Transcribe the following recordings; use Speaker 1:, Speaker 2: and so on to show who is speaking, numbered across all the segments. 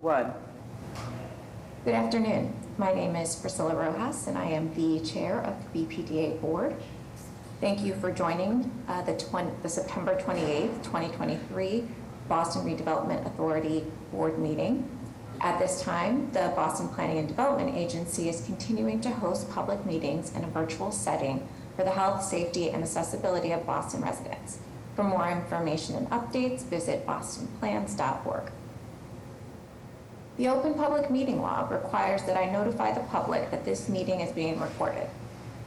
Speaker 1: One.
Speaker 2: Good afternoon. My name is Priscilla Rojas, and I am the chair of the BPDA board. Thank you for joining the September 28th, 2023 Boston Redevelopment Authority board meeting. At this time, the Boston Planning and Development Agency is continuing to host public meetings in a virtual setting for the health, safety, and accessibility of Boston residents. For more information and updates, visit bostonplans.org. The Open Public Meeting Law requires that I notify the public that this meeting is being recorded.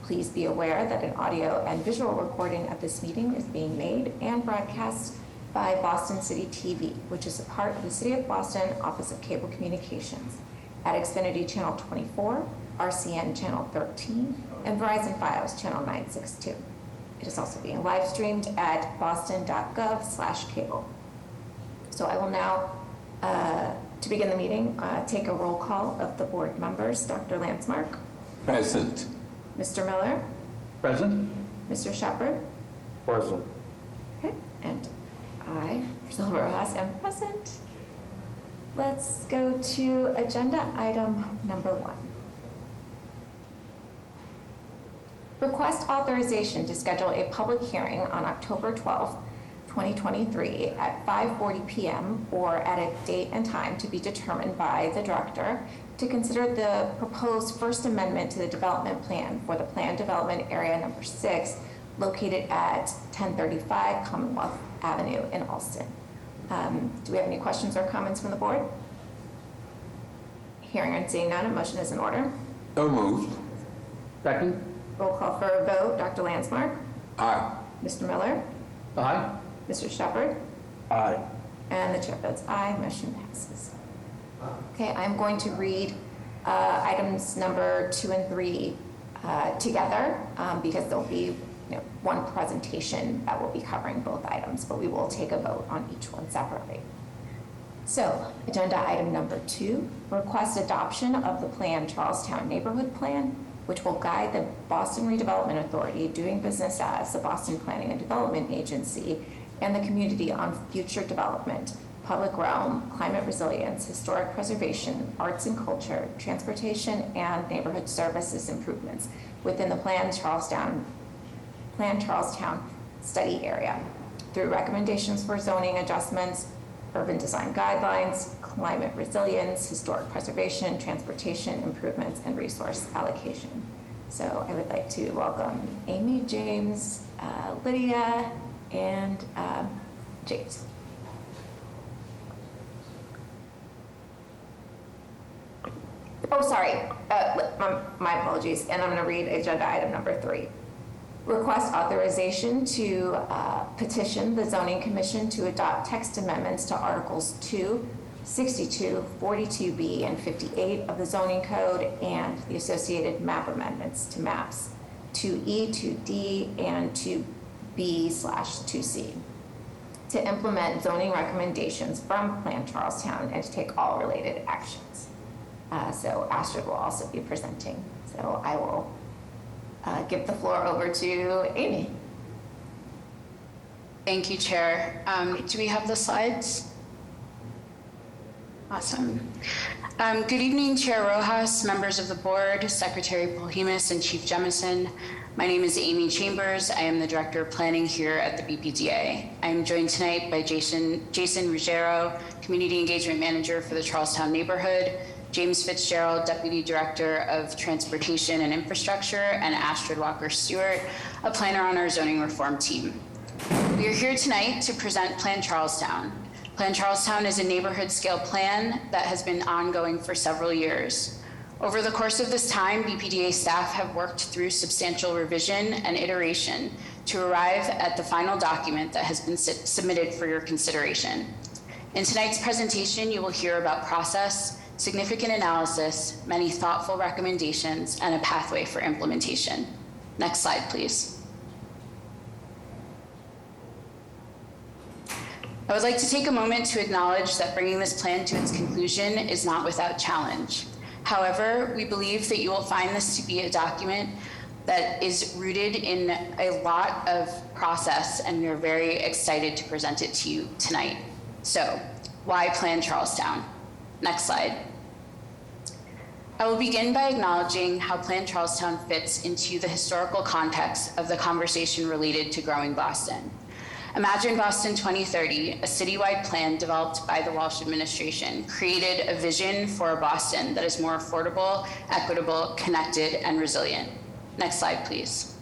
Speaker 2: Please be aware that an audio and visual recording of this meeting is being made and broadcast by Boston City TV, which is a part of the City of Boston Office of Cable Communications, at Xfinity Channel 24, RCN Channel 13, and Verizon Fios Channel 962. It is also being live streamed at boston.gov/cable. So I will now, to begin the meeting, take a roll call of the board members. Dr. Landsmark.
Speaker 3: Present.
Speaker 2: Mr. Miller.
Speaker 1: Present.
Speaker 2: Mr. Shepard.
Speaker 1: Present.
Speaker 2: Okay, and I, Priscilla Rojas, am present. Let's go to agenda item number 1. Request authorization to schedule a public hearing on October 12th, 2023 at 5:40 p.m. or at a date and time to be determined by the director to consider the proposed First Amendment to the development plan for the Planned Development Area Number 6 located at 1035 Commonwealth Avenue in Allston. Do we have any questions or comments from the board? Hearing and seeing none, a motion is in order.
Speaker 3: So moved.
Speaker 1: Second.
Speaker 2: Roll call for a vote. Dr. Landsmark.
Speaker 3: Aye.
Speaker 2: Mr. Miller.
Speaker 1: Aye.
Speaker 2: Mr. Shepard.
Speaker 1: Aye.
Speaker 2: And the chair votes aye. Motion passes. Okay, I'm going to read items number 2 and 3 together because there'll be one presentation that will be covering both items, but we will take a vote on each one separately. So, agenda item number 2, request adoption of the planned Charlestown Neighborhood Plan, which will guide the Boston Redevelopment Authority doing business as the Boston Planning and Development Agency and the community on future development, public realm, climate resilience, historic preservation, arts and culture, transportation, and neighborhood services improvements within the planned Charlestown study area through recommendations for zoning adjustments, urban design guidelines, climate resilience, historic preservation, transportation improvements, and resource allocation. So I would like to welcome Amy, James, Lydia, and James. Oh, sorry, my apologies, and I'm gonna read agenda item number 3. Request authorization to petition the Zoning Commission to adopt text amendments to Articles 2, 62, 42B, and 58 of the Zoning Code and the associated map amendments to maps 2E, 2D, and 2B/2C to implement zoning recommendations from Plan Charlestown and to take all related actions. So Astrid will also be presenting. So I will give the floor over to Amy.
Speaker 4: Thank you, Chair. Do we have the slides? Awesome. Good evening, Chair Rojas, members of the board, Secretary Polhemus, and Chief Jemison. My name is Amy Chambers. I am the Director of Planning here at the BPDA. I am joined tonight by Jason Ruggiero, Community Engagement Manager for the Charlestown Neighborhood, James Fitzgerald, Deputy Director of Transportation and Infrastructure, and Astrid Walker-Stewart, a planner on our zoning reform team. We are here tonight to present Plan Charlestown. Plan Charlestown is a neighborhood scale plan that has been ongoing for several years. Over the course of this time, BPDA staff have worked through substantial revision and iteration to arrive at the final document that has been submitted for your consideration. In tonight's presentation, you will hear about process, significant analysis, many thoughtful recommendations, and a pathway for implementation. Next slide, please. I would like to take a moment to acknowledge that bringing this plan to its conclusion is not without challenge. However, we believe that you will find this to be a document that is rooted in a lot of process, and we are very excited to present it to you tonight. So, why Plan Charlestown? Next slide. I will begin by acknowledging how Plan Charlestown fits into the historical context of the conversation related to growing Boston. Imagine Boston 2030, a citywide plan developed by the Walsh administration, created a vision for a Boston that is more affordable, equitable, connected, and resilient. Next slide, please.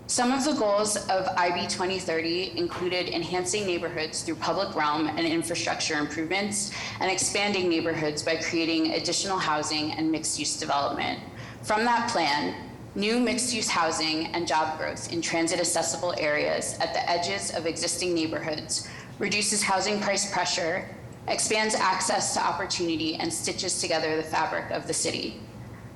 Speaker 4: Some of the goals of IB 2030 included enhancing neighborhoods through public realm and infrastructure improvements, and expanding neighborhoods by creating additional housing and mixed-use development. From that plan, new mixed-use housing and job growth in transit-accessible areas at the edges of existing neighborhoods reduces housing price pressure, expands access to opportunity, and stitches together the fabric of the city.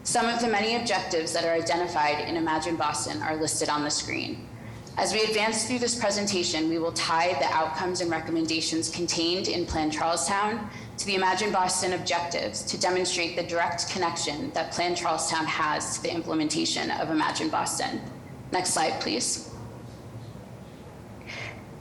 Speaker 4: Some of the many objectives that are identified in Imagine Boston are listed on the screen. As we advance through this presentation, we will tie the outcomes and recommendations contained in Plan Charlestown to the Imagine Boston objectives to demonstrate the direct connection that Plan Charlestown has to the implementation of Imagine Boston. Next slide, please.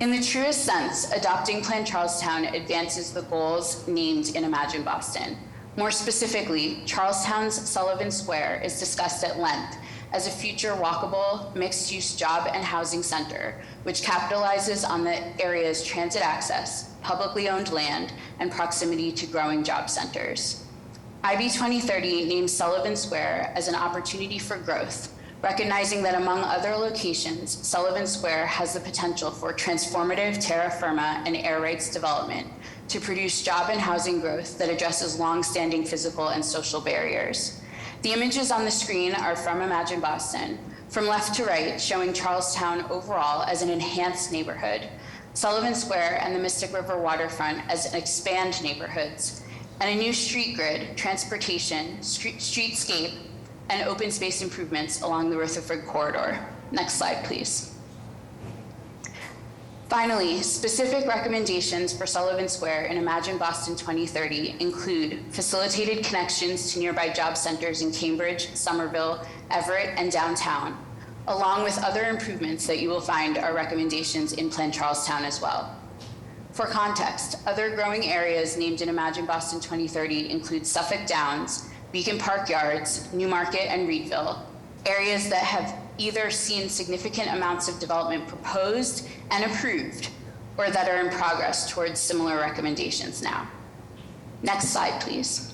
Speaker 4: In the truest sense, adopting Plan Charlestown advances the goals named in Imagine Boston. More specifically, Charlestown's Sullivan Square is discussed at length as a future walkable, mixed-use job and housing center, which capitalizes on the area's transit access, publicly owned land, and proximity to growing job centers. IB 2030 names Sullivan Square as an opportunity for growth, recognizing that among other locations, Sullivan Square has the potential for transformative terra firma and air rights development to produce job and housing growth that addresses long-standing physical and social barriers. The images on the screen are from Imagine Boston, from left to right, showing Charlestown overall as an enhanced neighborhood, Sullivan Square and the Mystic River waterfront as expand neighborhoods, and a new street grid, transportation, streetscape, and open space improvements along the Rutherford corridor. Next slide, please. Finally, specific recommendations for Sullivan Square in Imagine Boston 2030 include facilitated connections to nearby job centers in Cambridge, Somerville, Everett, and downtown, along with other improvements that you will find are recommendations in Plan Charlestown as well. For context, other growing areas named in Imagine Boston 2030 include Suffolk Downs, Beacon Park Yards, Newmarket, and Reedville, areas that have either seen significant amounts of development proposed and approved, or that are in progress towards similar recommendations now. Next slide, please.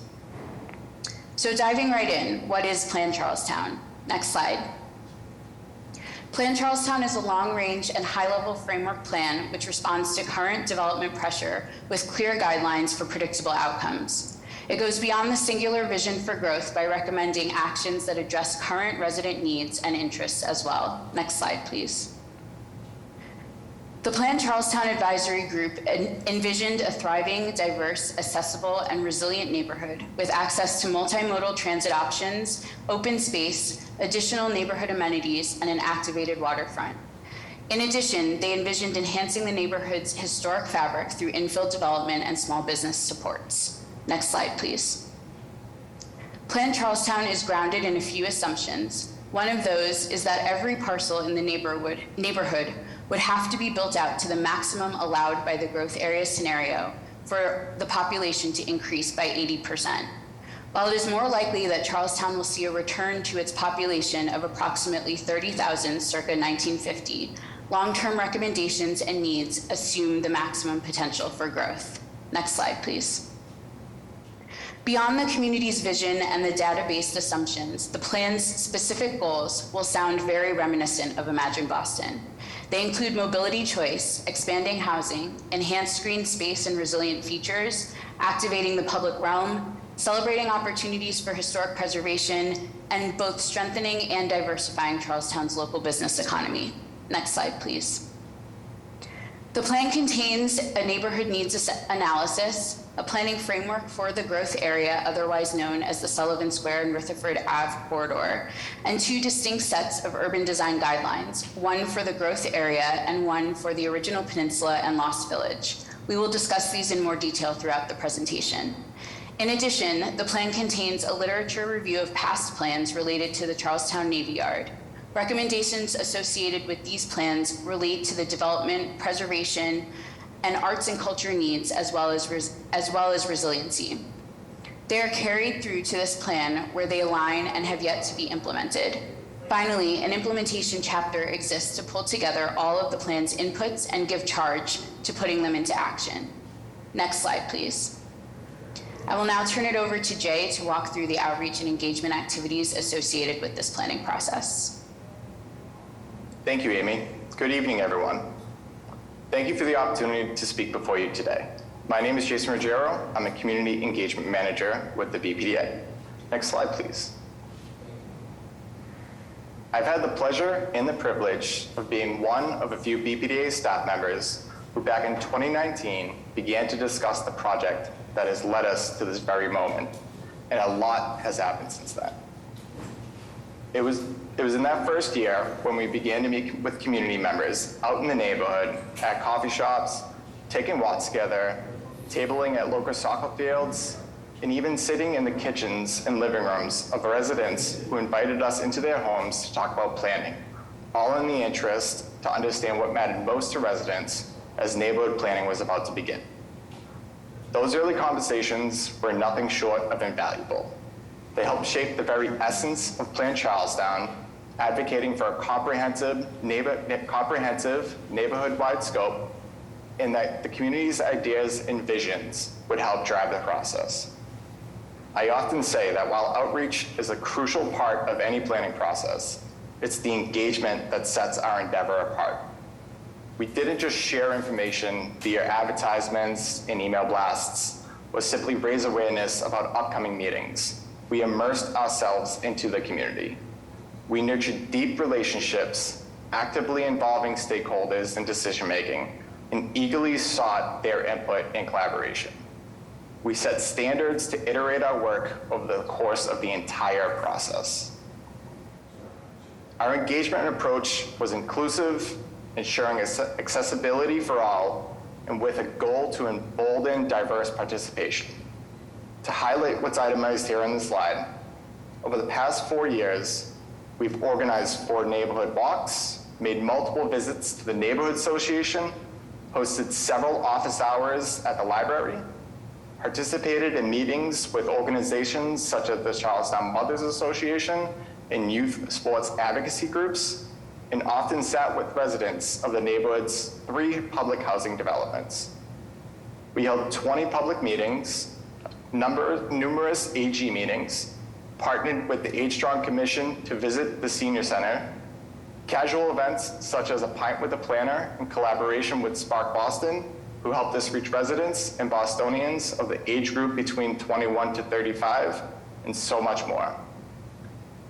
Speaker 4: So diving right in, what is Plan Charlestown? Next slide. Plan Charlestown is a long-range and high-level framework plan which responds to current development pressure with clear guidelines for predictable outcomes. It goes beyond the singular vision for growth by recommending actions that address current resident needs and interests as well. Next slide, please. The Plan Charlestown Advisory Group envisioned a thriving, diverse, accessible, and resilient neighborhood with access to multimodal transit options, open space, additional neighborhood amenities, and an activated waterfront. In addition, they envisioned enhancing the neighborhood's historic fabric through infill development and small business supports. Next slide, please. Plan Charlestown is grounded in a few assumptions. One of those is that every parcel in the neighborhood would have to be built out to the maximum allowed by the growth area scenario for the population to increase by 80%. While it is more likely that Charlestown will see a return to its population of approximately 30,000 circa 1950, long-term recommendations and needs assume the maximum potential for growth. Next slide, please. Beyond the community's vision and the data-based assumptions, the plan's specific goals will sound very reminiscent of Imagine Boston. They include mobility choice, expanding housing, enhanced green space and resilient features, activating the public realm, celebrating opportunities for historic preservation, and both strengthening and diversifying Charlestown's local business economy. Next slide, please. The plan contains a neighborhood needs analysis, a planning framework for the growth area, otherwise known as the Sullivan Square and Rutherford Ave corridor, and two distinct sets of urban design guidelines, one for the growth area and one for the original peninsula and Lost Village. We will discuss these in more detail throughout the presentation. In addition, the plan contains a literature review of past plans related to the Charlestown Navy Yard. Recommendations associated with these plans relate to the development, preservation, and arts and culture needs, as well as resiliency. They are carried through to this plan where they align and have yet to be implemented. Finally, an implementation chapter exists to pull together all of the plan's inputs and give charge to putting them into action. Next slide, please. I will now turn it over to Jay to walk through the outreach and engagement activities associated with this planning process.
Speaker 5: Thank you, Amy. Good evening, everyone. Thank you for the opportunity to speak before you today. My name is Jason Ruggiero. I'm a Community Engagement Manager with the BPDA. Next slide, please. I've had the pleasure and the privilege of being one of a few BPDA staff members who back in 2019 began to discuss the project that has led us to this very moment, and a lot has happened since then. It was in that first year when we began to meet with community members out in the neighborhood, at coffee shops, taking walks together, tabling at local soccer fields, and even sitting in the kitchens and living rooms of residents who invited us into their homes to talk about planning, all in the interest to understand what mattered most to residents as neighborhood planning was about to begin. Those early conversations were nothing short of invaluable. They helped shape the very essence of Plan Charlestown, advocating for a comprehensive neighborhood-wide scope, and that the community's ideas and visions would help drive the process. I often say that while outreach is a crucial part of any planning process, it's the engagement that sets our endeavor apart. We didn't just share information via advertisements and email blasts, or simply raise awareness about upcoming meetings. We immersed ourselves into the community. We nurtured deep relationships, actively involving stakeholders in decision-making, and eagerly sought their input and collaboration. We set standards to iterate our work over the course of the entire process. Our engagement approach was inclusive, ensuring accessibility for all, and with a goal to embolden diverse participation. To highlight what's itemized here on the slide, over the past 4 years, we've organized 4 neighborhood walks, made multiple visits to the neighborhood association, hosted several office hours at the library, participated in meetings with organizations such as the Charlestown Mothers Association and youth sports advocacy groups, and often sat with residents of the neighborhood's 3 public housing developments. We held 20 public meetings, numerous AG meetings, partnered with the Age Strong Commission to visit the Senior Center, casual events such as a pint with a planner in collaboration with Spark Boston, who helped us reach residents and Bostonians of the age group between 21 to 35, and so much more.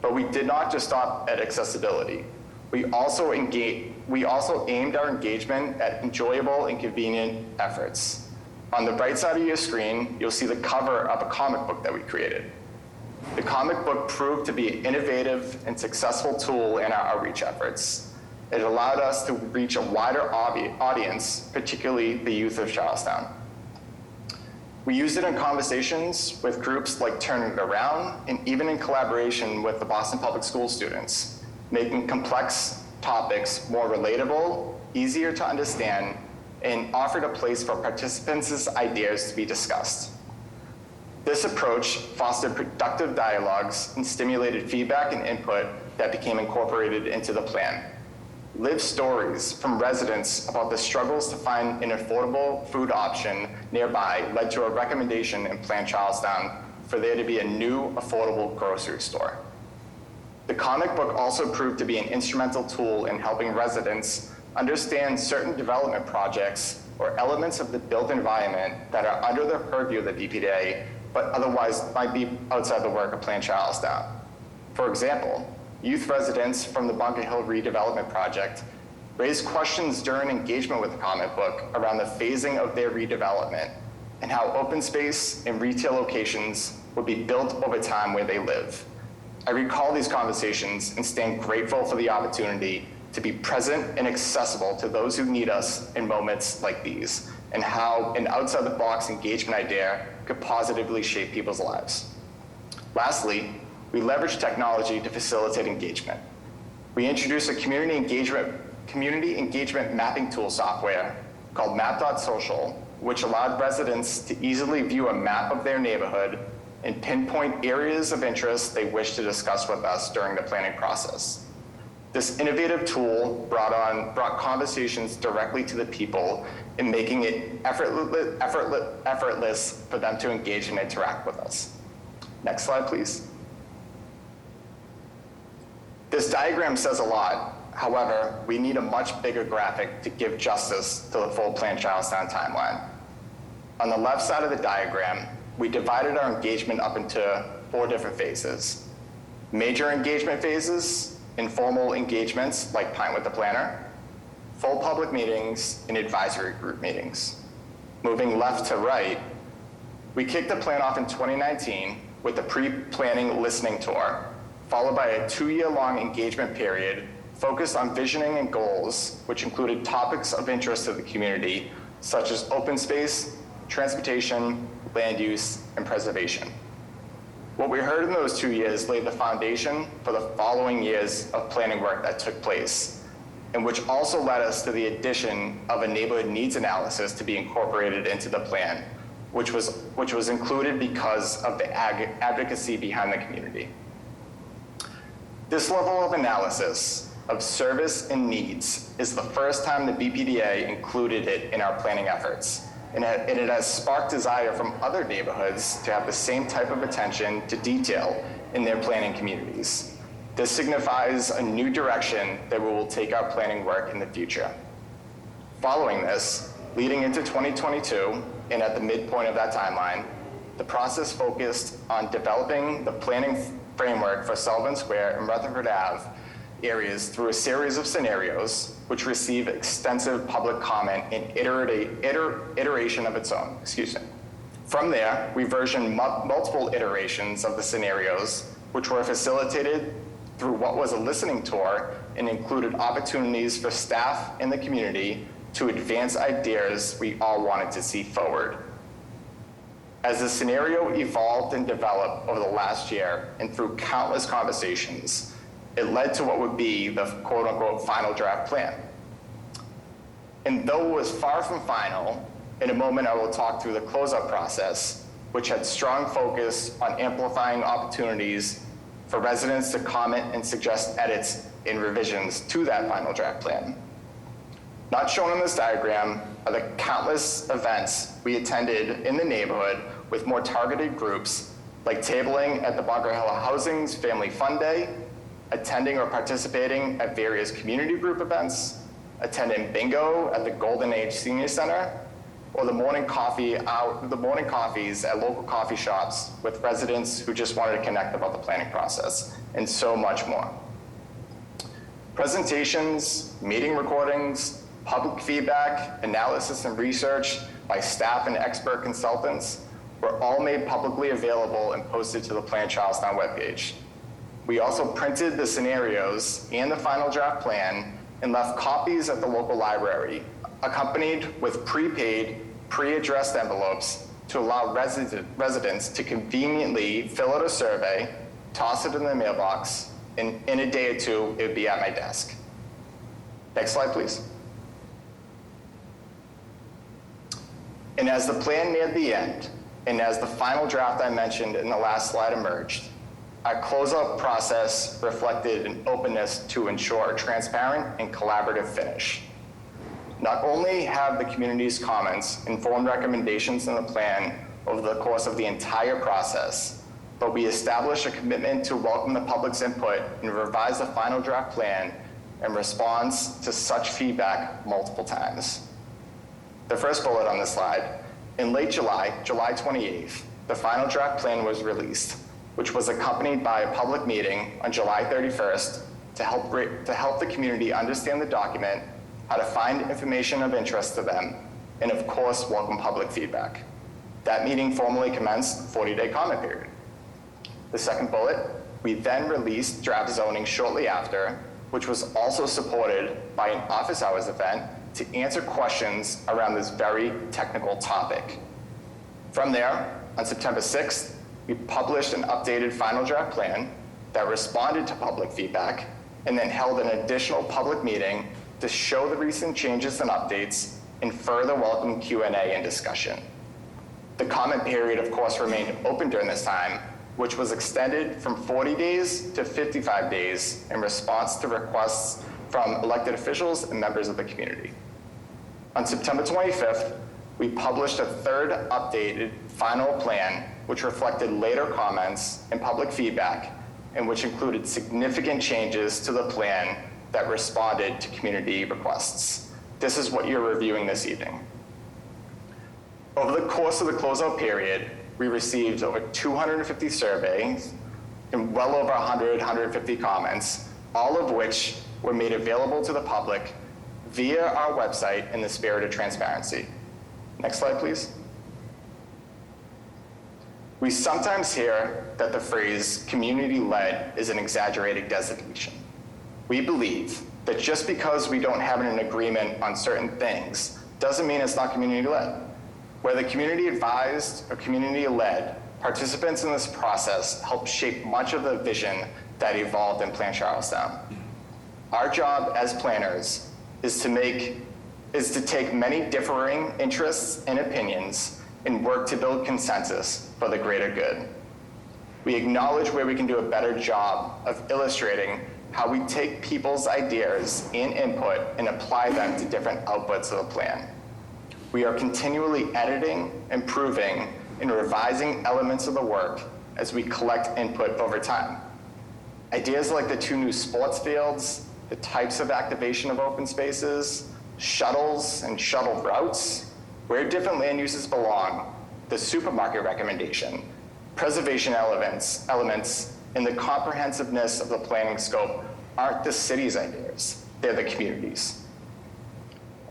Speaker 5: But we did not just stop at accessibility. We also aimed our engagement at enjoyable and convenient efforts. On the right side of your screen, you'll see the cover of a comic book that we created. The comic book proved to be an innovative and successful tool in our outreach efforts. It allowed us to reach a wider audience, particularly the youth of Charlestown. We used it in conversations with groups like Turn It Around, and even in collaboration with the Boston Public School students, making complex topics more relatable, easier to understand, and offered a place for participants' ideas to be discussed. This approach fostered productive dialogues and stimulated feedback and input that became incorporated into the plan. Lived stories from residents about the struggles to find an affordable food option nearby led to a recommendation in Plan Charlestown for there to be a new affordable grocery store. The comic book also proved to be an instrumental tool in helping residents understand certain development projects or elements of the built environment that are under the purview of the BPDA, but otherwise might be outside the work of Plan Charlestown. For example, youth residents from the Bunker Hill redevelopment project raised questions during engagement with the comic book around the phasing of their redevelopment and how open space and retail locations would be built over time where they live. I recall these conversations and stand grateful for the opportunity to be present and accessible to those who need us in moments like these, and how an outside-the-box engagement idea could positively shape people's lives. Lastly, we leveraged technology to facilitate engagement. We introduced a community engagement mapping tool software called map.social, which allowed residents to easily view a map of their neighborhood and pinpoint areas of interest they wish to discuss with us during the planning process. This innovative tool brought conversations directly to the people and making it effortless for them to engage and interact with us. Next slide, please. This diagram says a lot. However, we need a much bigger graphic to give justice to the full Plan Charlestown timeline. On the left side of the diagram, we divided our engagement up into 4 different phases. Major engagement phases, informal engagements like Pine with the Planner, full public meetings, and advisory group meetings. Moving left to right, we kicked the plan off in 2019 with the pre-planning listening tour, followed by a 2-year-long engagement period focused on visioning and goals, which included topics of interest to the community, such as open space, transportation, land use, and preservation. What we heard in those 2 years laid the foundation for the following years of planning work that took place, and which also led us to the addition of a neighborhood needs analysis to be incorporated into the plan, which was included because of the advocacy behind the community. This level of analysis of service and needs is the first time the BPDA included it in our planning efforts, and it has sparked desire from other neighborhoods to have the same type of attention to detail in their planning communities. This signifies a new direction that we will take our planning work in the future. Following this, leading into 2022, and at the midpoint of that timeline, the process focused on developing the planning framework for Sullivan Square and Rutherford Ave areas through a series of scenarios which receive extensive public comment and iteration of its own. From there, we versioned multiple iterations of the scenarios, which were facilitated through what was a listening tour and included opportunities for staff and the community to advance ideas we all wanted to see forward. As the scenario evolved and developed over the last year and through countless conversations, it led to what would be the quote-unquote final draft plan. And though it was far from final, in a moment I will talk through the closeout process, which had strong focus on amplifying opportunities for residents to comment and suggest edits and revisions to that final draft plan. Not shown in this diagram are the countless events we attended in the neighborhood with more targeted groups, like tabling at the Bunker Hill Housing's Family Fun Day, attending or participating at various community group events, attending bingo at the Golden Age Senior Center, or the morning coffees at local coffee shops with residents who just wanted to connect about the planning process, and so much more. Presentations, meeting recordings, public feedback, analysis and research by staff and expert consultants were all made publicly available and posted to the Plan Charlestown webpage. We also printed the scenarios and the final draft plan and left copies at the local library, accompanied with prepaid, pre-addressed envelopes to allow residents to conveniently fill out a survey, toss it in the mailbox, and in a day or two, it would be at my desk. Next slide, please. And as the plan neared the end, and as the final draft I mentioned in the last slide emerged, our closeout process reflected an openness to ensure a transparent and collaborative finish. Not only have the community's comments informed recommendations in the plan over the course of the entire process, but we established a commitment to welcome the public's input and revise the final draft plan in response to such feedback multiple times. The first bullet on this slide, in late July 28th, the final draft plan was released, which was accompanied by a public meeting on July 31st to help the community understand the document, how to find information of interest to them, and of course, welcome public feedback. That meeting formally commenced a 40-day comment period. The second bullet, we then released draft zoning shortly after, which was also supported by an office hours event to answer questions around this very technical topic. From there, on September 6th, we published an updated final draft plan that responded to public feedback and then held an additional public meeting to show the recent changes and updates and further welcome Q&A and discussion. The comment period, of course, remained open during this time, which was extended from 40 days to 55 days in response to requests from elected officials and members of the community. On September 25th, we published a third updated final plan, which reflected later comments and public feedback, and which included significant changes to the plan that responded to community requests. This is what you're reviewing this evening. Over the course of the closeout period, we received over 250 surveys and well over 150 comments, all of which were made available to the public via our website in the spirit of transparency. Next slide, please. We sometimes hear that the phrase community-led is an exaggerated designation. We believe that just because we don't have an agreement on certain things doesn't mean it's not community-led. Whether community advised or community led, participants in this process help shape much of the vision that evolved in Plan Charlestown. Our job as planners is to take many differing interests and opinions and work to build consensus for the greater good. We acknowledge where we can do a better job of illustrating how we take people's ideas and input and apply them to different outputs of the plan. We are continually editing, improving, and revising elements of the work as we collect input over time. Ideas like the 2 new sports fields, the types of activation of open spaces, shuttles and shuttle routes, where different land uses belong, the supermarket recommendation, preservation elements, and the comprehensiveness of the planning scope aren't the city's ideas, they're the community's.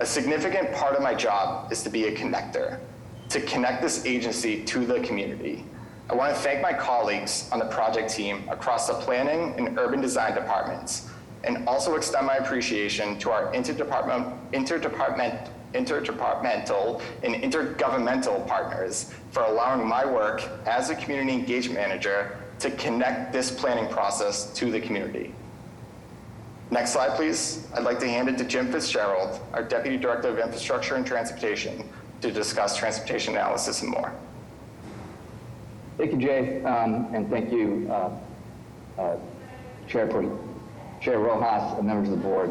Speaker 5: A significant part of my job is to be a connector, to connect this agency to the community. I want to thank my colleagues on the project team across the planning and urban design departments, and also extend my appreciation to our interdepartmental and intergovernmental partners for allowing my work as a community engagement manager to connect this planning process to the community. Next slide, please. I'd like to hand it to Jim Fitzgerald, our Deputy Director of Infrastructure and Transportation, to discuss transportation analysis and more.
Speaker 1: Thank you, Jay, and thank you, Chair Rojas, members of the board,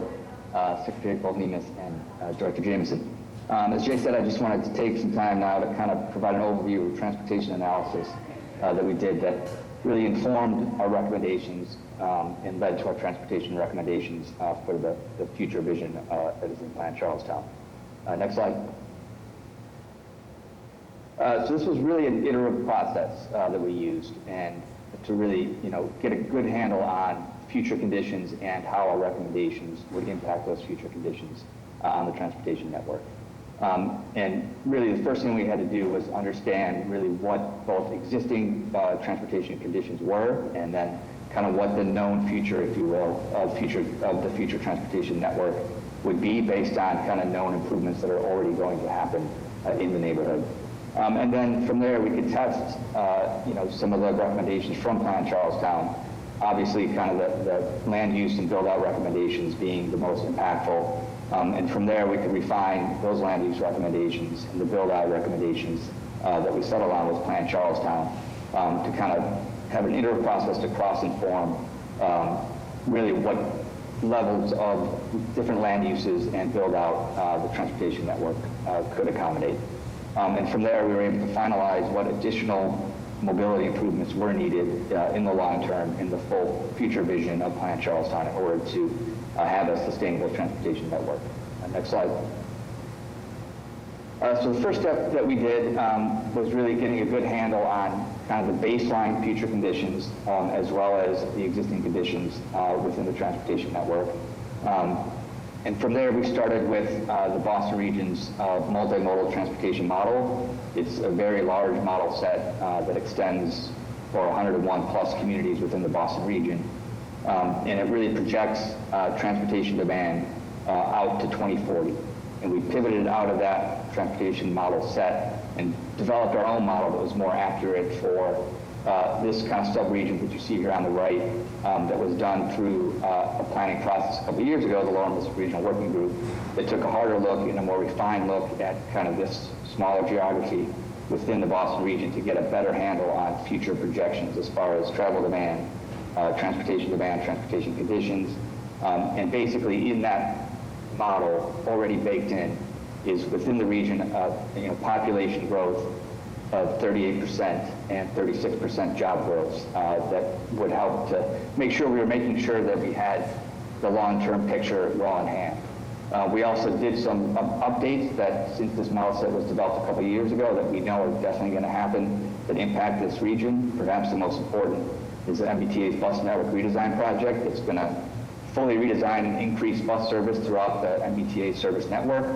Speaker 1: Secretary Polhemus, and Director Jameson. As Jay said, I just wanted to take some time now to kind of provide an overview of transportation analysis that we did that really informed our recommendations and led to our transportation recommendations for the future vision that is in Plan Charlestown. Next slide. So this was really an iterative process that we used, and to really, get a good handle on future conditions and how our recommendations would impact those future conditions on the transportation network. And really the first thing we had to do was understand really what both existing transportation conditions were, and then kind of what the known future, if you will, of the future transportation network would be based on kind of known improvements that are already going to happen in the neighborhood. And then from there we could test, some of the recommendations from Plan Charlestown. Obviously, kind of the land use and build-out recommendations being the most impactful. And from there, we could refine those land use recommendations and the build-out recommendations that we settled on with Plan Charlestown to kind of have an iterative process to cross-inform really what levels of different land uses and build-out the transportation network could accommodate. And from there, we were able to finalize what additional mobility improvements were needed in the long term in the full future vision of Plan Charlestown in order to have a sustainable transportation network. Next slide. So the first step that we did was really getting a good handle on kind of the baseline future conditions as well as the existing conditions within the transportation network. And from there, we started with the Boston region's multimodal transportation model. It's a very large model set that extends for 101 plus communities within the Boston region. And it really projects transportation demand out to 2040. And we pivoted out of that transportation model set and developed our own model that was more accurate for this kind of sub-region that you see here on the right that was done through a planning process a couple of years ago, the Lower Mississippi Regional Working Group, that took a harder look and a more refined look at kind of this smaller geography within the Boston region to get a better handle on future projections as far as travel demand, transportation conditions, and basically in that model already baked in is within the region population growth of 38% and 36% job growth that would help to make sure we were making sure that we had the long-term picture well in hand. We also did some updates that since this model set was developed a couple of years ago that we know are definitely going to happen that impact this region. Perhaps the most important is the MBTA's bus network redesign project. It's going to fully redesign and increase bus service throughout the MBTA service network.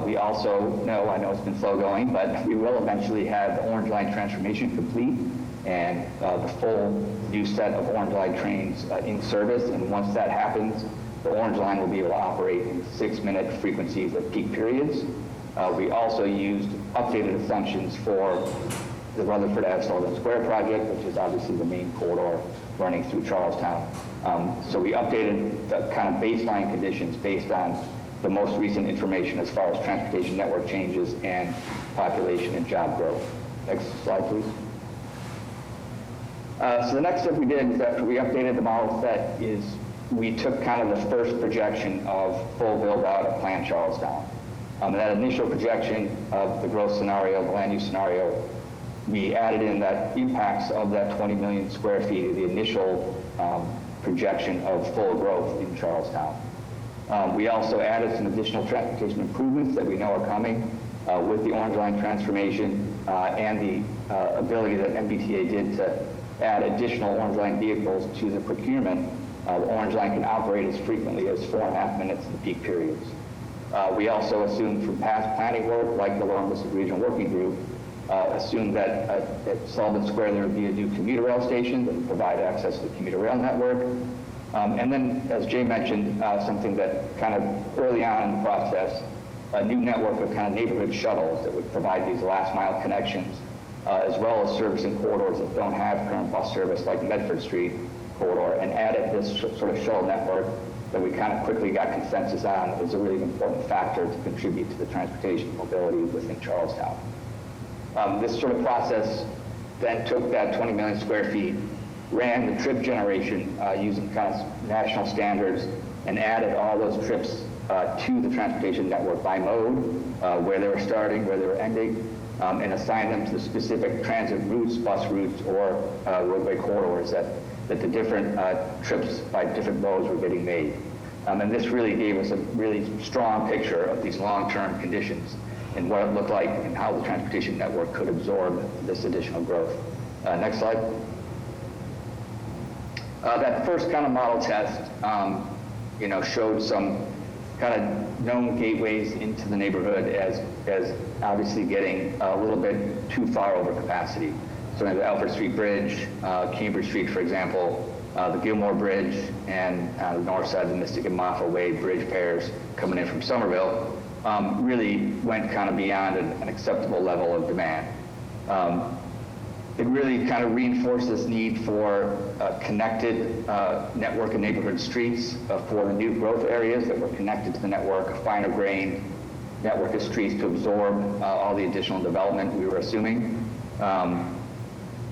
Speaker 1: We also know, I know it's been slow going, but we will eventually have the Orange Line transformation complete and the full new set of Orange Line trains in service. And once that happens, the Orange Line will be able to operate in 6-minute frequencies at peak periods. We also used updated assumptions for the Rutherford Ave Sullivan Square project, which is obviously the main corridor running through Charlestown. So we updated the kind of baseline conditions based on the most recent information as far as transportation network changes and population and job growth. Next slide, please. So the next step we did is after we updated the model set is we took kind of the first projection of full build out of Plan Charlestown. That initial projection of the growth scenario, the land use scenario, we added in that impacts of that 20 million square feet of the initial projection of full growth in Charlestown. We also added some additional transportation improvements that we know are coming with the Orange Line transformation and the ability that MBTA did to add additional Orange Line vehicles to the procurement. The Orange Line can operate as frequently as 4.5 minutes in the peak periods. We also assumed from past planning work, like the Lower Mississippi Regional Working Group, assumed that at Sullivan Square there would be a new commuter rail station that would provide access to the commuter rail network. And then, as Jay mentioned, something that kind of early on in the process, a new network of kind of neighborhood shuttles that would provide these last mile connections, as well as servicing corridors that don't have current bus service like Medford Street corridor, and added this sort of shuttle network that we kind of quickly got consensus on is a really important factor to contribute to the transportation mobility within Charlestown. This sort of process then took that 20 million square feet, ran the trip generation using kind of national standards, and added all those trips to the transportation network by mode, where they were starting, where they were ending, and assigned them to the specific transit routes, bus routes, or roadway corridors that the different trips by different modes were getting made. And this really gave us a really strong picture of these long-term conditions and what it looked like and how the transportation network could absorb this additional growth. Next slide. That first kind of model test, showed some kind of known gateways into the neighborhood as obviously getting a little bit too far over capacity. So the Alfred Street Bridge, Cambridge Street, for example, the Gilmore Bridge, and the north side of the Mystic and Moffat Way bridge pairs coming in from Somerville really went kind of beyond an acceptable level of demand. It really kind of reinforced this need for a connected network of neighborhood streets for the new growth areas that were connected to the network, a finer grained network of streets to absorb all the additional development we were assuming.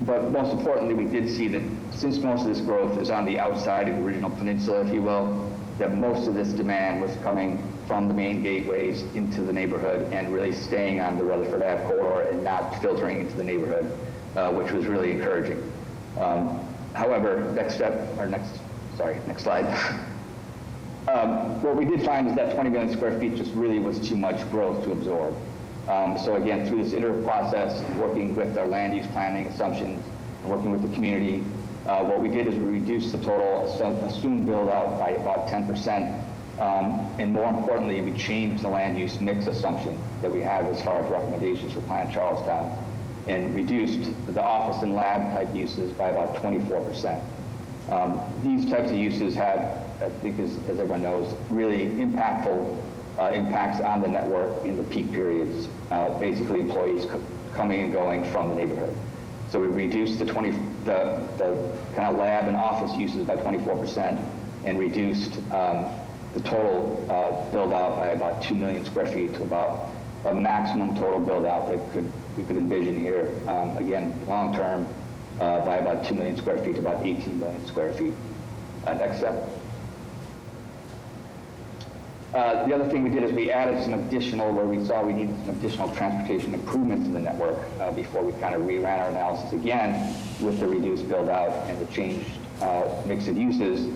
Speaker 1: But most importantly, we did see that since most of this growth is on the outside of the original peninsula, if you will, that most of this demand was coming from the main gateways into the neighborhood and really staying on the Rutherford Ave corridor and not filtering into the neighborhood, which was really encouraging. However, next slide. What we did find is that 20 million square feet just really was too much growth to absorb. So again, through this iterative process, working with our land use planning assumptions, and working with the community, what we did is we reduced the total assumed build out by about 10%. And more importantly, we changed the land use mix assumption that we have as far as recommendations for Plan Charlestown, and reduced the office and lab type uses by about 24%. These types of uses have, I think as everyone knows, really impactful impacts on the network in the peak periods, basically employees coming and going from the neighborhood. So we reduced the kind of lab and office uses by 24% and reduced the total build out by about 2 million square feet to about a maximum total build out that we could envision here. Again, long term by about 2 million square feet to about 18 million square feet. Next step. The other thing we did is we added some additional, where we saw we needed some additional transportation improvements in the network before we kind of reran our analysis again with the reduced build out and the changed mix of uses.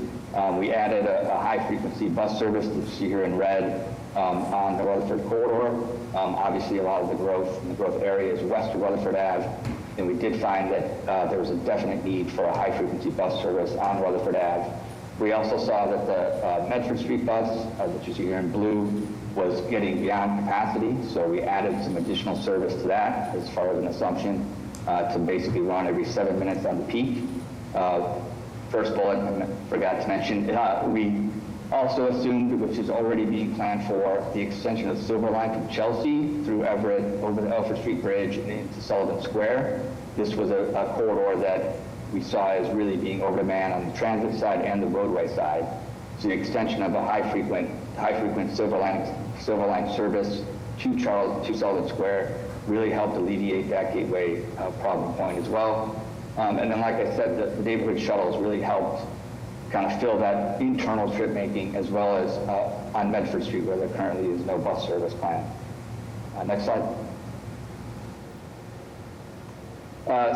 Speaker 1: We added a high frequency bus service that you see here in red on the Rutherford corridor. Obviously a lot of the growth in the growth area is west of Rutherford Ave, and we did find that there was a definite need for a high frequency bus service on Rutherford Ave. We also saw that the Medford Street bus, which is here in blue, was getting beyond capacity, so we added some additional service to that as far as an assumption to basically run every 7 minutes on the peak. First bullet, I forgot to mention, we also assumed, which is already being planned for, the extension of the Silver Line from Chelsea through Everett over the Elford Street Bridge and into Sullivan Square. This was a corridor that we saw as really being over demand on the transit side and the roadway side. So the extension of a high frequent Silver Line service to Sullivan Square really helped alleviate that gateway problem point as well. And then, like I said, the neighborhood shuttles really helped kind of fill that internal trip making, as well as on Medford Street, where there currently is no bus service plan. Next slide.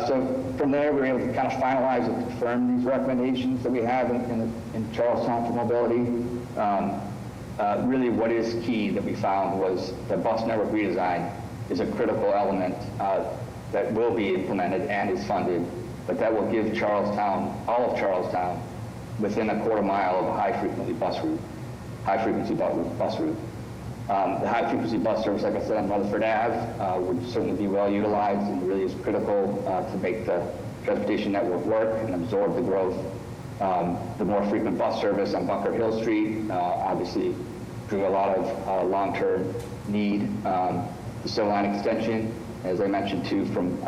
Speaker 1: So from there, we were able to kind of finalize and confirm these recommendations that we have in Charlestown for mobility. Really what is key that we found was the bus network redesign is a critical element that will be implemented and is funded, but that will give Charlestown, all of Charlestown, within a quarter mile of a high-frequency bus route. The high-frequency bus service, like I said, on Rutherford Ave would certainly be well utilized and really is critical to make the transportation network work and absorb the growth. The more frequent bus service on Bunker Hill Street obviously drew a lot of long-term need. The Silver Line extension, as I mentioned too, from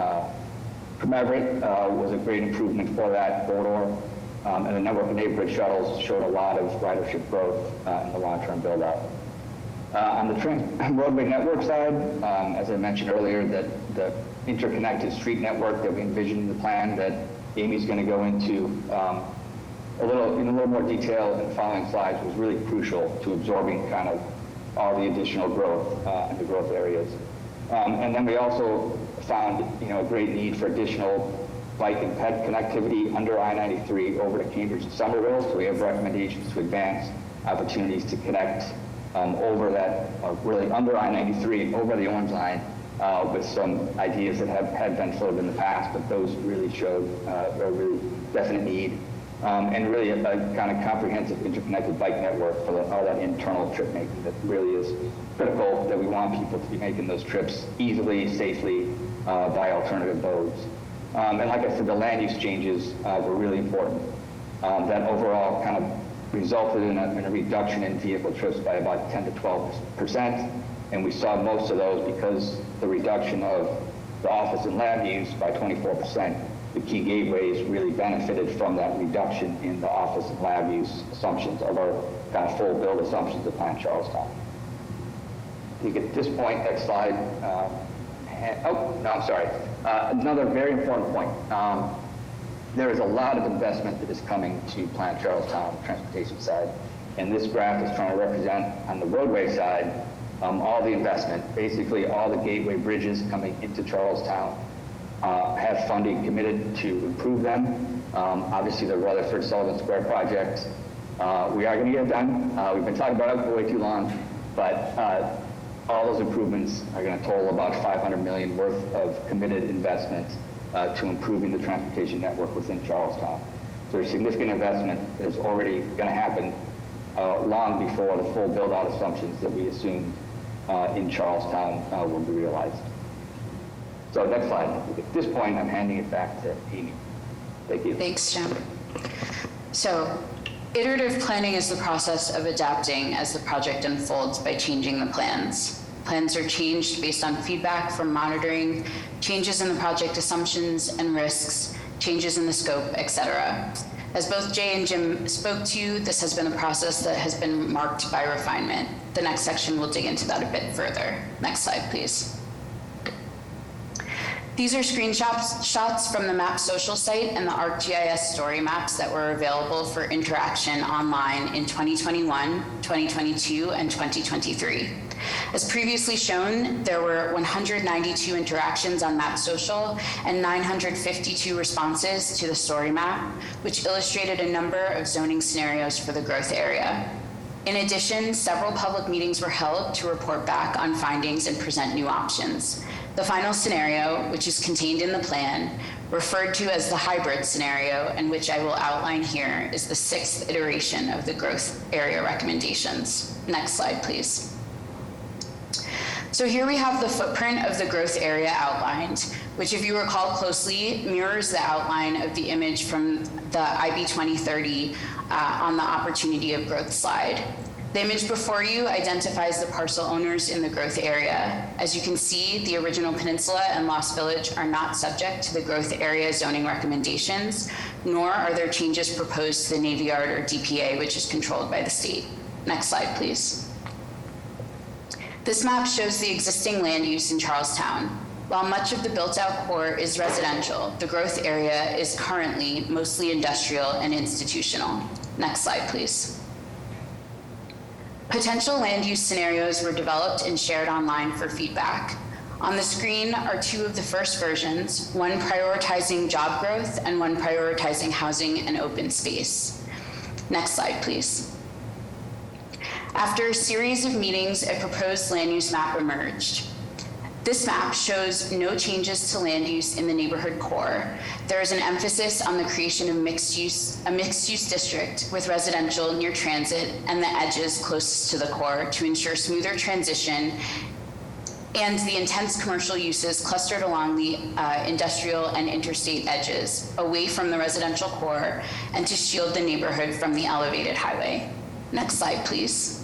Speaker 1: Everett was a great improvement for that corridor. And the network of neighborhood shuttles showed a lot of ridership growth in the long-term build-out. On the roadway network side, as I mentioned earlier, that the interconnected street network that we envisioned in the plan that Amy's going to go into in a little more detail in the following slides was really crucial to absorbing kind of all the additional growth in the growth areas. And then we also found a great need for additional bike and ped connectivity under I-93 over to Cambridge and Somerville. So we have recommendations to advance opportunities to connect over that, really under I-93, over the Orange Line, with some ideas that had been floated in the past, but those really showed a really definite need. And really a kind of comprehensive interconnected bike network for all that internal trip making that really is critical, that we want people to be making those trips easily, safely, by alternative modes. And like I said, the land use changes were really important. That overall kind of resulted in a reduction in vehicle trips by about 10 to 12%. And we saw most of those because the reduction of the office and lab use by 24%. The key gateways really benefited from that reduction in the office and lab use assumptions of our kind of full build assumptions of Plan Charlestown. I think at this point, next slide. Another very important point. There is a lot of investment that is coming to Plan Charlestown transportation side, and this graph is trying to represent on the roadway side all the investment. Basically, all the gateway bridges coming into Charlestown have funding committed to improve them. Obviously, the Rutherford Sullivan Square project, we are going to get it done. We've been talking about it for way too long, but all those improvements are going to total about $500 million worth of committed investment to improving the transportation network within Charlestown. So there's significant investment that is already going to happen long before the full build-out assumptions that we assumed in Charlestown will be realized. So next slide. At this point, I'm handing it back to Amy. Thank you.
Speaker 4: Thanks, Jim. So, iterative planning is the process of adapting as the project unfolds by changing the plans. Plans are changed based on feedback from monitoring, changes in the project assumptions and risks, changes in the scope, etc. As both Jay and Jim spoke to, this has been a process that has been marked by refinement. The next section will dig into that a bit further. Next slide, please. These are screenshots from the Map Social site and the ArcGIS story maps that were available for interaction online in 2021, 2022, and 2023. As previously shown, there were 192 interactions on Map Social and 952 responses to the story map, which illustrated a number of zoning scenarios for the growth area. In addition, several public meetings were held to report back on findings and present new options. The final scenario, which is contained in the plan, referred to as the hybrid scenario, and which I will outline here, is the 6th iteration of the growth area recommendations. Next slide, please. So here we have the footprint of the growth area outlined, which, if you recall closely, mirrors the outline of the image from the IB 2030 on the opportunity of growth slide. The image before you identifies the parcel owners in the growth area. As you can see, the original peninsula and Lost Village are not subject to the growth area zoning recommendations, nor are there changes proposed to the Navy Yard or DPA, which is controlled by the state. Next slide, please. This map shows the existing land use in Charlestown. While much of the built-out core is residential, the growth area is currently mostly industrial and institutional. Next slide, please. Potential land use scenarios were developed and shared online for feedback. On the screen are two of the first versions, one prioritizing job growth and one prioritizing housing and open space. Next slide, please. After a series of meetings, a proposed land use map emerged. This map shows no changes to land use in the neighborhood core. There is an emphasis on the creation of a mixed-use district with residential near transit and the edges closest to the core to ensure smoother transition, and the intense commercial uses clustered along the industrial and interstate edges, away from the residential core, and to shield the neighborhood from the elevated highway. Next slide, please.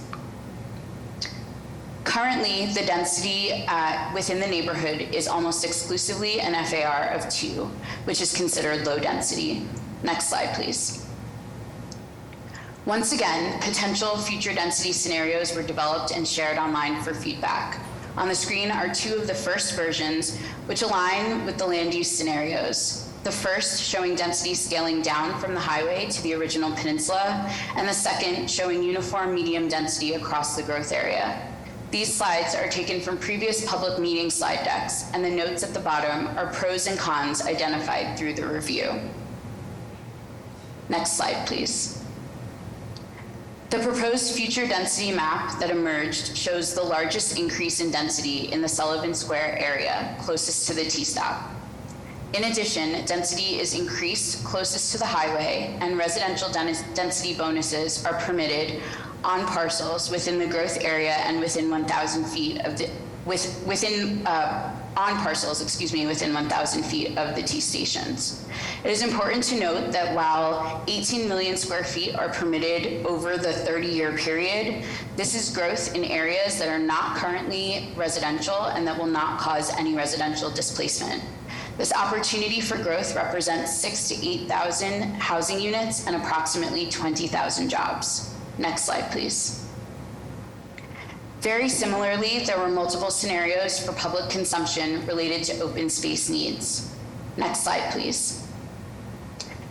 Speaker 4: Currently, the density within the neighborhood is almost exclusively an FAR of 2, which is considered low density. Next slide, please. Once again, potential future density scenarios were developed and shared online for feedback. On the screen are two of the first versions, which align with the land use scenarios. The first showing density scaling down from the highway to the original peninsula, and the second showing uniform medium density across the growth area. These slides are taken from previous public meeting slide decks, and the notes at the bottom are pros and cons identified through the review. Next slide, please. The proposed future density map that emerged shows the largest increase in density in the Sullivan Square area, closest to the T-stop. In addition, density is increased closest to the highway, and residential density bonuses are permitted on parcels within the growth area and within 1,000 feet of the within 1,000 feet of the T stations. It is important to note that while 18 million square feet are permitted over the 30-year period, this is growth in areas that are not currently residential and that will not cause any residential displacement. This opportunity for growth represents 6,000 to 8,000 housing units and approximately 20,000 jobs. Next slide, please. Very similarly, there were multiple scenarios for public consumption related to open space needs. Next slide, please.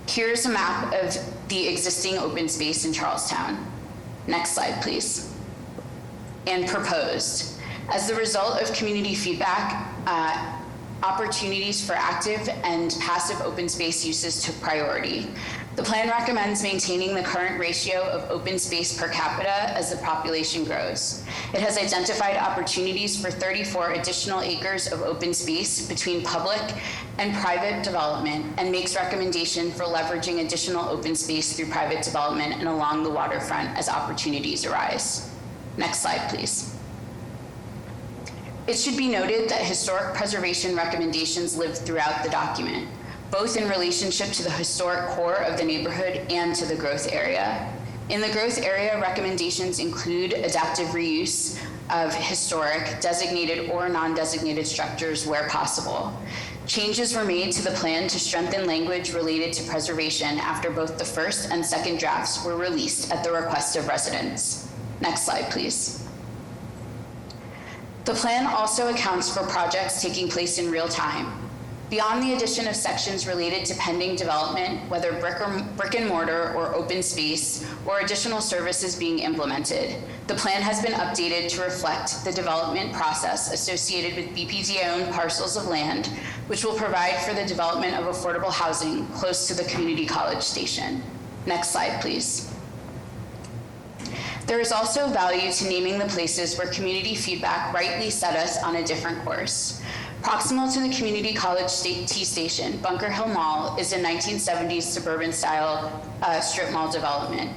Speaker 4: Here's a map of the existing open space in Charlestown. Next slide, please. And proposed. As the result of community feedback, opportunities for active and passive open space uses took priority. The plan recommends maintaining the current ratio of open space per capita as the population grows. It has identified opportunities for 34 additional acres of open space between public and private development and makes recommendation for leveraging additional open space through private development and along the waterfront as opportunities arise. Next slide, please. It should be noted that historic preservation recommendations live throughout the document, both in relationship to the historic core of the neighborhood and to the growth area. In the growth area, recommendations include adaptive reuse of historic, designated or non-designated structures where possible. Changes were made to the plan to strengthen language related to preservation after both the first and second drafts were released at the request of residents. Next slide, please. The plan also accounts for projects taking place in real time. Beyond the addition of sections related to pending development, whether brick and mortar or open space, or additional services being implemented, the plan has been updated to reflect the development process associated with BPDA-owned parcels of land, which will provide for the development of affordable housing close to the community college station. Next slide, please. There is also value to naming the places where community feedback rightly set us on a different course. Proximal to the community college T station, Bunker Hill Mall is a 1970s suburban-style strip mall development.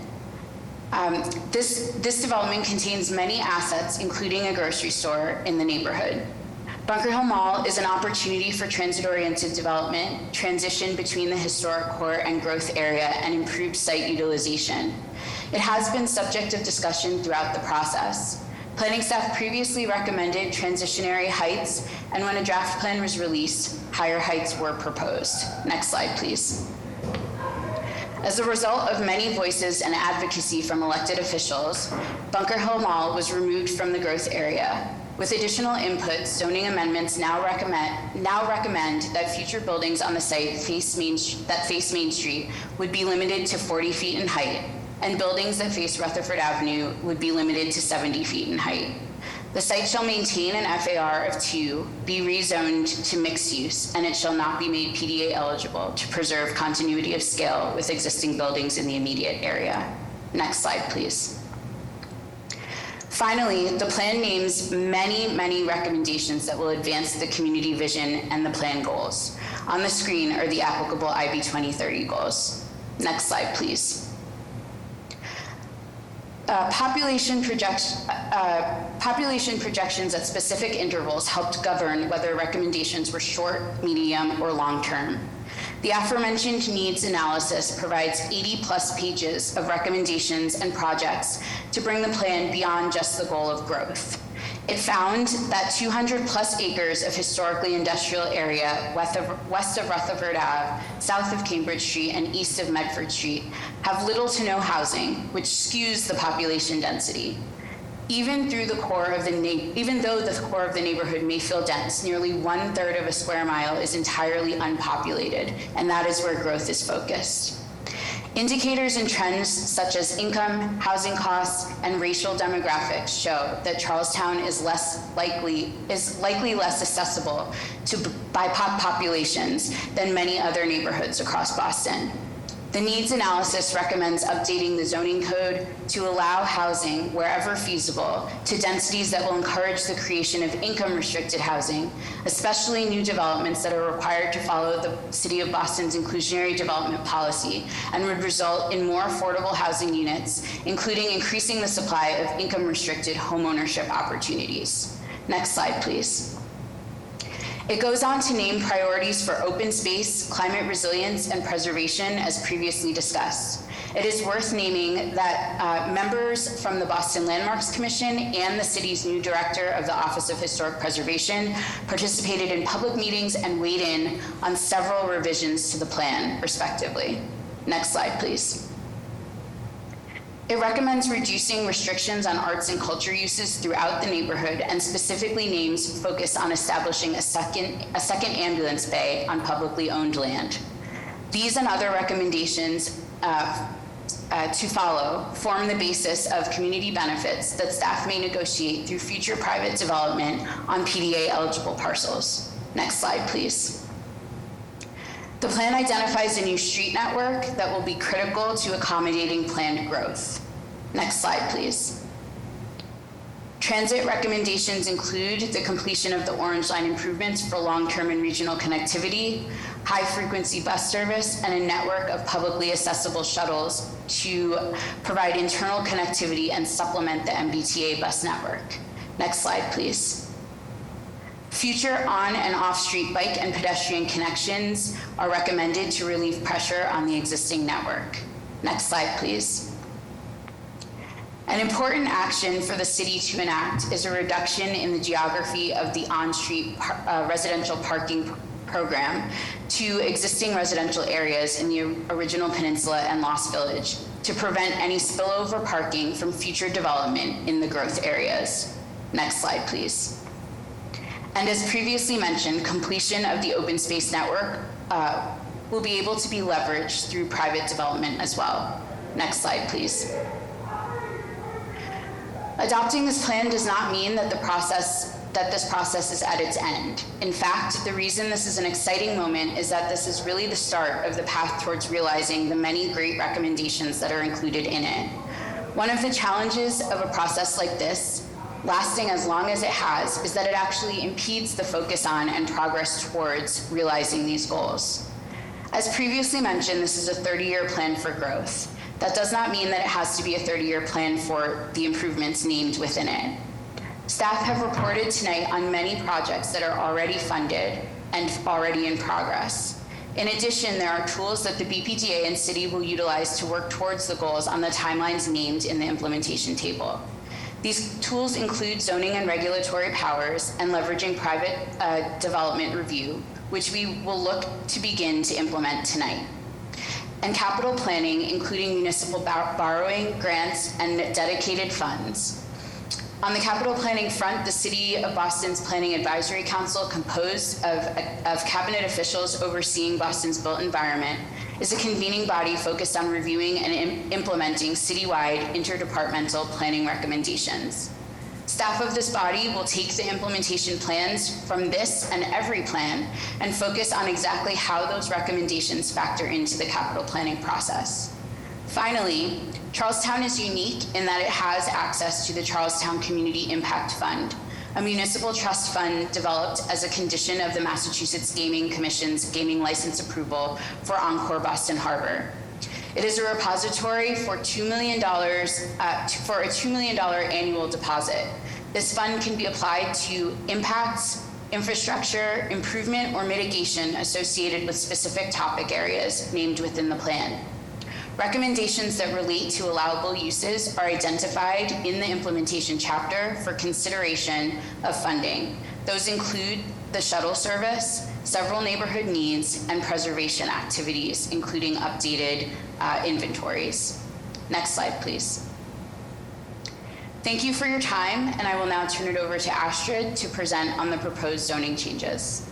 Speaker 4: This development contains many assets, including a grocery store in the neighborhood. Bunker Hill Mall is an opportunity for transit-oriented development, transition between the historic core and growth area, and improved site utilization. It has been subject of discussion throughout the process. Planning staff previously recommended transitionary heights, and when a draft plan was released, higher heights were proposed. Next slide, please. As a result of many voices and advocacy from elected officials, Bunker Hill Mall was removed from the growth area. With additional input, zoning amendments now recommend that future buildings on the site that face Main Street would be limited to 40 feet in height, and buildings that face Rutherford Avenue would be limited to 70 feet in height. The site shall maintain an FAR of 2, be rezoned to mixed use, and it shall not be made PDA eligible to preserve continuity of scale with existing buildings in the immediate area. Next slide, please. Finally, the plan names many recommendations that will advance the community vision and the plan goals. On the screen are the applicable IB 2030 goals. Next slide, please. Population projections at specific intervals helped govern whether recommendations were short, medium, or long-term. The aforementioned needs analysis provides 80+ pages of recommendations and projects to bring the plan beyond just the goal of growth. It found that 200+ acres of historically industrial area west of Rutherford Ave, south of Cambridge Street, and east of Medford Street have little to no housing, which skews the population density. Even though the core of the neighborhood may feel dense, nearly 1/3 of a square mile is entirely unpopulated, and that is where growth is focused. Indicators and trends such as income, housing costs, and racial demographics show that Charlestown is likely less accessible to BIPOC populations than many other neighborhoods across Boston. The needs analysis recommends updating the zoning code to allow housing wherever feasible to densities that will encourage the creation of income-restricted housing, especially new developments that are required to follow the City of Boston's inclusionary development policy and would result in more affordable housing units, including increasing the supply of income-restricted homeownership opportunities. Next slide, please. It goes on to name priorities for open space, climate resilience, and preservation as previously discussed. It is worth naming that members from the Boston Landmarks Commission and the city's new director of the Office of Historic Preservation participated in public meetings and weighed in on several revisions to the plan, respectively. Next slide, please. It recommends reducing restrictions on arts and culture uses throughout the neighborhood and specifically names focus on establishing a second ambulance bay on publicly owned land. These and other recommendations to follow form the basis of community benefits that staff may negotiate through future private development on PDA eligible parcels. Next slide, please. The plan identifies a new street network that will be critical to accommodating planned growth. Next slide, please. Transit recommendations include the completion of the Orange Line improvements for long-term and regional connectivity, high-frequency bus service, and a network of publicly accessible shuttles to provide internal connectivity and supplement the MBTA bus network. Next slide, please. Future on and off-street bike and pedestrian connections are recommended to relieve pressure on the existing network. Next slide, please. An important action for the city to enact is a reduction in the geography of the on-street residential parking program to existing residential areas in the original peninsula and Lost Village to prevent any spillover parking from future development in the growth areas. Next slide, please. And as previously mentioned, completion of the open space network will be able to be leveraged through private development as well. Next slide, please. Adopting this plan does not mean that this process is at its end. In fact, the reason this is an exciting moment is that this is really the start of the path towards realizing the many great recommendations that are included in it. One of the challenges of a process like this, lasting as long as it has, is that it actually impedes the focus on and progress towards realizing these goals. As previously mentioned, this is a 30-year plan for growth. That does not mean that it has to be a 30-year plan for the improvements named within it. Staff have reported tonight on many projects that are already funded and already in progress. In addition, there are tools that the BPDA and city will utilize to work towards the goals on the timelines named in the implementation table. These tools include zoning and regulatory powers and leveraging private development review, which we will look to begin to implement tonight. And capital planning, including municipal borrowing, grants, and dedicated funds. On the capital planning front, the City of Boston's Planning Advisory Council, composed of cabinet officials overseeing Boston's built environment, is a convening body focused on reviewing and implementing citywide interdepartmental planning recommendations. Staff of this body will take the implementation plans from this and every plan and focus on exactly how those recommendations factor into the capital planning process. Finally, Charlestown is unique in that it has access to the Charlestown Community Impact Fund, a municipal trust fund developed as a condition of the Massachusetts Gaming Commission's gaming license approval for Encore Boston Harbor. It is a repository for $2 million for a $2 million annual deposit. This fund can be applied to impacts, infrastructure, improvement, or mitigation associated with specific topic areas named within the plan. Recommendations that relate to allowable uses are identified in the implementation chapter for consideration of funding. Those include the shuttle service, several neighborhood needs, and preservation activities, including updated inventories. Next slide, please. Thank you for your time, and I will now turn it over to Astrid to present on the proposed zoning changes.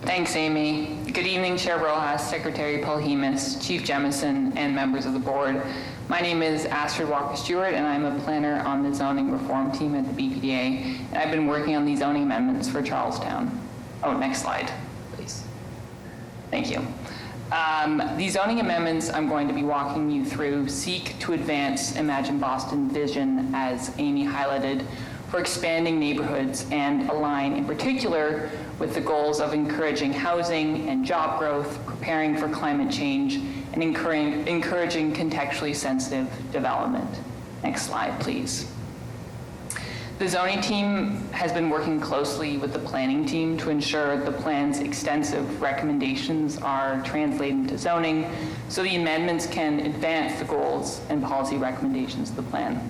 Speaker 6: Thanks, Amy. Good evening, Chair Rojas, Secretary Polhemus, Chief Jemison, and members of the board. My name is Astrid Walker-Stewart, and I'm a planner on the zoning reform team at the BPDA, and I've been working on these zoning amendments for Charlestown. Oh, next slide, please. Thank you. These zoning amendments I'm going to be walking you through seek to advance Imagine Boston vision, as Amy highlighted, for expanding neighborhoods and align in particular with the goals of encouraging housing and job growth, preparing for climate change, and encouraging contextually sensitive development. Next slide, please. The zoning team has been working closely with the planning team to ensure the plan's extensive recommendations are translated into zoning so the amendments can advance the goals and policy recommendations of the plan.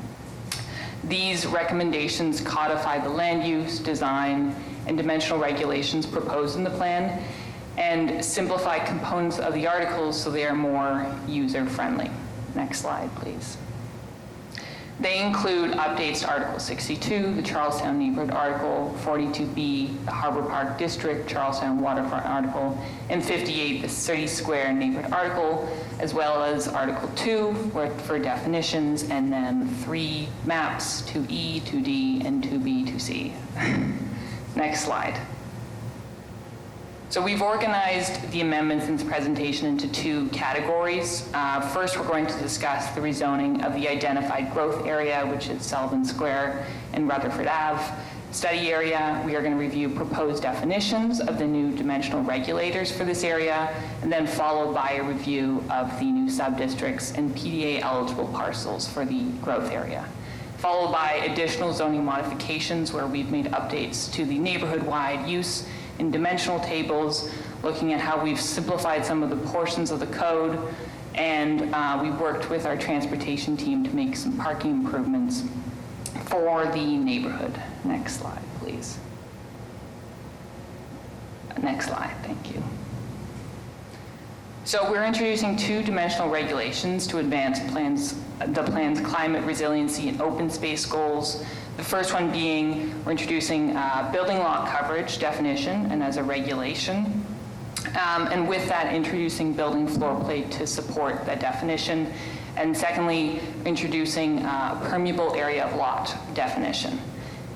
Speaker 6: These recommendations codify the land use, design, and dimensional regulations proposed in the plan and simplify components of the articles so they are more user-friendly. Next slide, please. They include updates to Article 62, the Charlestown Neighborhood Article, 42B, the Harbor Park District, Charlestown Waterfront Article, and 58, the City Square Neighborhood Article, as well as Article 2 for definitions, and then 3 maps, 2E, 2D, and 2B, 2C. Next slide. So we've organized the amendments in this presentation into 2 categories. First, we're going to discuss the rezoning of the identified growth area, which is Sullivan Square and Rutherford Ave. Study area, we are going to review proposed definitions of the new dimensional regulators for this area, and then followed by a review of the new subdistricts and PDA eligible parcels for the growth area. Followed by additional zoning modifications where we've made updates to the neighborhood-wide use in dimensional tables, looking at how we've simplified some of the portions of the code, And we worked with our transportation team to make some parking improvements for the neighborhood. Next slide, please. Next slide, thank you. So we're introducing two-dimensional regulations to advance the plan's climate resiliency and open space goals. The first one being we're introducing building lot coverage definition and as a regulation. And with that, introducing building floor plate to support that definition. And secondly, introducing permeable area of lot definition.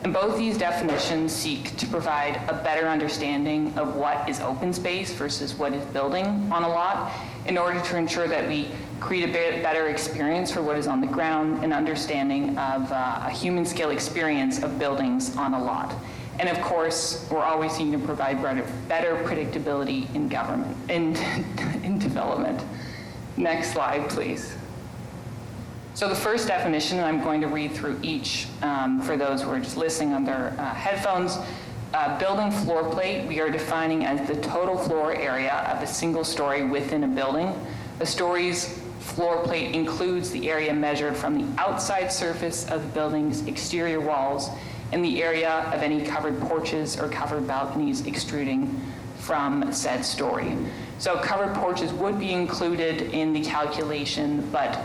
Speaker 6: And both these definitions seek to provide a better understanding of what is open space versus what is building on a lot in order to ensure that we create a better experience for what is on the ground and understanding of a human scale experience of buildings on a lot. And of course, we're always seeking to provide better predictability in government, in development. Next slide, please. So the first definition, and I'm going to read through each for those who are just listening on their headphones. Building floor plate, we are defining as the total floor area of a single story within a building. A story's floor plate includes the area measured from the outside surface of the building's exterior walls and the area of any covered porches or covered balconies extruding from said story. So covered porches would be included in the calculation, but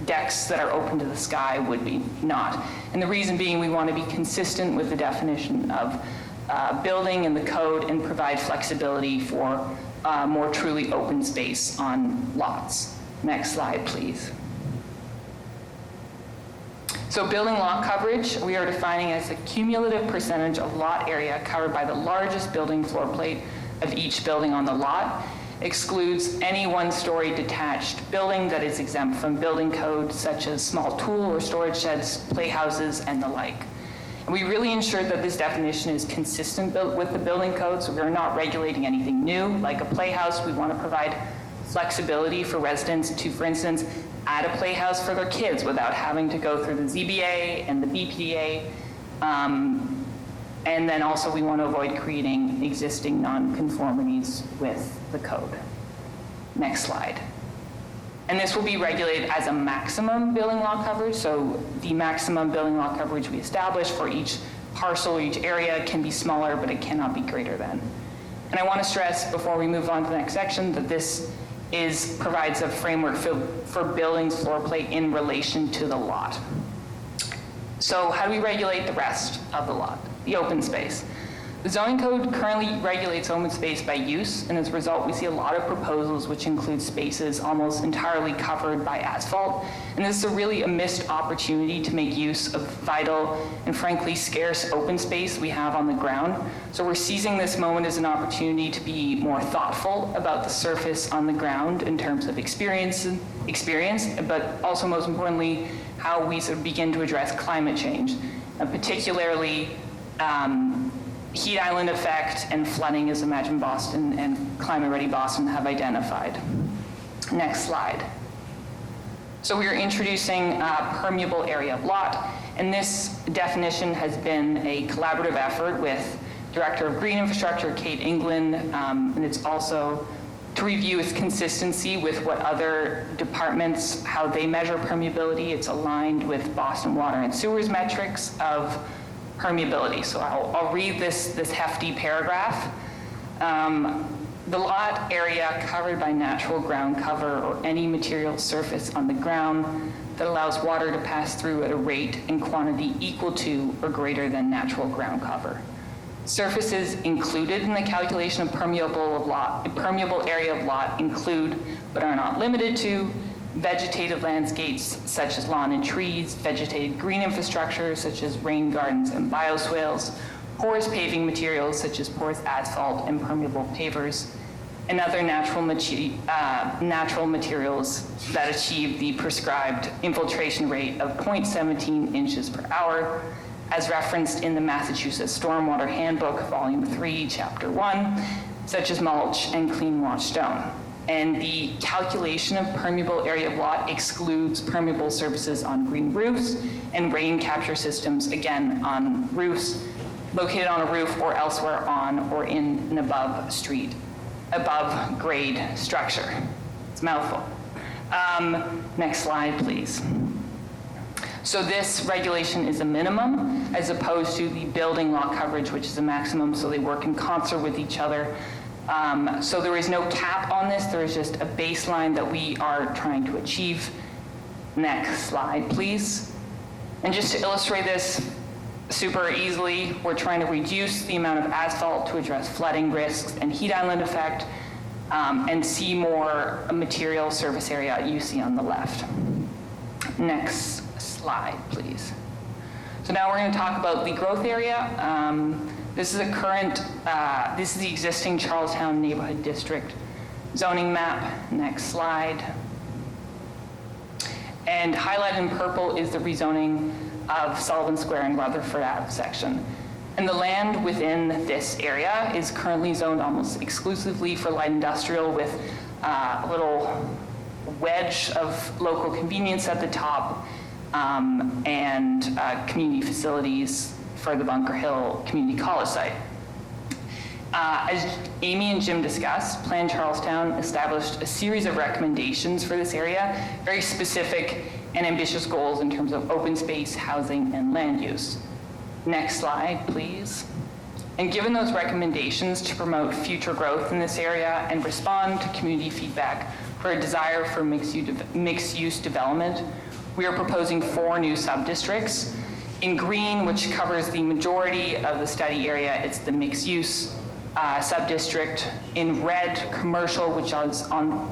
Speaker 6: decks that are open to the sky would be not. And the reason being we want to be consistent with the definition of building in the code and provide flexibility for more truly open space on lots. Next slide, please. So building lot coverage, we are defining as the cumulative percentage of lot area covered by the largest building floor plate of each building on the lot, excludes any one-story detached building that is exempt from building code, such as small tool or storage sheds, playhouses, and the like. And we really ensure that this definition is consistent with the building code, so we're not regulating anything new. Like a playhouse, we want to provide flexibility for residents to, for instance, add a playhouse for their kids without having to go through the ZBA and the BPDA. And then also we want to avoid creating existing nonconformities with the code. Next slide. And this will be regulated as a maximum building lot coverage. So the maximum building lot coverage we establish for each parcel, each area can be smaller, but it cannot be greater than. And I want to stress before we move on to the next section that this provides a framework for buildings floor plate in relation to the lot. So how do we regulate the rest of the lot? The open space. The zoning code currently regulates open space by use, and as a result, we see a lot of proposals which include spaces almost entirely covered by asphalt. And this is really a missed opportunity to make use of vital and frankly scarce open space we have on the ground. So we're seizing this moment as an opportunity to be more thoughtful about the surface on the ground in terms of experience, but also most importantly, how we sort of begin to address climate change, and particularly heat island effect and flooding, as Imagine Boston and Climate Ready Boston have identified. Next slide. So we are introducing permeable area of lot, and this definition has been a collaborative effort with Director of Green Infrastructure, Kate England, and it's also to review its consistency with what other departments, how they measure permeability. It's aligned with Boston Water and Sewers metrics of permeability. So I'll read this hefty paragraph. The lot area covered by natural ground cover or any material surface on the ground that allows water to pass through at a rate and quantity equal to or greater than natural ground cover. Surfaces included in the calculation of permeable area of lot include, but are not limited to, vegetative landscapes such as lawn and trees, vegetated green infrastructure such as rain gardens and bioswales, porous paving materials such as porous asphalt and permeable pavers, and other natural materials that achieve the prescribed infiltration rate of 0.17 inches per hour, as referenced in the Massachusetts Stormwater Handbook, Volume 3, Chapter 1, such as mulch and clean washed stone. And the calculation of permeable area of lot excludes permeable surfaces on green roofs and rain capture systems, again, on roofs, located on a roof or elsewhere on or in an above grade structure. It's a mouthful. Next slide, please. So this regulation is a minimum as opposed to the building lot coverage, which is a maximum, so they work in concert with each other. So there is no cap on this, there is just a baseline that we are trying to achieve. Next slide, please. And just to illustrate this super easily, we're trying to reduce the amount of asphalt to address flooding risks and heat island effect, and see more material surface area you see on the left. Next slide, please. So now we're going to talk about the growth area. This is this is the existing Charlestown Neighborhood District zoning map. Next slide. And highlighted in purple is the rezoning of Sullivan Square and Rutherford Ave section. And the land within this area is currently zoned almost exclusively for light industrial with a little wedge of local convenience at the top and community facilities for the Bunker Hill Community College site. As Amy and Jim discussed, Plan Charlestown established a series of recommendations for this area, very specific and ambitious goals in terms of open space, housing, and land use. Next slide, please. And given those recommendations to promote future growth in this area and respond to community feedback for a desire for mixed-use development, we are proposing 4 new sub-districts. In green, which covers the majority of the study area, it's the mixed-use sub-district. In red, commercial, which is on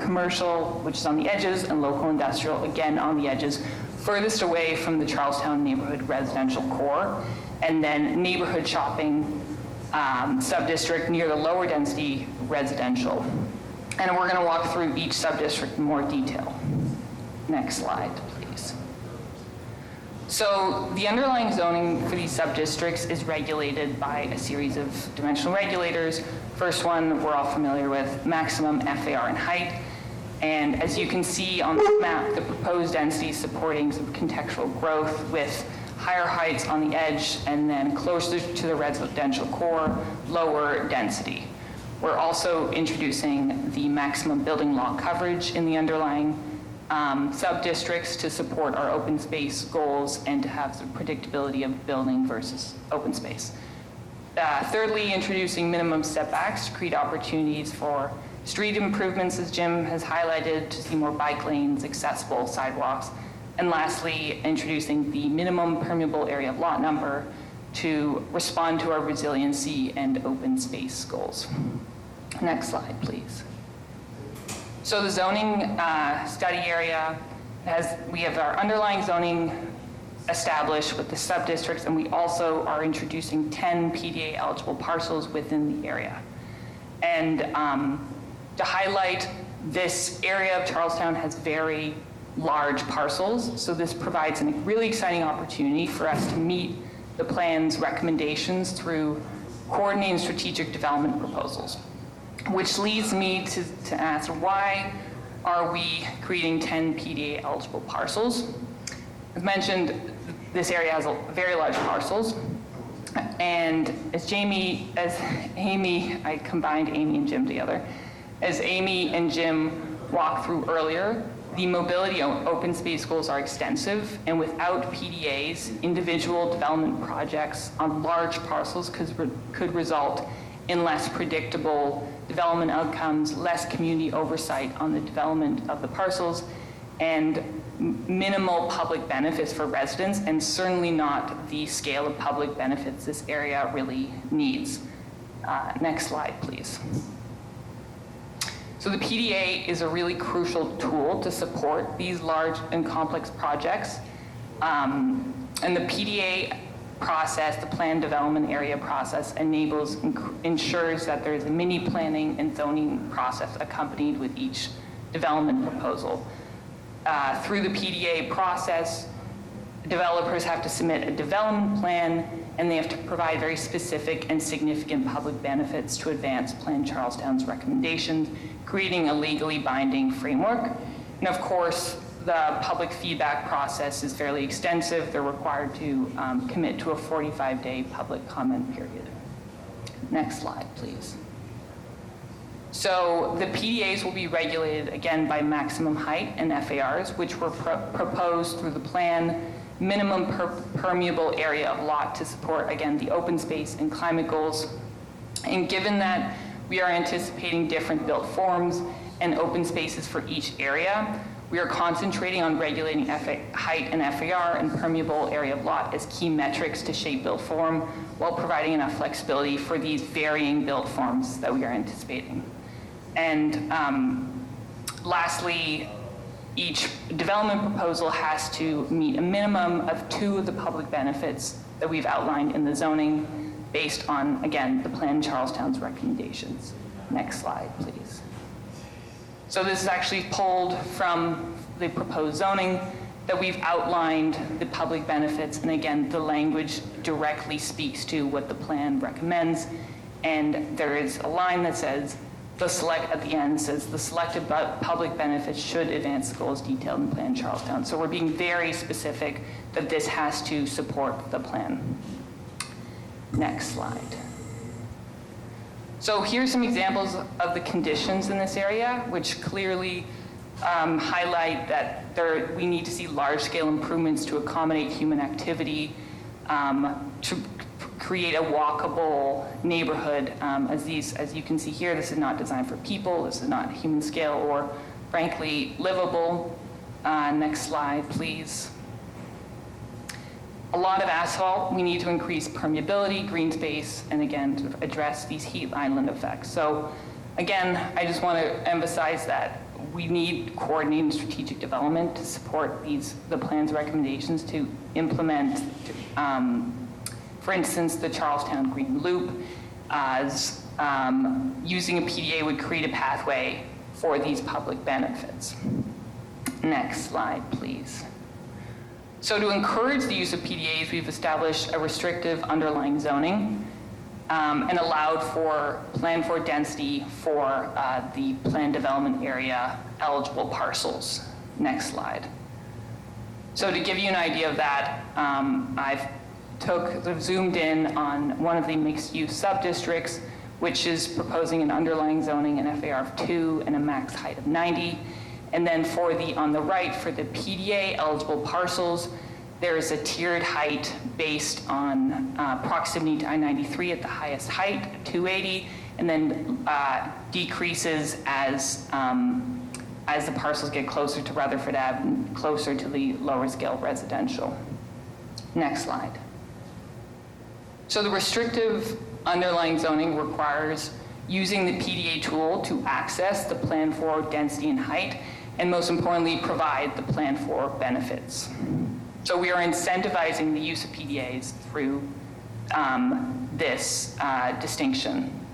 Speaker 6: the edges, and local industrial, again on the edges, furthest away from the Charlestown neighborhood residential core. And then neighborhood shopping sub-district near the lower density residential. And we're going to walk through each sub-district in more detail. Next slide, please. So the underlying zoning for these sub-districts is regulated by a series of dimensional regulators. First one we're all familiar with, maximum FAR in height. And as you can see on this map, the proposed density supporting some contextual growth with higher heights on the edge and then closer to the residential core, lower density. We're also introducing the maximum building lot coverage in the underlying sub-districts to support our open space goals and to have some predictability of building versus open space. Thirdly, introducing minimum setbacks to create opportunities for street improvements, as Jim has highlighted, to see more bike lanes, accessible sidewalks. And lastly, introducing the minimum permeable area of lot number to respond to our resiliency and open space goals. Next slide, please. So the zoning study area, we have our underlying zoning established with the sub-districts, and we also are introducing 10 PDA eligible parcels within the area. And to highlight, this area of Charlestown has very large parcels, so this provides a really exciting opportunity for us to meet the plan's recommendations through coordinating strategic development proposals. Which leads me to ask, why are we creating 10 PDA eligible parcels? As mentioned, this area has very large parcels. And as Amy, I combined Amy and Jim together. As Amy and Jim walked through earlier, the mobility open space goals are extensive, and without PDAs, individual development projects on large parcels could result in less predictable development outcomes, less community oversight on the development of the parcels, and minimal public benefits for residents, and certainly not the scale of public benefits this area really needs. Next slide, please. So the PDA is a really crucial tool to support these large and complex projects. And the PDA process, the planned development area process, ensures that there's a mini planning and zoning process accompanied with each development proposal. Through the PDA process, developers have to submit a development plan, and they have to provide very specific and significant public benefits to advance Plan Charlestown's recommendations, creating a legally binding framework. And of course, the public feedback process is fairly extensive. They're required to commit to a 45-day public comment period. Next slide, please. So the PDAs will be regulated again by maximum height and FARs, which were proposed through the plan, minimum permeable area of lot to support, again, the open space and climate goals. And given that we are anticipating different built forms and open spaces for each area, we are concentrating on regulating height and FAR and permeable area of lot as key metrics to shape built form, while providing enough flexibility for these varying built forms that we are anticipating. And lastly, each development proposal has to meet a minimum of 2 of the public benefits that we've outlined in the zoning based on, again, the Plan Charlestown's recommendations. Next slide, please. So this is actually pulled from the proposed zoning that we've outlined the public benefits, and again, the language directly speaks to what the plan recommends. And there is a line that says, at the end says, the selected public benefits should advance the goals detailed in Plan Charlestown. So we're being very specific that this has to support the plan. Next slide. So here's some examples of the conditions in this area, which clearly highlight that we need to see large-scale improvements to accommodate human activity, to create a walkable neighborhood. As you can see here, this is not designed for people, this is not human scale or, frankly, livable. Next slide, please. A lot of asphalt. We need to increase permeability, green space, and again, to address these heat island effects. So again, I just want to emphasize that we need coordinated strategic development to support the plan's recommendations to implement, for instance, the Charlestown Green Loop, as using a PDA would create a pathway for these public benefits. Next slide, please. So to encourage the use of PDAs, we've established a restrictive underlying zoning and allowed for plan for density for the planned development area eligible parcels. Next slide. So to give you an idea of that, I've zoomed in on one of the mixed-use sub-districts, which is proposing an underlying zoning, an FAR of 2 and a max height of 90. And then on the right, for the PDA eligible parcels, there is a tiered height based on proximity to I-93 at the highest height, 280, and then decreases as the parcels get closer to Rutherford Ave and closer to the lower scale residential. Next slide. So the restrictive underlying zoning requires using the PDA tool to access the plan for density and height, and most importantly, provide the plan for benefits. So we are incentivizing the use of PDAs through this distinction.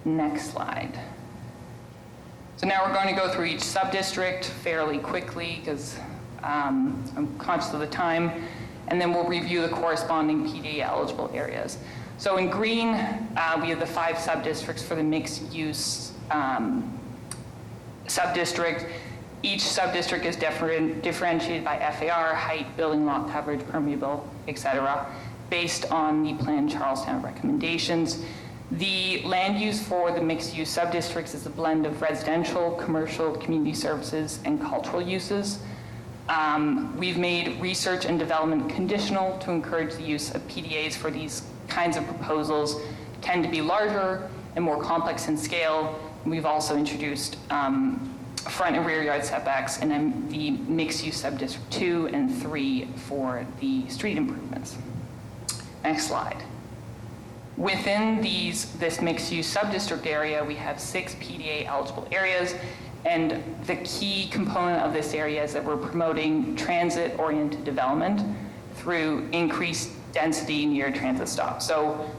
Speaker 6: Next slide. So now we're going to go through each sub-district fairly quickly because I'm conscious of the time, and then we'll review the corresponding PDA eligible areas. So in green, we have the 5 sub-districts for the mixed-use sub-district. Each sub-district is differentiated by FAR, height, building lot coverage, permeable, etc., based on the Plan Charlestown recommendations. The land use for the mixed-use sub-districts is a blend of residential, commercial, community services, and cultural uses. We've made research and development conditional to encourage the use of PDAs for these kinds of proposals. Tend to be larger and more complex in scale. We've also introduced front and rear yard setbacks and then the mixed-use sub-district 2 and 3 for the street improvements. Next slide. Within this mixed-use sub-district area, we have 6 PDA eligible areas, and the key component of this area is that we're promoting transit-oriented development through increased density near transit stops. So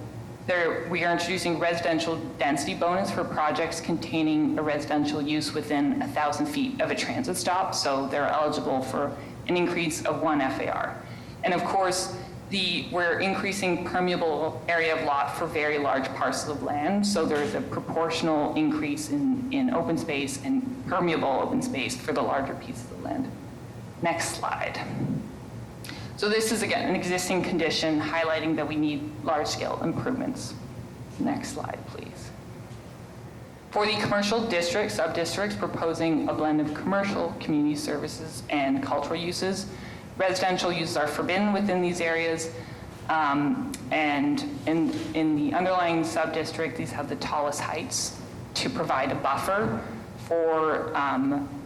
Speaker 6: we are introducing residential density bonus for projects containing a residential use within 1,000 feet of a transit stop, so they're eligible for an increase of 1 FAR. And of course, we're increasing permeable area of lot for very large parcels of land, so there's a proportional increase in open space and permeable open space for the larger pieces of land. Next slide. So this is, again, an existing condition highlighting that we need large-scale improvements. Next slide, please. For the commercial district, sub-districts proposing a blend of commercial, community services, and cultural uses. Residential uses are forbidden within these areas. And in the underlying sub-district, these have the tallest heights to provide a buffer for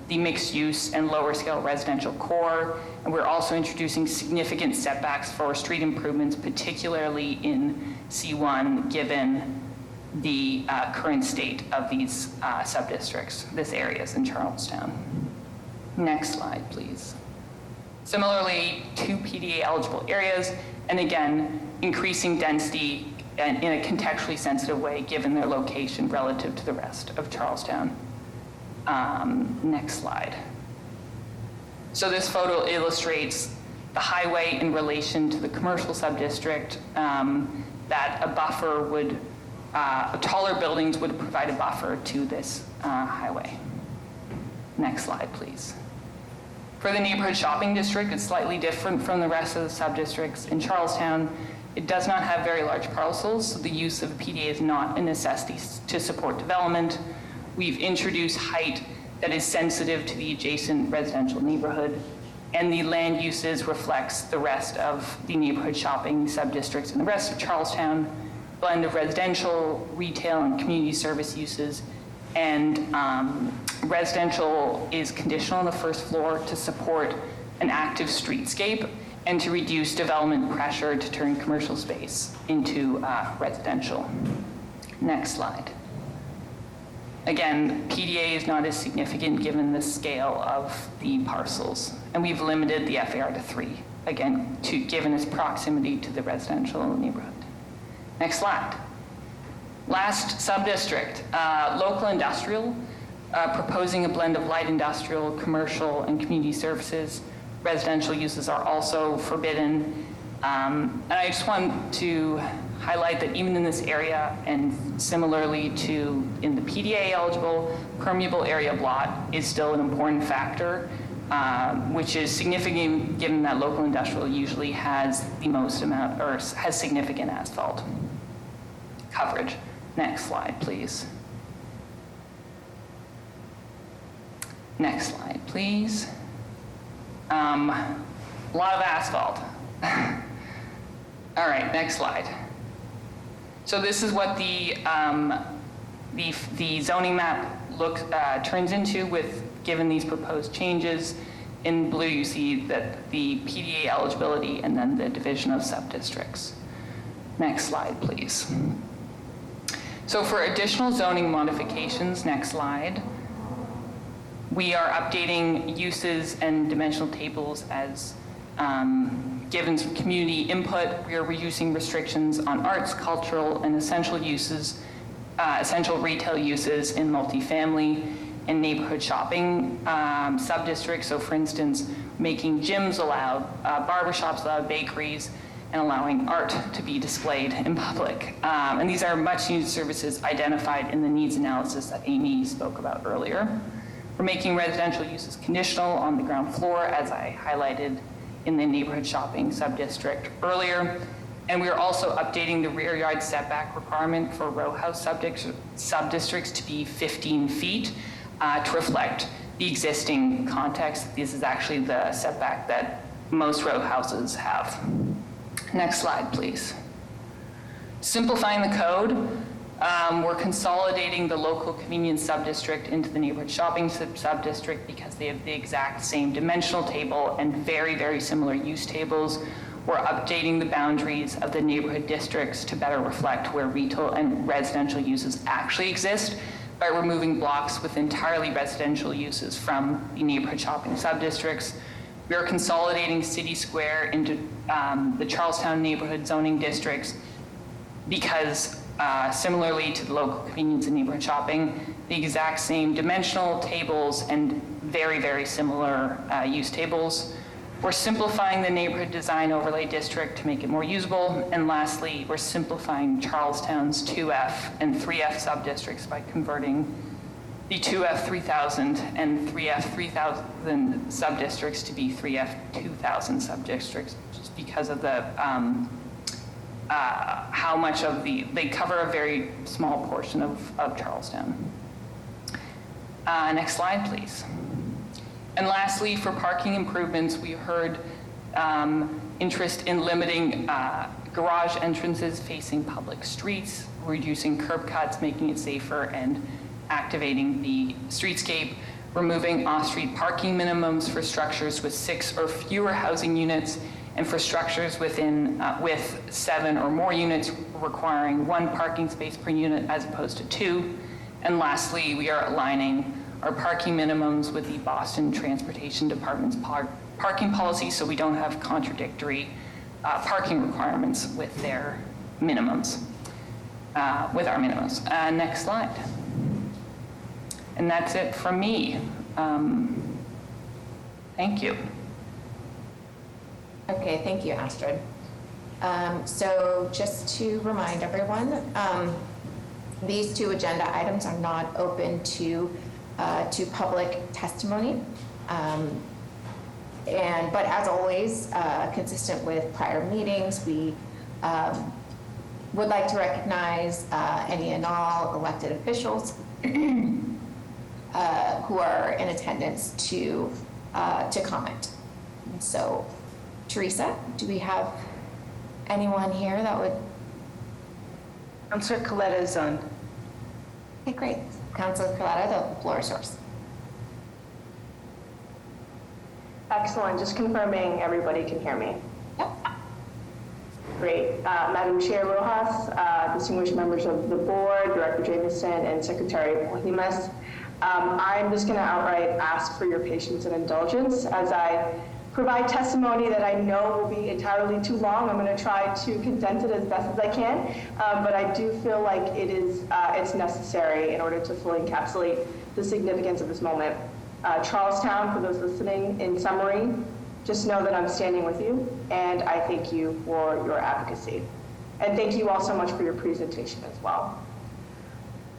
Speaker 6: the mixed use and lower scale residential core. And we're also introducing significant setbacks for street improvements, particularly in C1, given the current state of these sub-districts, this areas in Charlestown. Next slide, please. Similarly, 2 PDA eligible areas, and again, increasing density in a contextually sensitive way given their location relative to the rest of Charlestown. Next slide. So this photo illustrates the highway in relation to the commercial sub-district, that a buffer would, taller buildings would provide a buffer to this highway. Next slide, please. For the neighborhood shopping district, it's slightly different from the rest of the sub-districts in Charlestown. It does not have very large parcels, so the use of a PDA is not a necessity to support development. We've introduced height that is sensitive to the adjacent residential neighborhood, and the land uses reflects the rest of the neighborhood shopping sub-districts in the rest of Charlestown, blend of residential, retail, and community service uses, and residential is conditional on the first floor to support an active streetscape and to reduce development pressure to turn commercial space into residential. Next slide. Again, PDA is not as significant given the scale of the parcels, and we've limited the FAR to 3, again, given its proximity to the residential neighborhood. Next slide. Last sub-district, local industrial, proposing a blend of light industrial, commercial, and community services. Residential uses are also forbidden. And I just want to highlight that even in this area, and similarly to in the PDA eligible, permeable area blot is still an important factor, which is significant given that local industrial usually has the most amount, or has significant asphalt coverage. Next slide, please. Next slide, please. A lot of asphalt. All right, next slide. So this is what the zoning map turns into given these proposed changes. In blue, you see that the PDA eligibility and then the division of sub-districts. Next slide, please. So for additional zoning modifications, next slide, we are updating uses and dimensional tables as given some community input. We are reducing restrictions on arts, cultural, and essential uses, essential retail uses in multifamily and neighborhood shopping sub-districts. So for instance, making gyms allowed, barbershops allowed, bakeries, and allowing art to be displayed in public. And these are much needed services identified in the needs analysis that Amy spoke about earlier. We're making residential uses conditional on the ground floor, as I highlighted in the neighborhood shopping sub-district earlier. And we are also updating the rear yard setback requirement for row house sub-districts to be 15 feet to reflect the existing context. This is actually the setback that most row houses have. Next slide, please. Simplifying the code. We're consolidating the local convenience sub-district into the neighborhood shopping sub-district because they have the exact same dimensional table and very, very similar use tables. We're updating the boundaries of the neighborhood districts to better reflect where retail and residential uses actually exist by removing blocks with entirely residential uses from the neighborhood shopping sub-districts. We are consolidating City Square into the Charlestown neighborhood zoning districts because similarly to the local convenience and neighborhood shopping, the exact same dimensional tables and very, very similar use tables. We're simplifying the neighborhood design overlay district to make it more usable. And lastly, we're simplifying Charlestown's 2F and 3F sub-districts by converting the 2F 3000 and 3F 3000 sub-districts to be 3F 2000 sub-districts, just because of the how much of they cover a very small portion of Charlestown. Next slide, please. And lastly, for parking improvements, we heard interest in limiting garage entrances facing public streets, reducing curb cuts, making it safer, and activating the streetscape, removing off-street parking minimums for structures with 6 or fewer housing units, and for structures with 7 or more units requiring 1 parking space per unit as opposed to 2. And lastly, we are aligning our parking minimums with the Boston Transportation Department's parking policy, so we don't have contradictory parking requirements with their minimums, with our minimums. Next slide. And that's it from me. Thank you.
Speaker 2: Okay, thank you, Astrid. So just to remind everyone, these 2 agenda items are not open to public testimony. But as always, consistent with prior meetings, we would like to recognize any and all elected officials who are in attendance to comment. So, Teresa, do we have anyone here that would?
Speaker 7: Councilor Coletta is on.
Speaker 2: Okay, great. Councilor Coletta, the floor is yours.
Speaker 7: Excellent. Just confirming everybody can hear me.
Speaker 2: Yep.
Speaker 7: Great. Madam Chair Rojas, distinguished members of the board, Director Jamieson, and Secretary Polhimas, I'm just going to outright ask for your patience and indulgence as I provide testimony that I know will be entirely too long. I'm going to try to condense it as best as I can, but I do feel like it's necessary in order to fully encapsulate the significance of this moment. Charlestown, for those listening, in summary, just know that I'm standing with you, and I thank you for your advocacy. And thank you all so much for your presentation as well.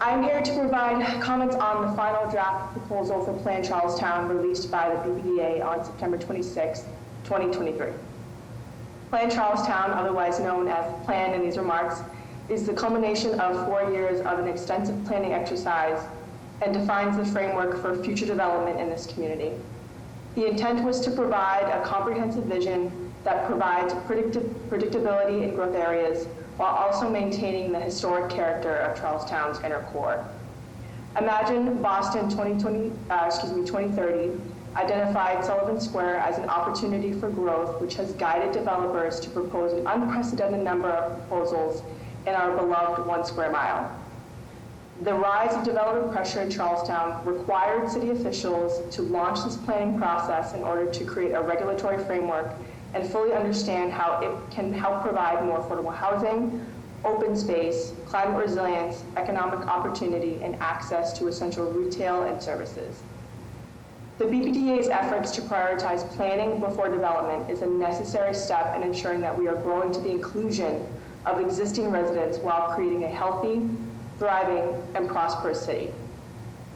Speaker 7: I'm here to provide comments on the final draft proposal for Plan Charlestown released by the BPDA on September 26, 2023. Plan Charlestown, otherwise known as Plan in these remarks, is the culmination of 4 years of an extensive planning exercise and defines the framework for future development in this community. The intent was to provide a comprehensive vision that provides predictability in growth areas while also maintaining the historic character of Charlestown's inner core. Imagine Boston 2030 identified Sullivan Square as an opportunity for growth, which has guided developers to propose an unprecedented number of proposals in our beloved 1 square mile. The rise of development pressure in Charlestown required city officials to launch this planning process in order to create a regulatory framework and fully understand how it can help provide more affordable housing, open space, climate resilience, economic opportunity, and access to essential retail and services. The BPDA's efforts to prioritize planning before development is a necessary step in ensuring that we are growing to the inclusion of existing residents while creating a healthy, thriving, and prosperous city.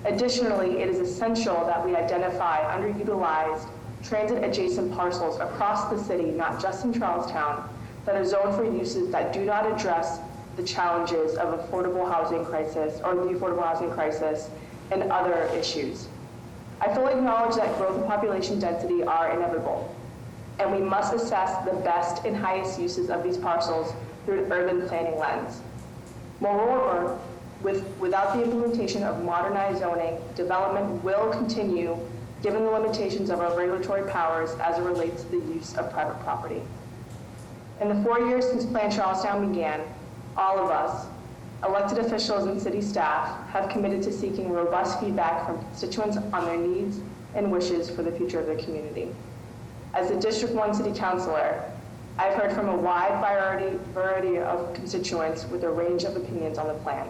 Speaker 7: Additionally, it is essential that we identify underutilized transit-adjacent parcels across the city, not just in Charlestown, that are zoned for uses that do not address the challenges of affordable housing crisis or the affordable housing crisis and other issues. I fully acknowledge that growth and population density are inevitable, and we must assess the best and highest uses of these parcels through an urban planning lens. Moreover, without the implementation of modernized zoning, development will continue given the limitations of our regulatory powers as it relates to the use of private property. In the 4 years since Plan Charlestown began, all of us, elected officials and city staff, have committed to seeking robust feedback from constituents on their needs and wishes for the future of their community. As a District 1 City Councilor, I've heard from a wide variety of constituents with a range of opinions on the plan.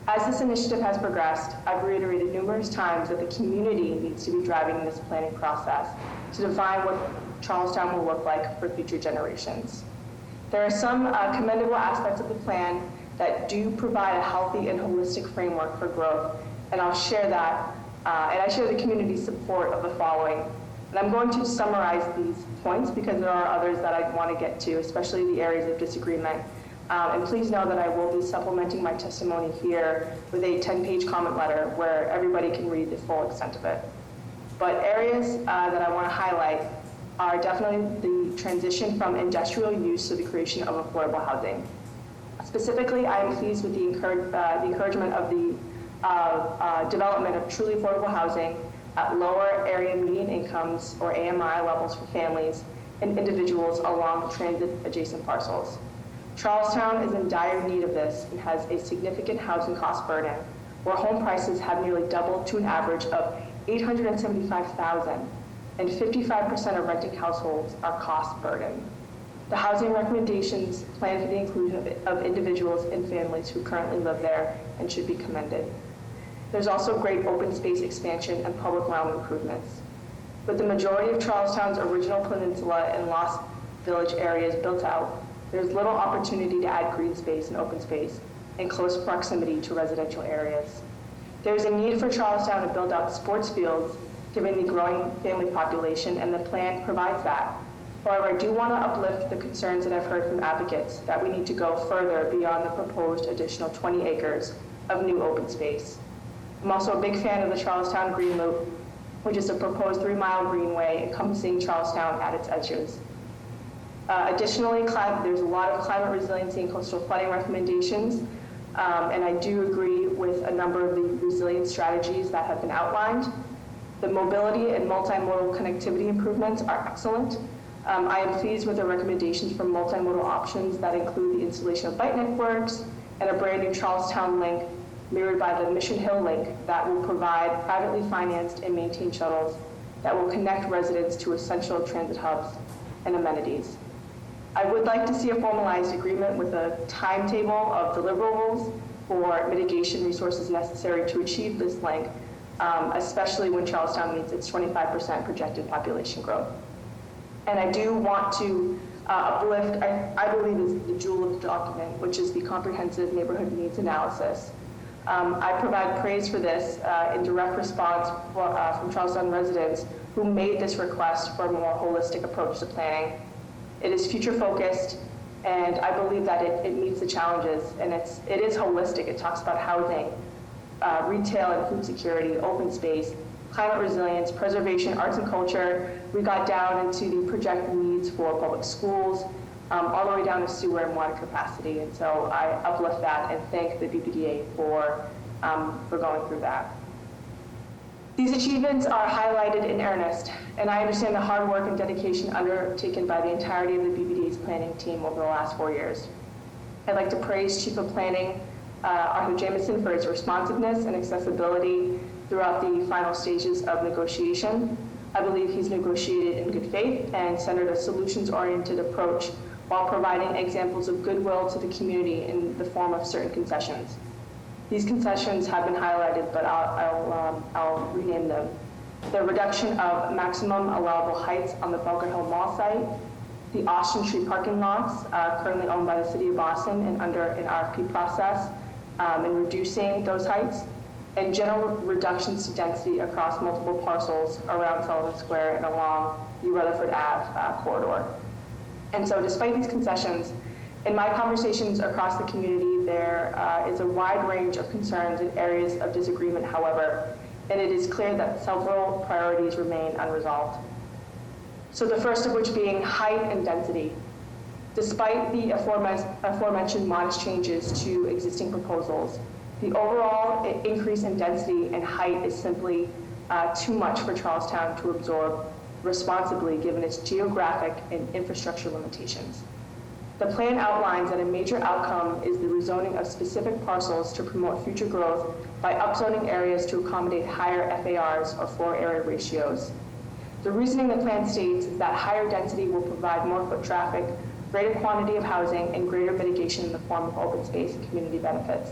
Speaker 7: As this initiative has progressed, I've reiterated numerous times that the community needs to be driving this planning process to define what Charlestown will look like for future generations. There are some commendable aspects of the plan that do provide a healthy and holistic framework for growth, and I'll share that, and I share the community's support of the following. And I'm going to summarize these points because there are others that I want to get to, especially the areas of disagreement. And please know that I will be supplementing my testimony here with a 10-page comment letter where everybody can read the full extent of it. But areas that I want to highlight are definitely the transition from industrial use to the creation of affordable housing. Specifically, I am pleased with the encouragement of the development of truly affordable housing at lower area median incomes, or AMI levels, for families and individuals along transit-adjacent parcels. Charlestown is in dire need of this and has a significant housing cost burden, where home prices have nearly doubled to an average of $875,000, and 55% of renting households are cost burdened. The housing recommendations plan for the inclusion of individuals and families who currently live there and should be commended. There's also great open space expansion and public realm improvements. With the majority of Charlestown's original peninsula and Lost Village areas built out, there's little opportunity to add green space and open space in close proximity to residential areas. There's a need for Charlestown to build out sports fields given the growing family population, and the plan provides that. However, I do want to uplift the concerns that I've heard from advocates that we need to go further beyond the proposed additional 20 acres of new open space. I'm also a big fan of the Charlestown Green Loop, which is a proposed 3-mile greenway encompassing Charlestown at its edges. Additionally, there's a lot of climate resiliency and coastal flooding recommendations, and I do agree with a number of the resilience strategies that have been outlined. The mobility and multimodal connectivity improvements are excellent. I am pleased with the recommendations for multimodal options that include the installation of bike networks and a brand new Charlestown link mirrored by the Mission Hill link that will provide privately financed and maintained shuttles that will connect residents to essential transit hubs and amenities. I would like to see a formalized agreement with a timetable of deliverables for mitigation resources necessary to achieve this link, especially when Charlestown meets its 25% projected population growth. And I do want to uplift, I believe, is the jewel of the document, which is the comprehensive neighborhood needs analysis. I provide praise for this in direct response from Charlestown residents who made this request for a more holistic approach to planning. It is future-focused, and I believe that it meets the challenges, and it is holistic. It talks about housing, retail and food security, open space, climate resilience, preservation, arts and culture. We got down into the projected needs for public schools, all the way down to sewer and water capacity. And so I uplift that and thank the BPDA for going through that. These achievements are highlighted in earnest, and I understand the hard work and dedication undertaken by the entirety of the BPDA's planning team over the last 4 years. I'd like to praise Chief of Planning, Arthur Jameson, for his responsiveness and accessibility throughout the final stages of negotiation. I believe he's negotiated in good faith and centered a solutions-oriented approach while providing examples of goodwill to the community in the form of certain concessions. These concessions have been highlighted, but I'll rename them. The reduction of maximum allowable heights on the Bunker Hill Mall site, the Austin Street parking lots, currently owned by the City of Boston and under an RFP process, and reducing those heights, and general reductions to density across multiple parcels around Sullivan Square and along the Rutherford Ave corridor. And so despite these concessions, in my conversations across the community, there is a wide range of concerns and areas of disagreement, however, and it is clear that several priorities remain unresolved. So the first of which being height and density. Despite the aforementioned modest changes to existing proposals, the overall increase in density and height is simply too much for Charlestown to absorb responsibly given its geographic and infrastructure limitations. The plan outlines that a major outcome is the rezoning of specific parcels to promote future growth by upzoning areas to accommodate higher FARs or floor area ratios. The reasoning the plan states is that higher density will provide more foot traffic, greater quantity of housing, and greater mitigation in the form of open space and community benefits.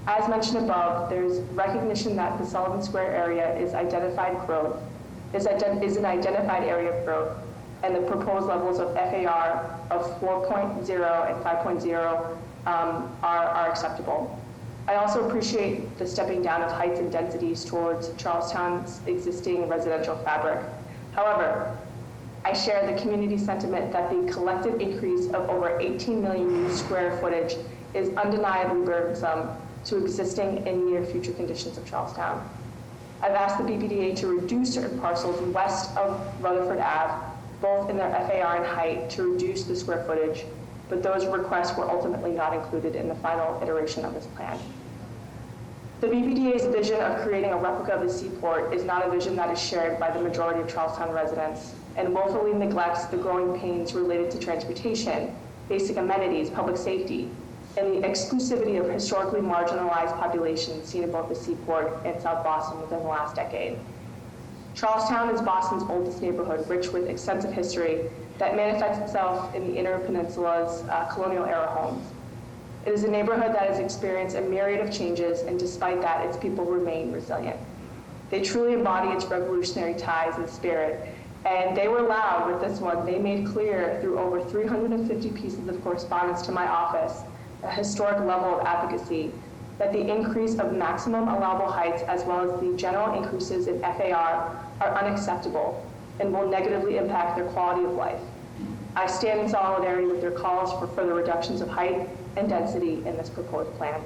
Speaker 7: As mentioned above, there's recognition that the Sullivan Square area is an identified area of growth, and the proposed levels of FAR of 4.0 and 5.0 are acceptable. I also appreciate the stepping down of heights and densities towards Charlestown's existing residential fabric. However, I share the community sentiment that the collective increase of over 18 million square footage is undeniably burdensome to existing and near future conditions of Charlestown. I've asked the BPDA to reduce certain parcels west of Rutherford Ave, both in their FAR and height, to reduce the square footage, but those requests were ultimately not included in the final iteration of this plan. The BPDA's vision of creating a replica of the seaport is not a vision that is shared by the majority of Charlestown residents and woefully neglects the growing pains related to transportation, basic amenities, public safety, and the exclusivity of historically marginalized populations seen above the seaport in South Boston within the last decade. Charlestown is Boston's oldest neighborhood, rich with extensive history that manifests itself in the Inner Peninsula's colonial-era homes. It is a neighborhood that has experienced a myriad of changes, and despite that, its people remain resilient. They truly embody its revolutionary ties and spirit, and they were loud with this one. They made clear through over 350 pieces of correspondence to my office, a historic level of advocacy, that the increase of maximum allowable heights as well as the general increases in FAR are unacceptable and will negatively impact their quality of life. I stand in solidarity with their calls for further reductions of height and density in this proposed plan.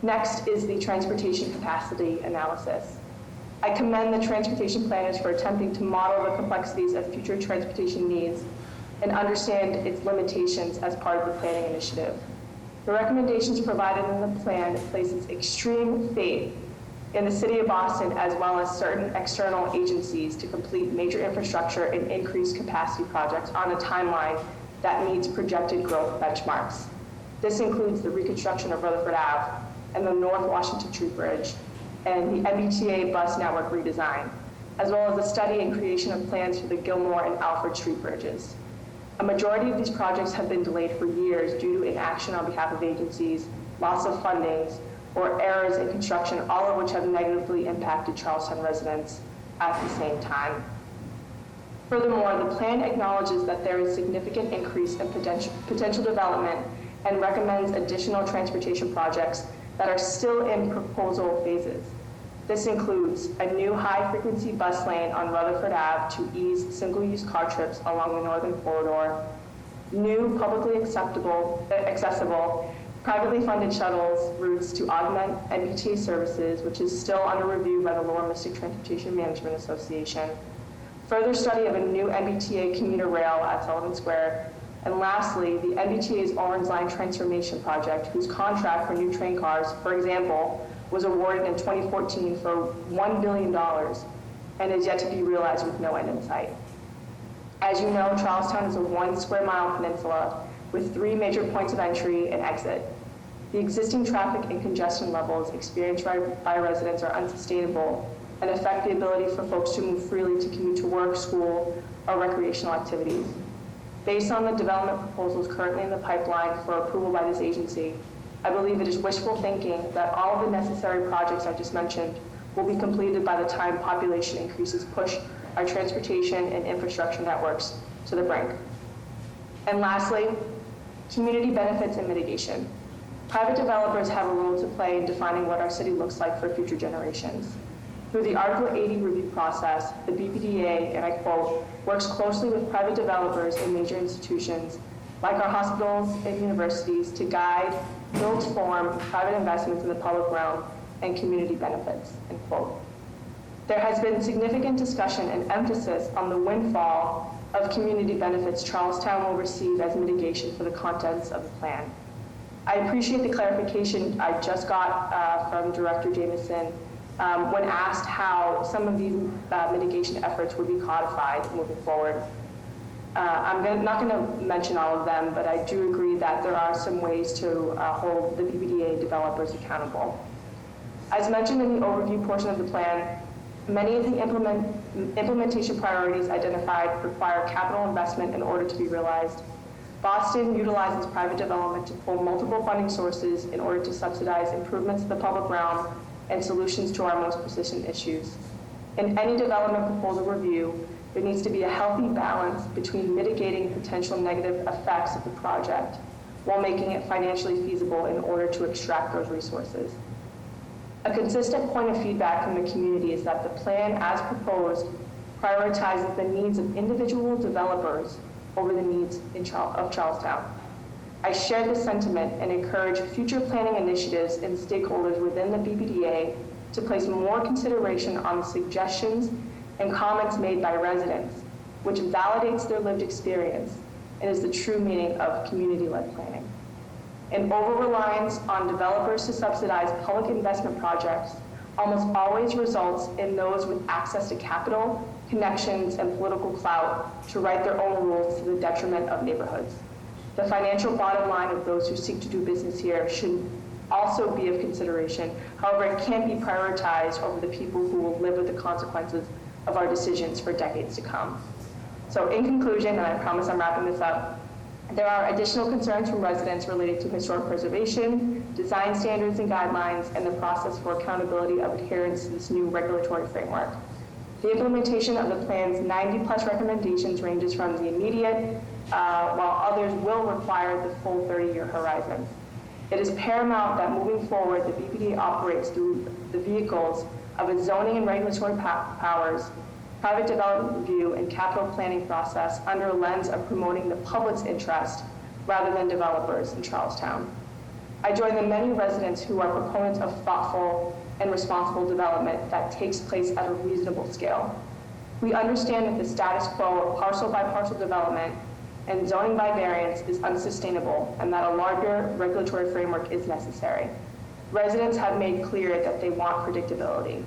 Speaker 7: Next is the transportation capacity analysis. I commend the transportation planners for attempting to model the complexities of future transportation needs and understand its limitations as part of the planning initiative. The recommendations provided in the plan places extreme faith in the City of Boston as well as certain external agencies to complete major infrastructure and increase capacity projects on a timeline that meets projected growth benchmarks. This includes the reconstruction of Rutherford Ave and the North Washington Tree Bridge and the MBTA bus network redesign, as well as the study and creation of plans for the Gilmore and Alfred Street bridges. A majority of these projects have been delayed for years due to inaction on behalf of agencies, loss of fundings, or errors in construction, all of which have negatively impacted Charlestown residents at the same time. Furthermore, the plan acknowledges that there is significant increase in potential development and recommends additional transportation projects that are still in proposal phases. This includes a new high-frequency bus lane on Rutherford Ave to ease single-use car trips along the northern corridor, new publicly accessible, privately funded shuttles routes to augment MBTA services, which is still under review by the Lower Mystic Transportation Management Association, further study of a new MBTA commuter rail at Sullivan Square, and lastly, the MBTA's Orange Line Transformation Project, whose contract for new train cars, for example, was awarded in 2014 for $1 billion and is yet to be realized with no end in sight. As you know, Charlestown is a 1 square mile peninsula with 3 major points of entry and exit. The existing traffic and congestion levels experienced by residents are unsustainable and affect the ability for folks to move freely to commute to work, school, or recreational activities. Based on the development proposals currently in the pipeline for approval by this agency, I believe it is wishful thinking that all of the necessary projects I just mentioned will be completed by the time population increases push our transportation and infrastructure networks to the brink. And lastly, community benefits and mitigation. Private developers have a role to play in defining what our city looks like for future generations. Through the Article 80 review process, the BPDA, and I quote, works closely with private developers and major institutions like our hospitals and universities to guide, build, form private investments in the public realm and community benefits, end quote. There has been significant discussion and emphasis on the windfall of community benefits Charlestown will receive as mitigation for the contents of the plan. I appreciate the clarification I just got from Director Jameson when asked how some of these mitigation efforts would be codified moving forward. I'm not going to mention all of them, but I do agree that there are some ways to hold the BPDA developers accountable. As mentioned in the overview portion of the plan, many of the implementation priorities identified require capital investment in order to be realized. Boston utilizes private development to pull multiple funding sources in order to subsidize improvements to the public realm and solutions to our most persistent issues. In any development proposal review, there needs to be a healthy balance between mitigating potential negative effects of the project while making it financially feasible in order to extract those resources. A consistent point of feedback from the community is that the plan as proposed prioritizes the needs of individual developers over the needs of Charlestown. I share this sentiment and encourage future planning initiatives and stakeholders within the BPDA to place more consideration on the suggestions and comments made by residents, which validates their lived experience and is the true meaning of community-led planning. An over-reliance on developers to subsidize public investment projects almost always results in those with access to capital, connections, and political clout to write their own rules to the detriment of neighborhoods. The financial bottom line of those who seek to do business here should also be of consideration. However, it can't be prioritized over the people who will live with the consequences of our decisions for decades to come. So in conclusion, and I promise I'm wrapping this up, there are additional concerns from residents related to historic preservation, design standards and guidelines, and the process for accountability of adherence to this new regulatory framework. The implementation of the plan's 90+ recommendations ranges from the immediate, while others will require the full 30-year horizon. It is paramount that moving forward, the BPDA operates through the vehicles of its zoning and regulatory powers, private development review, and capital planning process under a lens of promoting the public's interest rather than developers in Charlestown. I join the many residents who are proponents of thoughtful and responsible development that takes place at a reasonable scale. We understand that the status quo of parcel by parcel development and zoning by variance is unsustainable and that a larger regulatory framework is necessary. Residents have made clear that they want predictability.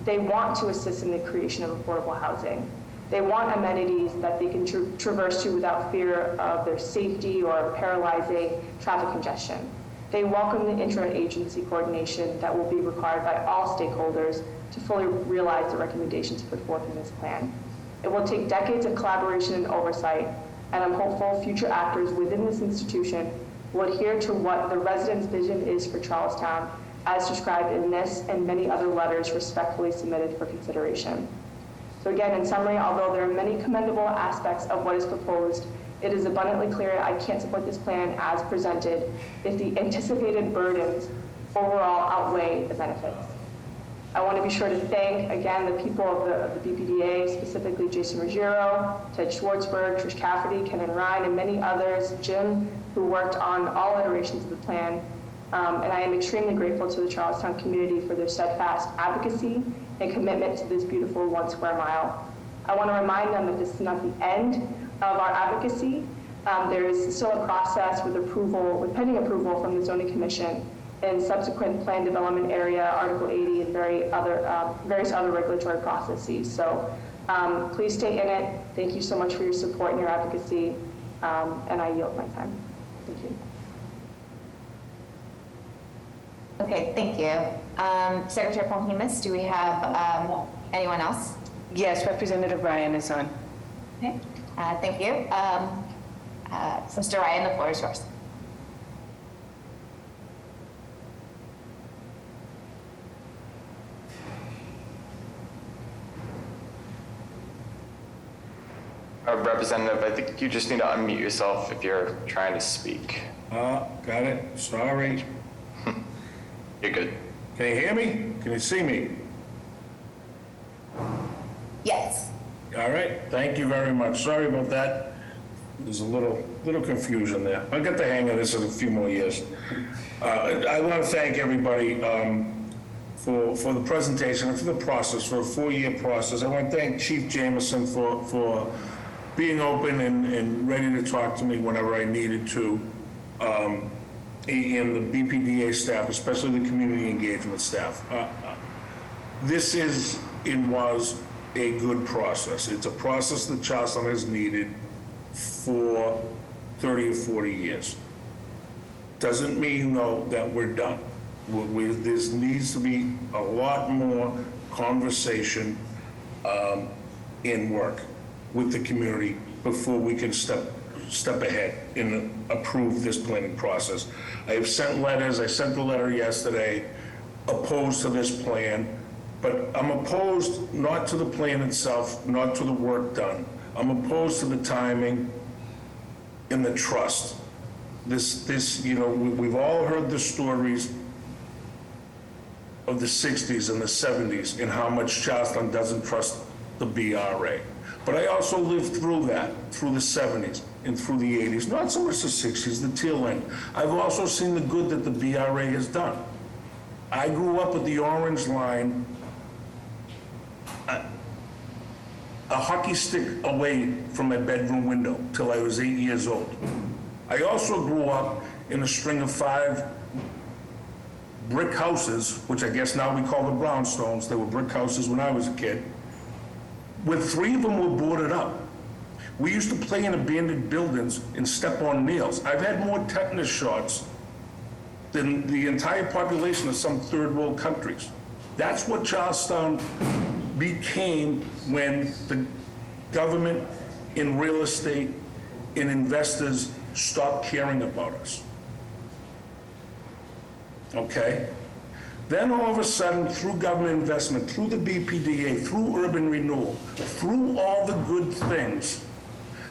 Speaker 7: They want to assist in the creation of affordable housing. They want amenities that they can traverse to without fear of their safety or paralyzing traffic congestion. They welcome the intra-agency coordination that will be required by all stakeholders to fully realize the recommendations put forth in this plan. It will take decades of collaboration and oversight, and I'm hopeful future actors within this institution will adhere to what the residents' vision is for Charlestown, as described in this and many other letters respectfully submitted for consideration. So again, in summary, although there are many commendable aspects of what is proposed, it is abundantly clear I can't support this plan as presented if the anticipated burdens overall outweigh the benefits. I want to be sure to thank, again, the people of the BPDA, specifically Jason Ruggiero, Ted Schwartzberg, Trish Cafferty, Ken and Ryan, and many others, Jim, who worked on all iterations of the plan. And I am extremely grateful to the Charlestown community for their steadfast advocacy and commitment to this beautiful 1 square mile. I want to remind them that this is not the end of our advocacy. There is still a process with pending approval from the Zoning Commission and subsequent plan development area, Article 80, and various other regulatory processes. So please stay in it. Thank you so much for your support and your advocacy, and I yield my time. Thank you.
Speaker 2: Okay, thank you. Secretary Polhemus, do we have anyone else?
Speaker 8: Yes, Representative Ryan is on.
Speaker 2: Okay, thank you. Mr. Ryan, the floor is yours.
Speaker 5: Representative, I think you just need to unmute yourself if you're trying to speak.
Speaker 9: Got it. Sorry.
Speaker 5: You're good.
Speaker 9: Can you hear me? Can you see me?
Speaker 2: Yes.
Speaker 9: All right. Thank you very much. Sorry about that. There's a little confusion there. I'll get the hang of this in a few more years. I want to thank everybody for the presentation and for the process, for a 4-year process. I want to thank Chief Jameson for being open and ready to talk to me whenever I needed to. And the BPDA staff, especially the community engagement staff. This is and was a good process. It's a process that Charlestown has needed for 30 or 40 years. Doesn't mean, though, that we're done. There needs to be a lot more conversation and work with the community before we can step ahead and approve this planning process. I have sent letters. I sent the letter yesterday opposed to this plan, but I'm opposed not to the plan itself, not to the work done. I'm opposed to the timing and the trust. This, we've all heard the stories of the 60s and the 70s and how much Charlestown doesn't trust the BRA. But I also lived through that, through the 70s and through the 80s, not so much the 60s, the tail end. I've also seen the good that the BRA has done. I grew up with the Orange Line, a hockey stick away from my bedroom window till I was 8 years old. I also grew up in a string of 5 brick houses, which I guess now we call the brownstones. They were brick houses when I was a kid, where 3 of them were boarded up. We used to play in abandoned buildings and step on nails. I've had more tetanus shots than the entire population of some third world countries. That's what Charlestown became when the government and real estate and investors stopped caring about us. Okay? Then all of a sudden, through government investment, through the BPDA, through urban renewal, through all the good things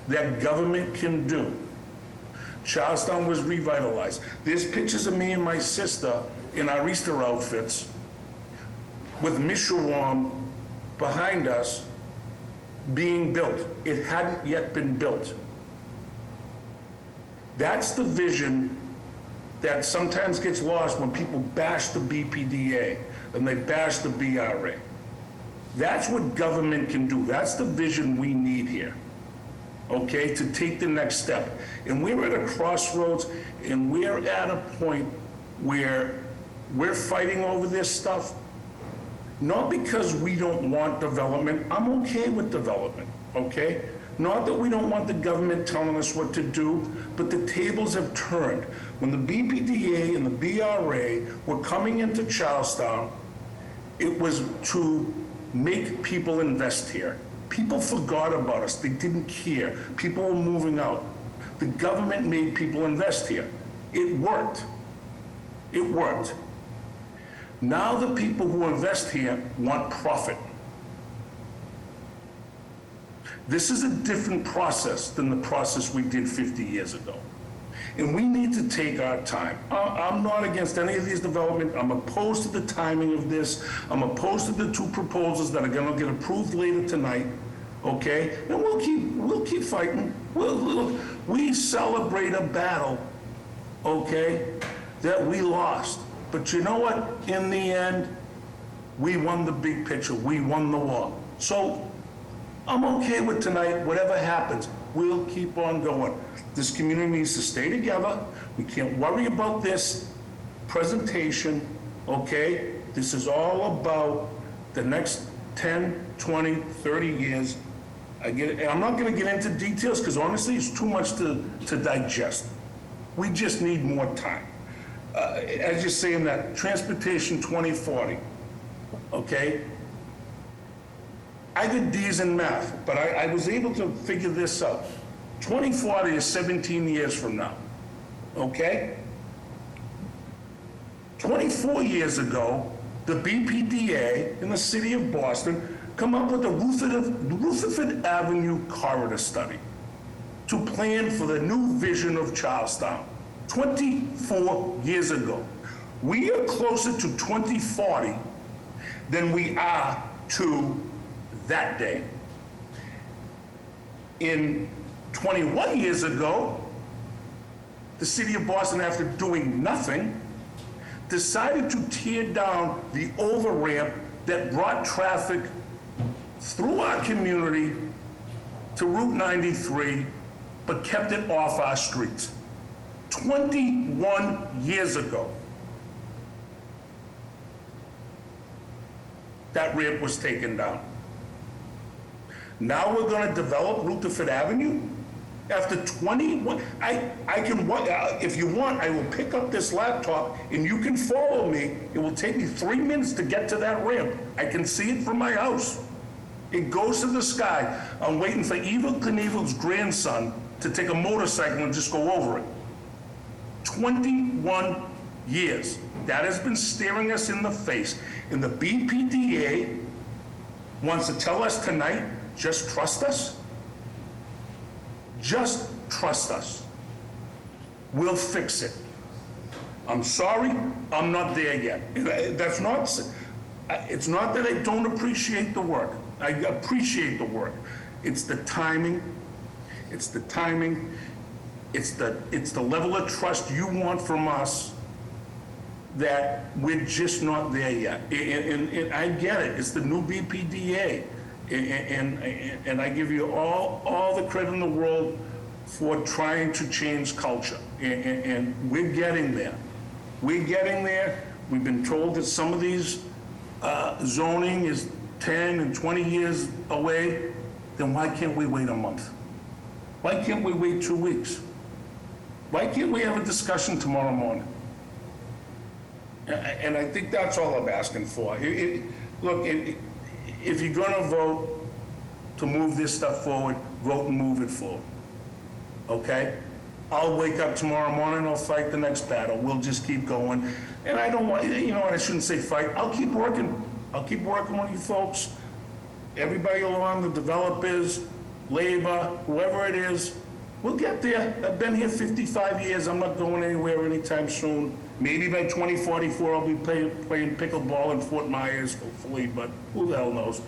Speaker 9: that government can do, Charlestown was revitalized. There's pictures of me and my sister in our Easter outfits with Mishawam behind us being built. It hadn't yet been built. That's the vision that sometimes gets lost when people bash the BPDA and they bash the BRA. That's what government can do. That's the vision we need here, okay, to take the next step. And we're at a crossroads, and we're at a point where we're fighting over this stuff, not because we don't want development. I'm okay with development, okay? Not that we don't want the government telling us what to do, but the tables have turned. When the BPDA and the BRA were coming into Charlestown, it was to make people invest here. People forgot about us. They didn't care. People were moving out. The government made people invest here. It worked. It worked. Now the people who invest here want profit. This is a different process than the process we did 50 years ago. And we need to take our time. I'm not against any of these development. I'm opposed to the timing of this. I'm opposed to the 2 proposals that are gonna get approved later tonight, okay? And we'll keep fighting. Look, we celebrate a battle, okay, that we lost. But you know what? In the end, we won the big picture. We won the war. So I'm okay with tonight. Whatever happens, we'll keep on going. This community needs to stay together. We can't worry about this presentation, okay? This is all about the next 10, 20, 30 years. I'm not gonna get into details because honestly, it's too much to digest. We just need more time. As you say in that Transportation 2040, okay? I did D's in math, but I was able to figure this out. 2040 is 17 years from now, okay? 24 years ago, the BPDA in the city of Boston come up with the Rutherford Avenue corridor study to plan for the new vision of Charlestown. 24 years ago. We are closer to 2040 than we are to that day. In 21 years ago, the city of Boston, after doing nothing, decided to tear down the over-ramp that brought traffic through our community to Route 93, but kept it off our streets. 21 years ago, that ramp was taken down. Now we're gonna develop Rutherford Avenue? After 21, I can, if you want, I will pick up this laptop and you can follow me. It will take me 3 minutes to get to that ramp. I can see it from my house. It goes to the sky. I'm waiting for Evel Knievel's grandson to take a motorcycle and just go over it. 21 years. That has been staring us in the face. And the BPDA wants to tell us tonight, just trust us. Just trust us. We'll fix it. I'm sorry, I'm not there yet. That's not, it's not that I don't appreciate the work. I appreciate the work. It's the timing, it's the timing, it's the level of trust you want from us that we're just not there yet. And I get it, it's the new BPDA. And I give you all the credit in the world for trying to change culture. And we're getting there. We're getting there. We've been told that some of these zoning is 10 and 20 years away. Then why can't we wait a month? Why can't we wait 2 weeks? Why can't we have a discussion tomorrow morning? And I think that's all I'm asking for. Look, if you're gonna vote to move this stuff forward, vote and move it forward, okay? I'll wake up tomorrow morning, I'll fight the next battle, we'll just keep going. And I don't want, you know what, I shouldn't say fight, I'll keep working with you folks, everybody along, the developers, labor, whoever it is, we'll get there. I've been here 55 years, I'm not going anywhere anytime soon. Maybe by 2044, I'll be playing pickleball in Fort Myers, hopefully, but who the hell knows?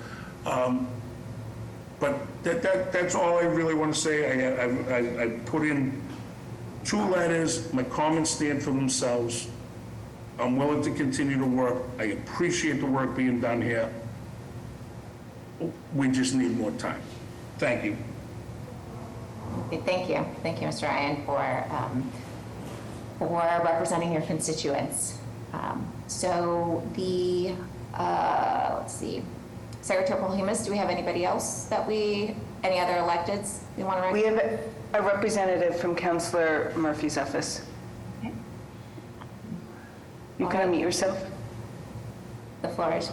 Speaker 9: But that's all I really want to say. I put in 2 letters, my comments stand for themselves. I'm willing to continue to work. I appreciate the work being done here. We just need more time. Thank you.
Speaker 2: Okay, thank you. Thank you, Mr. Ryan, for representing your constituents. So let's see, Secretary Polhemus, do we have anybody else any other electeds we want to
Speaker 8: We have a representative from Councillor Murphy's office.
Speaker 2: Okay.
Speaker 8: You can unmute yourself.
Speaker 2: The floor is.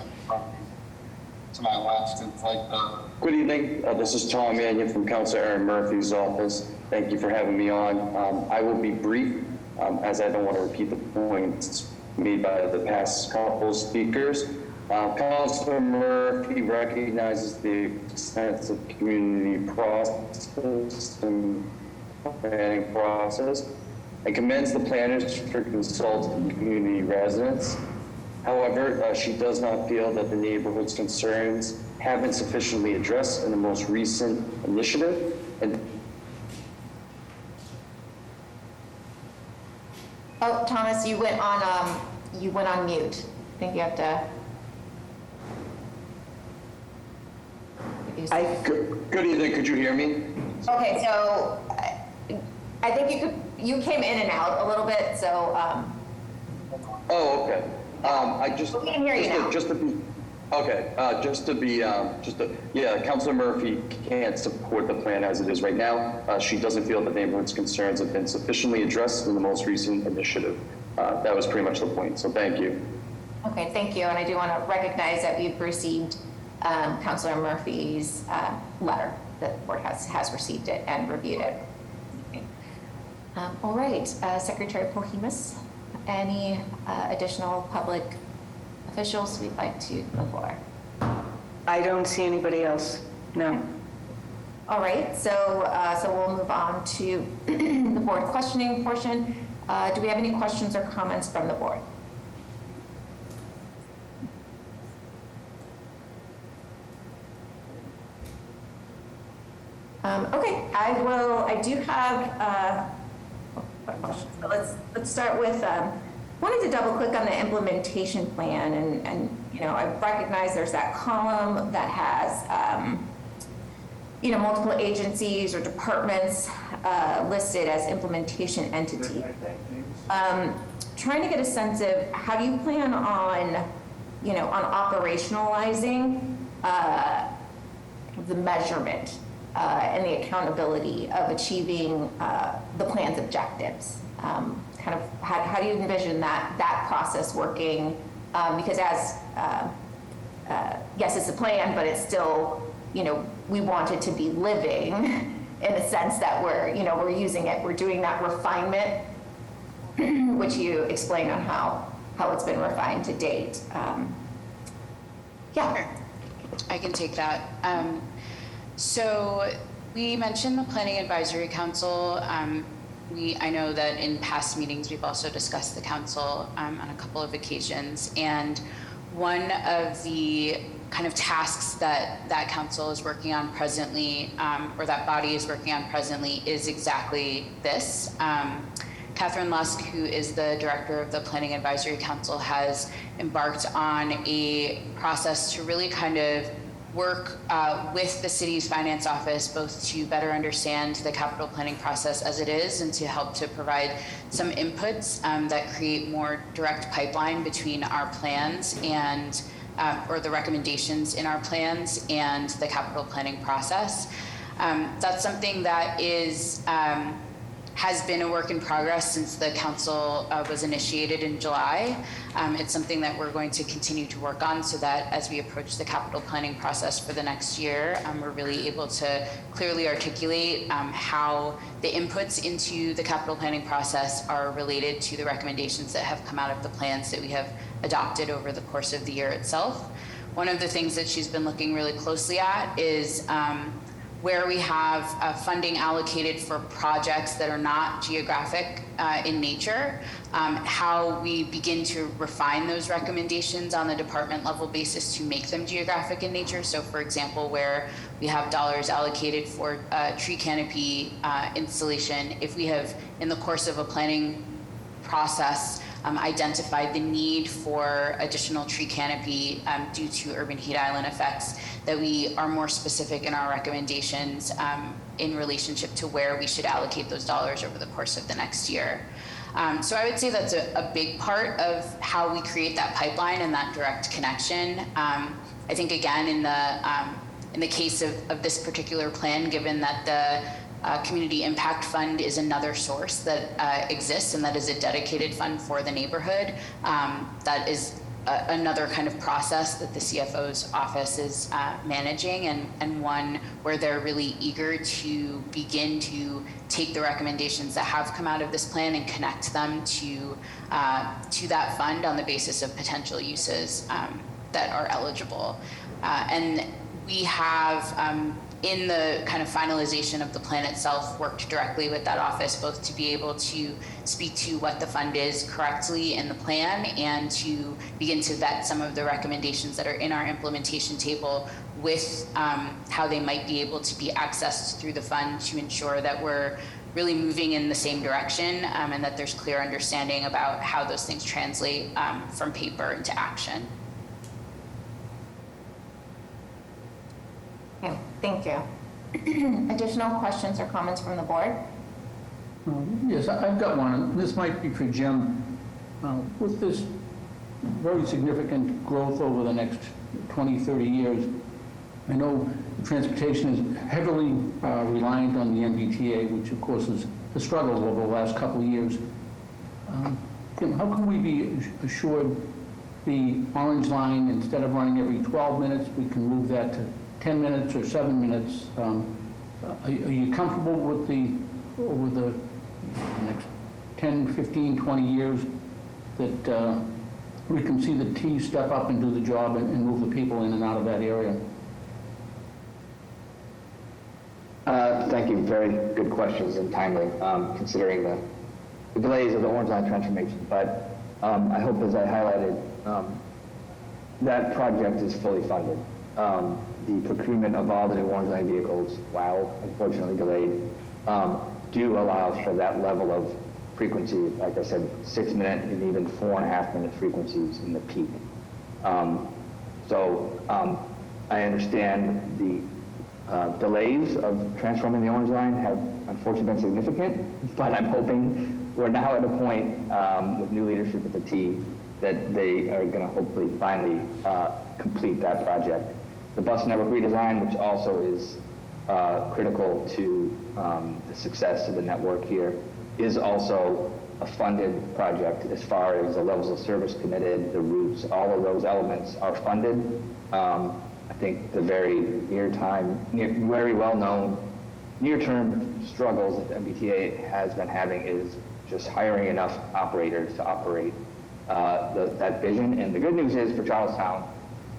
Speaker 10: To my left, it's like the...
Speaker 11: Good evening. This is Tom Mannion from Councilor Aaron Murphy's office. Thank you for having me on. I will be brief, as I don't want to repeat the points made by the past couple speakers. Councilor Murphy recognizes the extensive community process and planning process and commends the planners for consulting community residents. However, she does not feel that the neighborhood's concerns have been sufficiently addressed in the most recent initiative. And
Speaker 2: Oh, Thomas, you went on mute. I think you have to.
Speaker 11: Good evening. Could you hear me?
Speaker 2: Okay, so I think you came in and out a little bit, so.
Speaker 11: Oh, okay.
Speaker 2: We can hear you now.
Speaker 11: Yeah, Councilor Murphy can't support the plan as it is right now. She doesn't feel that the neighborhood's concerns have been sufficiently addressed in the most recent initiative. That was pretty much the point, so thank you.
Speaker 2: Okay, thank you, and I do want to recognize that we've received Councilor Murphy's letter. The board has received it and reviewed it. Okay. All right, Secretary Polhemus, any additional public officials we'd like to move forward?
Speaker 8: I don't see anybody else. No.
Speaker 2: All right, so we'll move on to the board questioning portion. Do we have any questions or comments from the board? Okay, I do have so let's start with, wanted to double click on the implementation plan, and you know, I recognize there's that column that has you know, multiple agencies or departments listed as implementation entity. Trying to get a sense of how do you plan on, you know, on operationalizing the measurement and the accountability of achieving the plan's objectives. Kind of how do you envision that process working? Because as yes, it's a plan, but it's still, you know, we want it to be living in a sense that we're using it, we're doing that refinement, which you explain on how it's been refined to date. Yeah.
Speaker 4: I can take that. So we mentioned the Planning Advisory Council. I know that in past meetings, we've also discussed the council on a couple of occasions. And one of the kind of tasks that that council is working on presently, or that body is working on presently, is exactly this. Catherine Lusk, who is the director of the Planning Advisory Council, has embarked on a process to really kind of work with the city's finance office, both to better understand the capital planning process as it is and to help to provide some inputs that create more direct pipeline between our plans and or the recommendations in our plans and the capital planning process. That's something that is has been a work in progress since the council was initiated in July. It's something that we're going to continue to work on so that as we approach the capital planning process for the next year, we're really able to clearly articulate how the inputs into the capital planning process are related to the recommendations that have come out of the plans that we have adopted over the course of the year itself. One of the things that she's been looking really closely at is where we have funding allocated for projects that are not geographic in nature, how we begin to refine those recommendations on the department level basis to make them geographic in nature. So for example, where we have dollars allocated for tree canopy installation, if we have in the course of a planning process identified the need for additional tree canopy due to urban heat island effects, that we are more specific in our recommendations in relationship to where we should allocate those dollars over the course of the next year. So I would say that's a big part of how we create that pipeline and that direct connection. I think again, in the case of this particular plan, given that the Community Impact Fund is another source that exists, and that is a dedicated fund for the neighborhood. That is another kind of process that the CFO's office is managing, and one where they're really eager to begin to take the recommendations that have come out of this plan and connect them to that fund on the basis of potential uses that are eligible. And we have in the kind of finalization of the plan itself, worked directly with that office, both to be able to speak to what the fund is correctly in the plan and to begin to vet some of the recommendations that are in our implementation table with how they might be able to be accessed through the fund to ensure that we're really moving in the same direction and that there's clear understanding about how those things translate from paper into action.
Speaker 2: Okay, thank you. Additional questions or comments from the board?
Speaker 12: Yes, I've got one, and this might be for Jim. With this very significant growth over the next 20, 30 years, I know transportation is heavily reliant on the MBTA, which of course is a struggle over the last couple of years. Jim, how can we be assured the Orange Line, instead of running every 12 minutes, we can move that to 10 minutes or 7 minutes? Are you comfortable with over the next 10, 15, 20 years that we can see the T step up and do the job and move the people in and out of that area?
Speaker 1: Thank you. Very good questions and timely, considering the delays of the Orange Line transformation. But I hope, as I highlighted, that project is fully funded. The procurement of all the new Orange Line vehicles, while unfortunately delayed, do allow for that level of frequency, like I said, 6-minute and even 4.5-minute frequencies in the peak. I understand the delays of transforming the Orange Line have unfortunately been significant, but I'm hoping we're now at a point with new leadership at the T that they are going to hopefully finally complete that project. The bus network redesign, which also is critical to the success of the network here, is also a funded project as far as the levels of service committed, the routes, all of those elements are funded. I think the very very well-known near-term struggles that the MBTA has been having is just hiring enough operators to operate that vision. And the good news is for Charlestown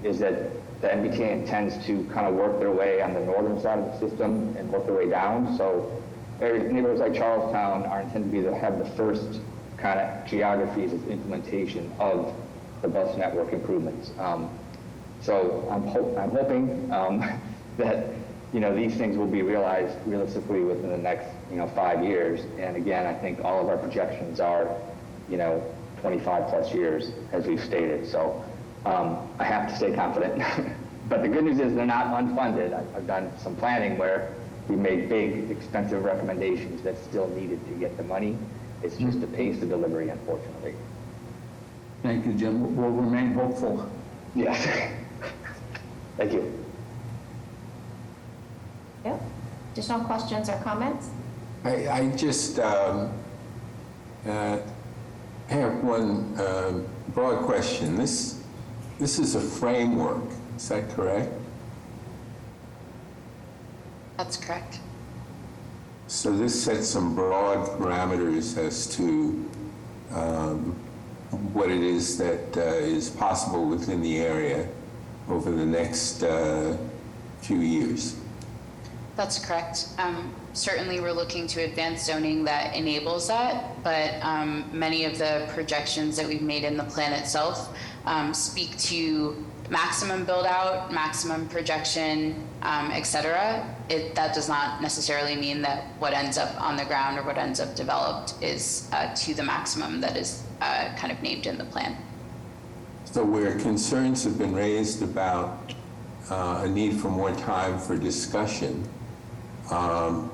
Speaker 1: is that the MBTA intends to kind of work their way on the northern side of the system and work their way down. So neighborhoods like Charlestown are intended to have the first kind of geographies of implementation of the bus network improvements. So I'm hoping that, these things will be realized realistically within the next, 5 years. And again, I think all of our projections are, 25 plus years, as we've stated. So I have to stay confident. But the good news is they're not unfunded. I've done some planning where we made big, expensive recommendations that still needed to get the money. It's just the pace of delivery, unfortunately.
Speaker 12: Thank you, Jim. We'll remain hopeful.
Speaker 1: Yes. Thank you.
Speaker 2: Yep. Additional questions or comments?
Speaker 3: I just have one broad question. This is a framework, is that correct?
Speaker 4: That's correct.
Speaker 3: So this sets some broad parameters as to what it is that is possible within the area over the next few years.
Speaker 4: That's correct. Certainly, we're looking to advance zoning that enables that, but many of the projections that we've made in the plan itself speak to maximum build out, maximum projection, et cetera. That does not necessarily mean that what ends up on the ground or what ends up developed is to the maximum that is kind of named in the plan.
Speaker 3: So where concerns have been raised about a need for more time for discussion, how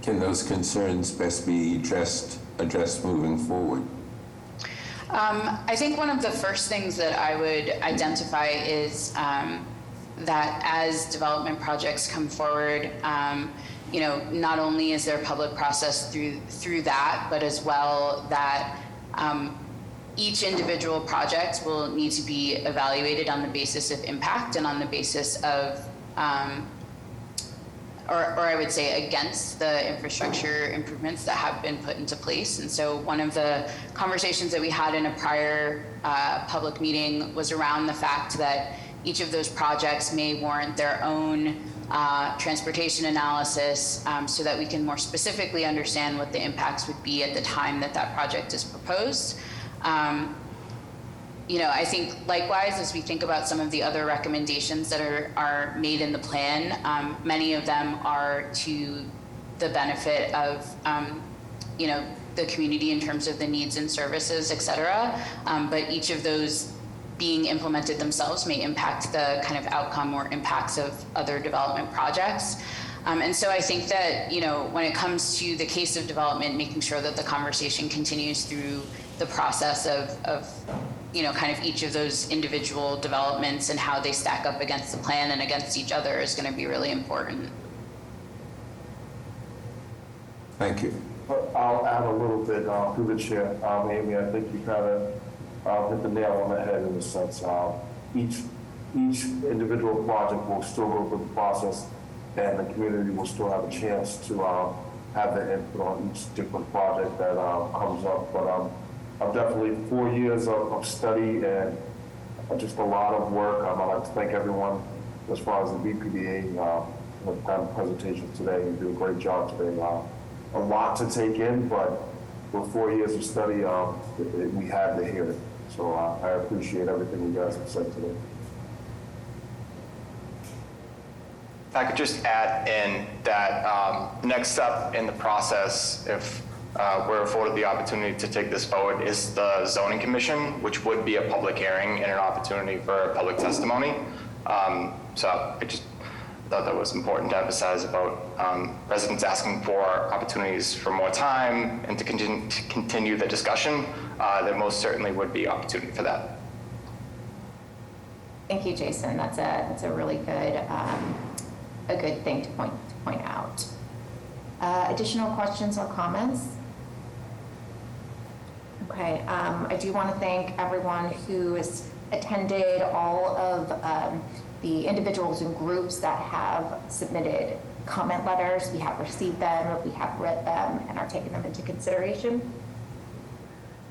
Speaker 3: can those concerns best be addressed moving forward?
Speaker 4: I think one of the first things that I would identify is that as development projects come forward, not only is there a public process through that, but as well that each individual project will need to be evaluated on the basis of impact and on the basis of or I would say against the infrastructure improvements that have been put into place. And so one of the conversations that we had in a prior public meeting was around the fact that each of those projects may warrant their own transportation analysis so that we can more specifically understand what the impacts would be at the time that that project is proposed. I think likewise, as we think about some of the other recommendations that are made in the plan, many of them are to the benefit of, the community in terms of the needs and services, et cetera. But each of those being implemented themselves may impact the kind of outcome or impacts of other development projects. And so I think that, when it comes to the case of development, making sure that the conversation continues through the process of kind of each of those individual developments and how they stack up against the plan and against each other is going to be really important.
Speaker 3: Thank you.
Speaker 13: I'll add a little bit through the chair. Amy, I think you kind of hit the nail on the head in a sense. Each individual project will still go through the process, and the community will still have a chance to have their input on each different project that comes up. But I'm definitely 4 years of study and just a lot of work. I'd like to thank everyone as far as the BPDA for the presentation today. You do a great job today. A lot to take in, but with 4 years of study, we had to hear it. So I appreciate everything you guys have said today.
Speaker 5: If I could just add in that next step in the process, if we're afforded the opportunity to take this forward, is the zoning commission, which would be a public hearing and an opportunity for public testimony. So I just thought that was important to emphasize about residents asking for opportunities for more time and to continue the discussion. There most certainly would be opportunity for that.
Speaker 2: Thank you, Jason. That's a really good a good thing to point out. Additional questions or comments? Okay, I do want to thank everyone who has attended, all of the individuals and groups that have submitted comment letters. We have received them, we have read them, and are taking them into consideration.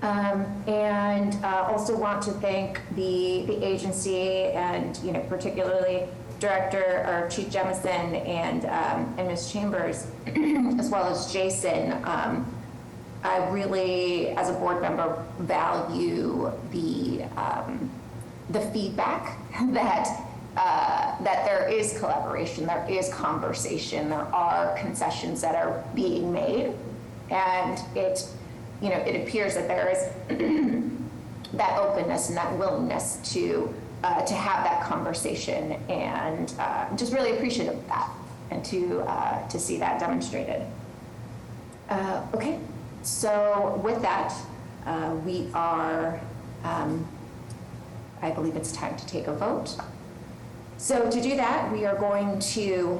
Speaker 2: And also want to thank the agency and particularly Director or Chief Jemison and Ms. Chambers, as well as Jason. I really, as a board member, value the the feedback that there is collaboration, there is conversation, there are concessions that are being made, and it appears that there is that openness and that willingness to have that conversation, and I'm just really appreciative of that, and to see that demonstrated. Okay, so with that, we are, I believe it's time to take a vote. So to do that, we are going to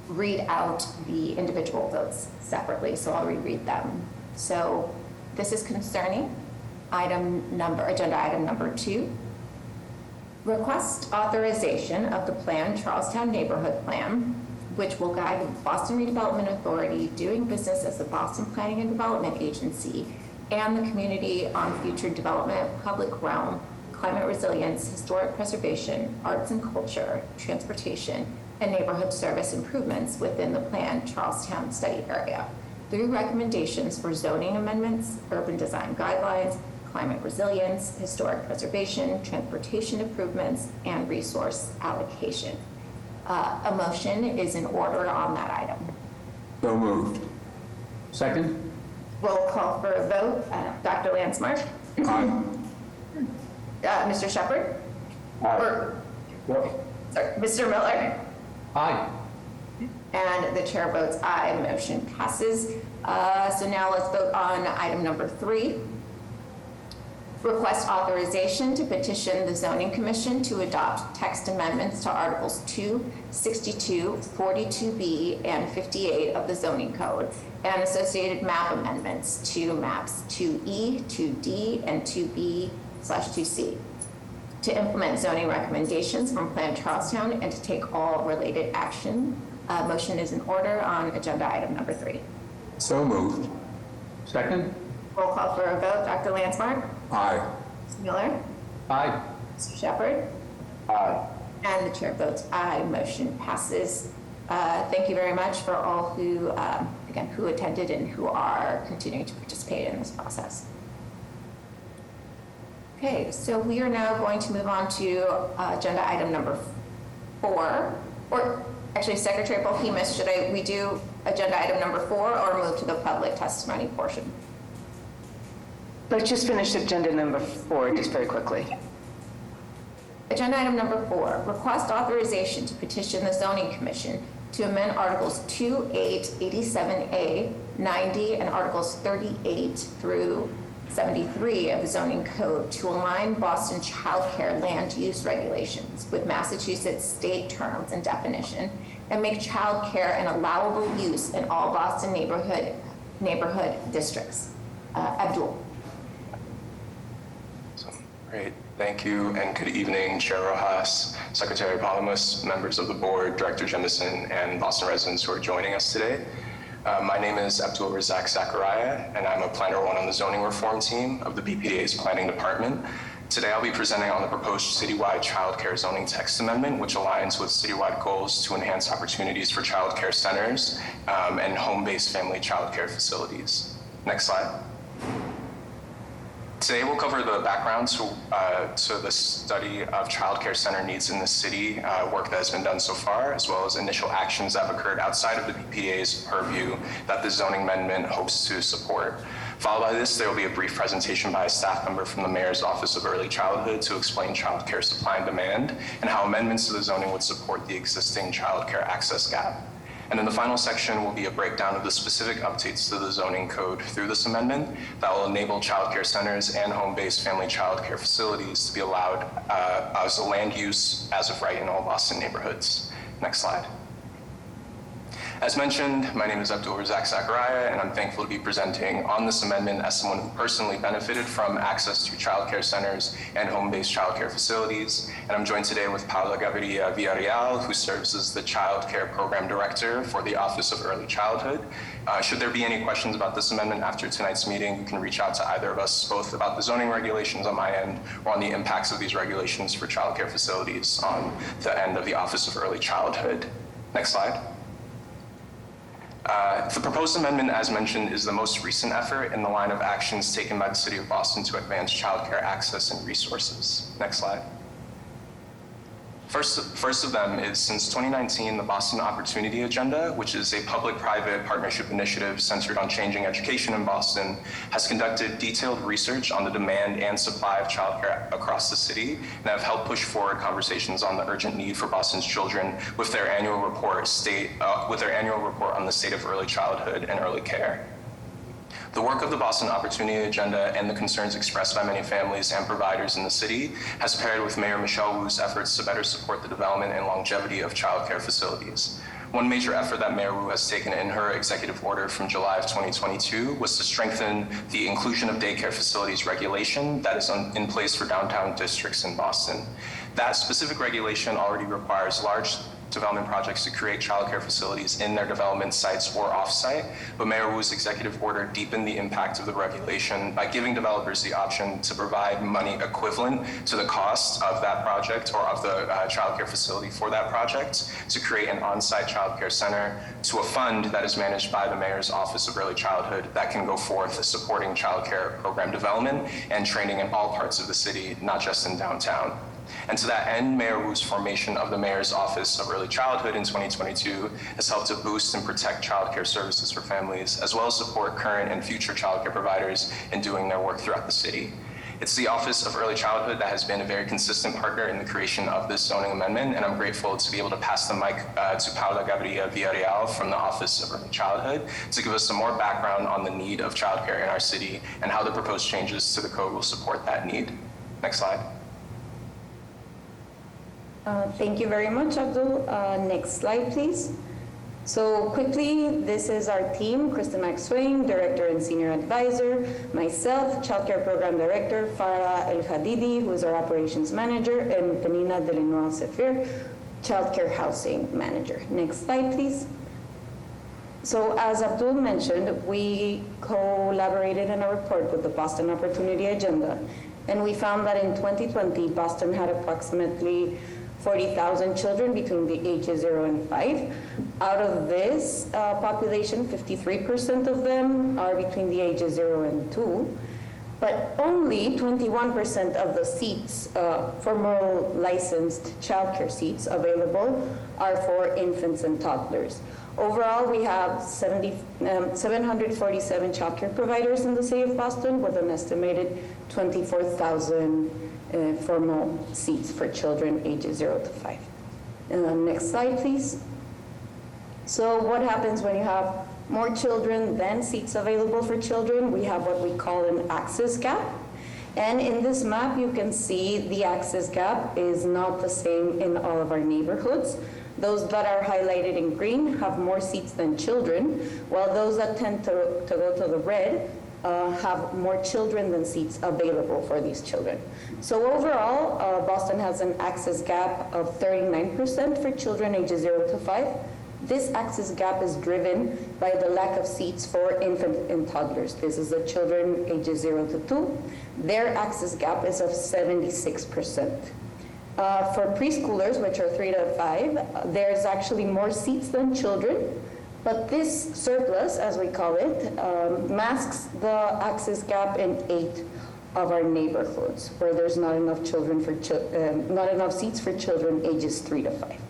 Speaker 2: read out the individual votes separately, so I'll reread them. So this is concerning agenda item number 2, request authorization of the planned Charlestown Neighborhood Plan, which will guide the Boston Redevelopment Authority doing business as the Boston Planning and Development Agency and the community on future development, public realm, climate resilience, historic preservation, arts and culture, transportation, and neighborhood service improvements within the planned Charlestown study area through recommendations for zoning amendments, urban design guidelines, climate resilience, historic preservation, transportation improvements, and resource allocation. A motion is in order on that item.
Speaker 3: So moved.
Speaker 12: Second?
Speaker 2: Roll call for a vote. Dr. Landsmark?
Speaker 3: Aye.
Speaker 2: Mr. Shepherd?
Speaker 13: Aye.
Speaker 2: Sorry, Mr. Miller?
Speaker 12: Aye.
Speaker 2: And the chair votes aye, motion passes. So now let's vote on item number 3. Request authorization to petition the Zoning Commission to adopt text amendments to Articles 2, 62, 42B, and 58 of the Zoning Code, and associated map amendments to maps 2E, 2D, and 2B/2C, to implement zoning recommendations from Plan Charlestown and to take all related action. Motion is in order on agenda item number 3.
Speaker 3: So moved.
Speaker 12: Second?
Speaker 2: Roll call for a vote. Dr. Landsmark?
Speaker 3: Aye.
Speaker 2: Mr. Miller?
Speaker 12: Aye.
Speaker 2: Mr. Shepherd?
Speaker 13: Aye.
Speaker 2: And the chair votes aye, motion passes. Thank you very much for all who, again, who attended and who are continuing to participate in this process. Okay, so we are now going to move on to agenda item number 4, or actually, Secretary Polhemus, should we do agenda item number 4 or move to the public testimony portion?
Speaker 8: Let's just finish agenda number 4 just very quickly.
Speaker 2: Agenda item number 4, request authorization to petition the Zoning Commission to amend Articles 2, 8, 87A, 90, and Articles 38 through 73 of the Zoning Code to align Boston childcare land use regulations with Massachusetts state terms and definition, and make childcare an allowable use in all Boston neighborhood districts. Abdul.
Speaker 14: Great, thank you, and good evening, Chair Rojas, Secretary Polhemus, members of the board, Director Jemison, and Boston residents who are joining us today. My name is Abdul Razak Zachariah, and I'm a Planner 1 on the zoning reform team of the BPDA's planning department. Today, I'll be presenting on the proposed citywide childcare zoning text amendment, which aligns with citywide goals to enhance opportunities for childcare centers and home-based family childcare facilities. Next slide. Today, we'll cover the background to the study of childcare center needs in the city, work that has been done so far, as well as initial actions that have occurred outside of the BPDA's purview that the zoning amendment hopes to support. Followed by this, there will be a brief presentation by a staff member from the Mayor's Office of Early Childhood to explain childcare supply and demand and how amendments to the zoning would support the existing childcare access gap. And in the final section will be a breakdown of the specific updates to the zoning code through this amendment that will enable childcare centers and home-based family childcare facilities to be allowed as a land use as of right in all Boston neighborhoods. Next slide. As mentioned, my name is Abdul Razak Zachariah, and I'm thankful to be presenting on this amendment as someone who personally benefited from access to childcare centers and home-based childcare facilities. And I'm joined today with Paula Gaviria Villarreal, who serves as the Child Care Program Director for the Office of Early Childhood. Should there be any questions about this amendment after tonight's meeting, you can reach out to either of us, both about the zoning regulations on my end or on the impacts of these regulations for childcare facilities on the end of the Office of Early Childhood. Next slide. The proposed amendment, as mentioned, is the most recent effort in the line of actions taken by the City of Boston to advance childcare access and resources. Next slide. First of them is, since 2019, the Boston Opportunity Agenda, which is a public-private partnership initiative centered on changing education in Boston, has conducted detailed research on the demand and supply of childcare across the city, and have helped push forward conversations on the urgent need for Boston's children with their annual report on the state of early childhood and early care. The work of the Boston Opportunity Agenda and the concerns expressed by many families and providers in the city has paired with Mayor Michelle Wu's efforts to better support the development and longevity of childcare facilities. One major effort that Mayor Wu has taken in her executive order from July of 2022 was to strengthen the inclusion of daycare facilities regulation that is in place for downtown districts in Boston. That specific regulation already requires large development projects to create childcare facilities in their development sites or off-site, but Mayor Wu's executive order deepened the impact of the regulation by giving developers the option to provide money equivalent to the cost of that project or of the childcare facility for that project to create an on-site childcare center to a fund that is managed by the Mayor's Office of Early Childhood that can go forth supporting childcare program development and training in all parts of the city, not just in downtown. And to that end, Mayor Wu's formation of the Mayor's Office of Early Childhood in 2022 has helped to boost and protect childcare services for families, as well as support current and future childcare providers in doing their work throughout the city. It's the Office of Early Childhood that has been a very consistent partner in the creation of this zoning amendment, and I'm grateful to be able to pass the mic to Paula Gaviria Villarreal from the Office of Early Childhood to give us some more background on the need of childcare in our city and how the proposed changes to the code will support that need. Next slide.
Speaker 2: Thank you very much, Abdul. Next slide, please. So quickly, this is our team: Kristen McSwain, Director and Senior Advisor; myself, Childcare Program Director; Farah El Hadidi, who is our Operations Manager; and Penina Delanois Sefir, Childcare Housing Manager. Next slide, please. So as Abdul mentioned, we collaborated in a report with the Boston Opportunity Agenda, and we found that in 2020, Boston had approximately 40,000 children between the ages 0 and 5. Out of this population, 53% of them are between the ages 0 and 2, but only 21% of the seats, formal licensed childcare seats available, are for infants and toddlers. Overall, we have 747 childcare providers in the city of Boston with an estimated 24,000 formal seats for children ages 0 to 5. Next slide, please. So what happens when you have more children than seats available for children? We have what we call an access gap. And in this map, you can see the access gap is not the same in all of our neighborhoods. Those that are highlighted in green have more seats than children, while those that tend to go to the red have more children than seats available for these children. So overall, Boston has an access gap of 39% for children ages 0 to 5. This access gap is driven by the lack of seats for infant and toddlers. This is the children ages 0 to 2. Their access gap is of 76%. For preschoolers, which are 3 to 5, there's actually more seats than children, but this surplus, as we call it, masks the access gap in 8 of our neighborhoods, where there's not enough children for not enough seats for children ages 3 to 5.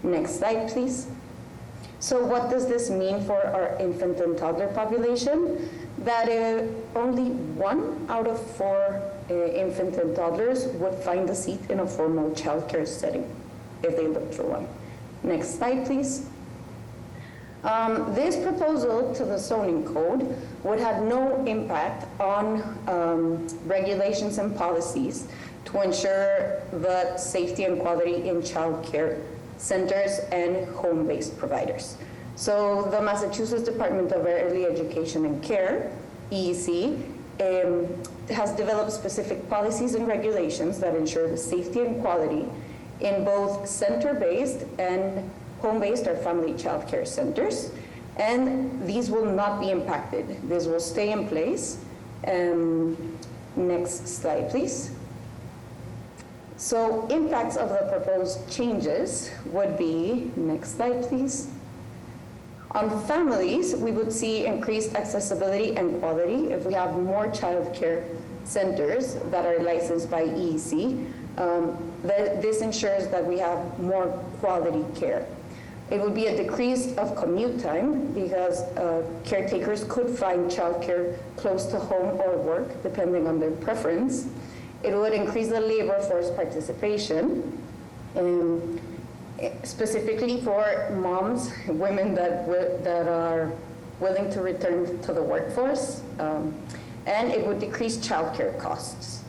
Speaker 2: Next slide, please. So what does this mean for our infant and toddler population? That only 1 out of 4 infant and toddlers would find a seat in a formal childcare setting if they looked for one. Next slide, please. This proposal to the zoning code would have no impact on regulations and policies to ensure the safety and quality in childcare centers and home-based providers. So the Massachusetts Department of Early Education and Care, EEC, has developed specific policies and regulations that ensure the safety and quality in both center-based and home-based or family child care centers, and these will not be impacted. These will stay in place. Next slide, please. So impacts of the proposed changes would be, next slide, please,
Speaker 15: On families, we would see increased accessibility and quality if we have more child care centers that are licensed by EEC. This ensures that we have more quality care. It would be a decrease of commute time because caretakers could find childcare close to home or work, depending on their preference. It would increase the labor force participation, specifically for moms, women that are willing to return to the workforce, and it would decrease childcare costs.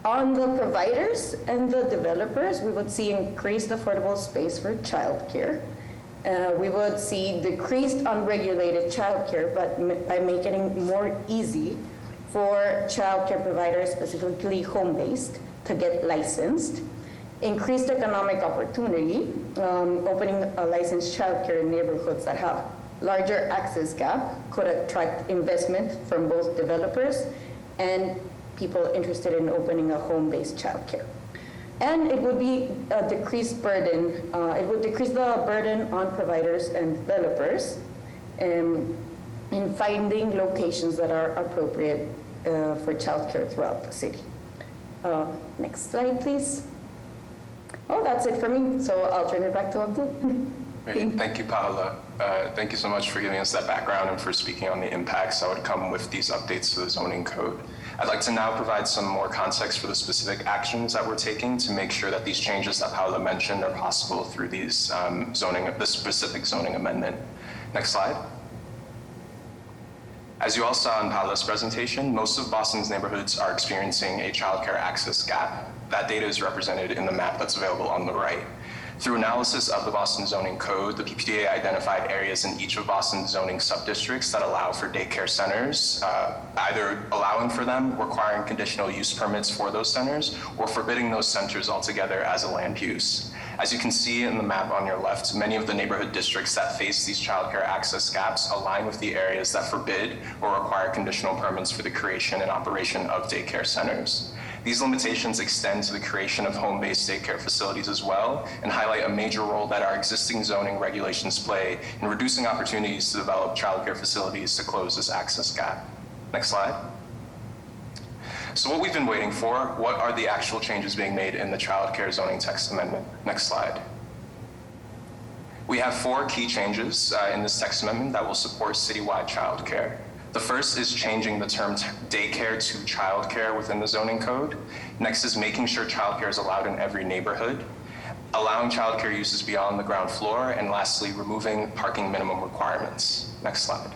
Speaker 15: On the providers and the developers, we would see increased affordable space for childcare. We would see decreased unregulated childcare, but by making it more easy for childcare providers, specifically home-based, to get licensed. Increased economic opportunity, opening a licensed childcare in neighborhoods that have larger access gap could attract investment from both developers and people interested in opening a home-based childcare. And it would be a decreased burden. It would decrease the burden on providers and developers in finding locations that are appropriate for childcare throughout the city. Next slide, please. Oh, that's it for me. So I'll turn it back to Abdul.
Speaker 14: Great. Thank you, Paola. Thank you so much for giving us that background and for speaking on the impacts that would come with these updates to the zoning code. I'd like to now provide some more context for the specific actions that we're taking to make sure that these changes that Paola mentioned are possible through these this specific zoning amendment. Next slide. As you all saw in Paola's presentation, most of Boston's neighborhoods are experiencing a childcare access gap. That data is represented in the map that's available on the right. Through analysis of the Boston zoning code, the BPDA identified areas in each of Boston's zoning subdistricts that allow for daycare centers, either allowing for them, requiring conditional use permits for those centers, or forbidding those centers altogether as a land use. As you can see in the map on your left, many of the neighborhood districts that face these childcare access gaps align with the areas that forbid or require conditional permits for the creation and operation of daycare centers. These limitations extend to the creation of home-based daycare facilities as well, and highlight a major role that our existing zoning regulations play in reducing opportunities to develop childcare facilities to close this access gap. Next slide. So what we've been waiting for, what are the actual changes being made in the childcare zoning text amendment? Next slide. We have 4 key changes in this text amendment that will support citywide childcare. The first is changing the term daycare to childcare within the zoning code. Next is making sure childcare is allowed in every neighborhood, allowing childcare uses beyond the ground floor, and lastly, removing parking minimum requirements. Next slide.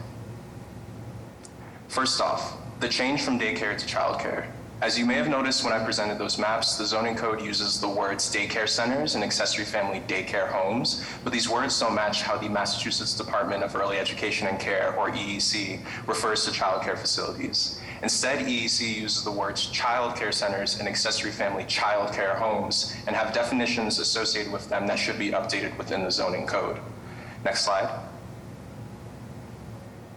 Speaker 14: First off, the change from daycare to childcare. As you may have noticed when I presented those maps, the zoning code uses the words daycare centers and accessory family daycare homes, but these words don't match how the Massachusetts Department of Early Education and Care, or EEC, refers to childcare facilities. Instead, EEC uses the words child care centers and accessory family child care homes and have definitions associated with them that should be updated within the zoning code. Next slide.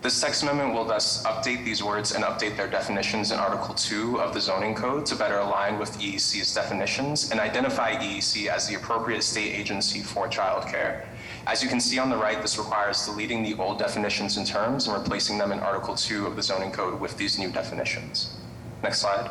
Speaker 14: This text amendment will thus update these words and update their definitions in Article 2 of the zoning code to better align with EEC's definitions and identify EEC as the appropriate state agency for childcare. As you can see on the right, this requires deleting the old definitions and terms and replacing them in Article 2 of the zoning code with these new definitions. Next slide.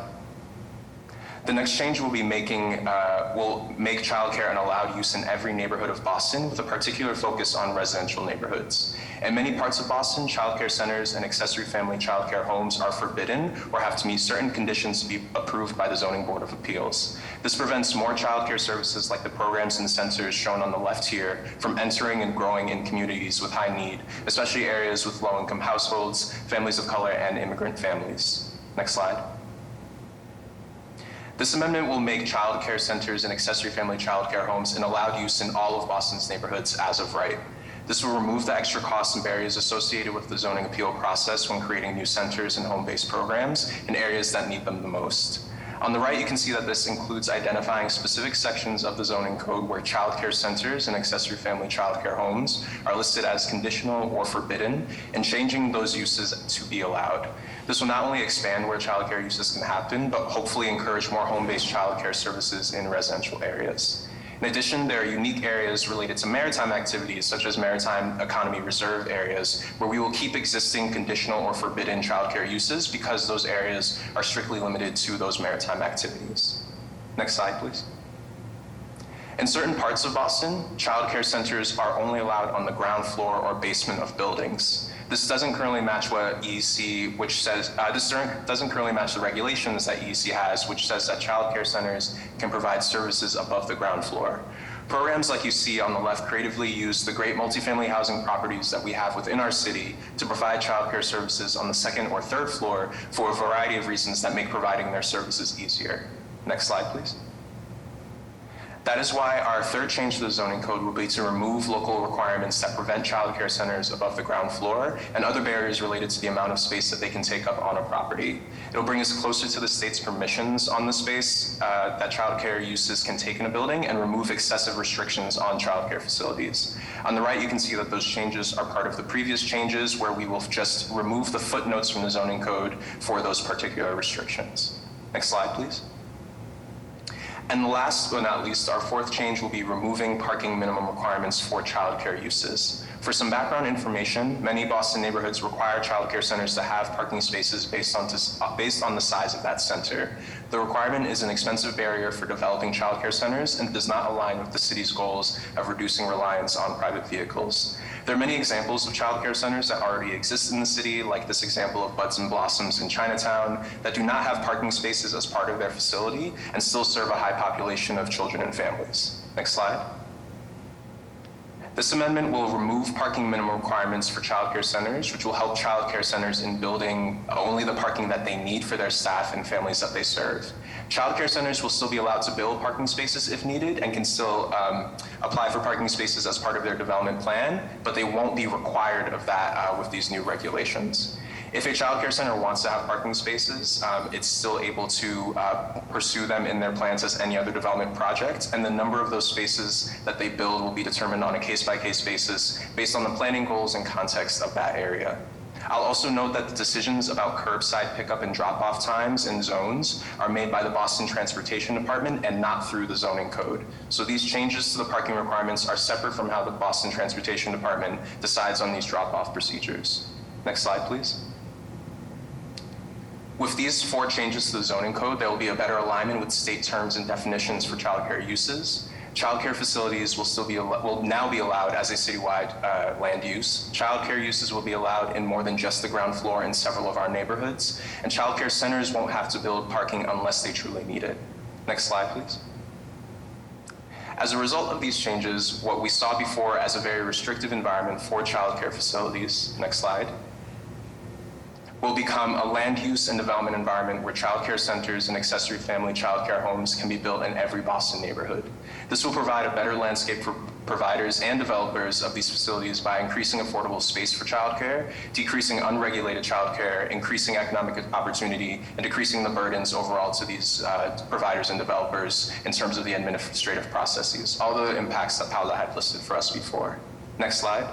Speaker 14: The next change will make childcare an allowed use in every neighborhood of Boston with a particular focus on residential neighborhoods. In many parts of Boston, childcare centers and accessory family childcare homes are forbidden or have to meet certain conditions to be approved by the Zoning Board of Appeals. This prevents more childcare services like the programs and centers shown on the left here from entering and growing in communities with high need, especially areas with low-income households, families of color, and immigrant families. Next slide. This amendment will make child care centers and accessory family child care homes an allowed use in all of Boston's neighborhoods as of right. This will remove the extra costs and barriers associated with the zoning appeal process when creating new centers and home-based programs in areas that need them the most. On the right, you can see that this includes identifying specific sections of the zoning code where child care centers and accessory family child care homes are listed as conditional or forbidden and changing those uses to be allowed. This will not only expand where child care uses can happen, but hopefully encourage more home-based child care services in residential areas. In addition, there are unique areas related to maritime activities, such as maritime economy reserve areas, where we will keep existing conditional or forbidden childcare uses because those areas are strictly limited to those maritime activities. Next slide, please. In certain parts of Boston, childcare centers are only allowed on the ground floor or basement of buildings. This doesn't currently match what EEC, which says, doesn't currently match the regulations that EEC has, which says that childcare centers can provide services above the ground floor. Programs like you see on the left creatively use the great multifamily housing properties that we have within our city to provide childcare services on the second or third floor for a variety of reasons that make providing their services easier. Next slide, please. That is why our third change to the zoning code will be to remove local requirements that prevent childcare centers above the ground floor and other barriers related to the amount of space that they can take up on a property. It'll bring us closer to the state's permissions on the space that childcare uses can take in a building and remove excessive restrictions on childcare facilities. On the right, you can see that those changes are part of the previous changes where we will just remove the footnotes from the zoning code for those particular restrictions. Next slide, please. And last but not least, our fourth change will be removing parking minimum requirements for childcare uses. For some background information, many Boston neighborhoods require childcare centers to have parking spaces based on the size of that center. The requirement is an expensive barrier for developing childcare centers and does not align with the city's goals of reducing reliance on private vehicles. There are many examples of childcare centers that already exist in the city, like this example of Buds and Blossoms in Chinatown, that do not have parking spaces as part of their facility and still serve a high population of children and families. Next slide. This amendment will remove parking minimum requirements for childcare centers, which will help childcare centers in building only the parking that they need for their staff and families that they serve. Childcare centers will still be allowed to build parking spaces if needed and can still apply for parking spaces as part of their development plan, but they won't be required of that with these new regulations. If a childcare center wants to have parking spaces, it's still able to pursue them in their plans as any other development project, and the number of those spaces that they build will be determined on a case-by-case basis based on the planning goals and context of that area. I'll also note that the decisions about curbside pickup and drop-off times and zones are made by the Boston Transportation Department and not through the zoning code. So these changes to the parking requirements are separate from how the Boston Transportation Department decides on these drop-off procedures. Next slide, please. With these four changes to the zoning code, there will be a better alignment with state terms and definitions for childcare uses. Childcare facilities will now be allowed as a citywide land use. Childcare uses will be allowed in more than just the ground floor in several of our neighborhoods. And childcare centers won't have to build parking unless they truly need it. Next slide, please. As a result of these changes, what we saw before as a very restrictive environment for childcare facilities, next slide, will become a land use and development environment where childcare centers and accessory family childcare homes can be built in every Boston neighborhood. This will provide a better landscape for providers and developers of these facilities by increasing affordable space for childcare, decreasing unregulated childcare, increasing economic opportunity, and decreasing the burdens overall to these providers and developers in terms of the administrative processes, all the impacts that Paula had listed for us before. Next slide.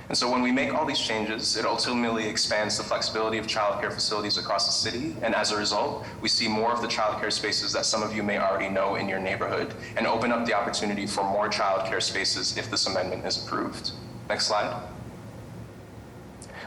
Speaker 14: And so when we make all these changes, it ultimately expands the flexibility of childcare facilities across the city. And as a result, we see more of the childcare spaces that some of you may already know in your neighborhood and open up the opportunity for more childcare spaces if this amendment is approved. Next slide.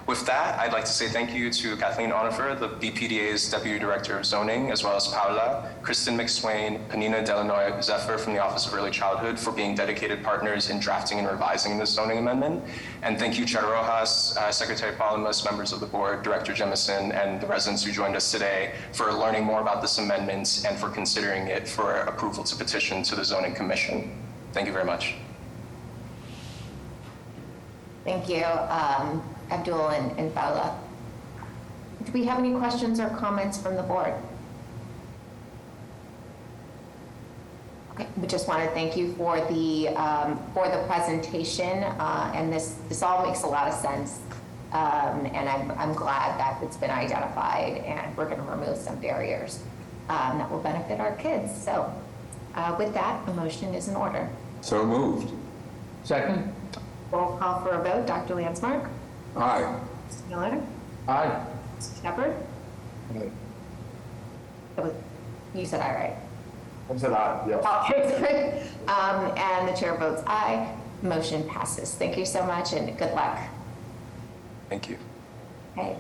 Speaker 14: With that, I'd like to say thank you to Kathleen Onifer, the BPDA's Deputy Director of Zoning, as well as Paula, Kristen McSwain, Panina Delanoy Zephyr from the Office of Early Childhood for being dedicated partners in drafting and revising this zoning amendment. And thank you, Chair Rojas, Secretary Palamas, members of the board, Director Jemison, and the residents who joined us today for learning more about this amendment and for considering it for approval to petition to the Zoning Commission. Thank you very much.
Speaker 2: Thank you, Abdul and Paula. Do we have any questions or comments from the board? Okay, we just want to thank you for the presentation, and this all makes a lot of sense, and I'm glad that it's been identified, and we're going to remove some barriers that will benefit our kids. So, with that, a motion is in order.
Speaker 3: So moved.
Speaker 12: Second?
Speaker 2: Roll call for a vote. Dr. Landsmark?
Speaker 3: Aye.
Speaker 2: Mr. Miller?
Speaker 12: Aye.
Speaker 2: Mr. Shepard?
Speaker 13: Aye.
Speaker 2: You said aye, right?
Speaker 13: I said aye, yeah.
Speaker 2: Okay, good. And the chair votes aye. Motion passes. Thank you so much and good luck.
Speaker 14: Thank you.
Speaker 2: Okay.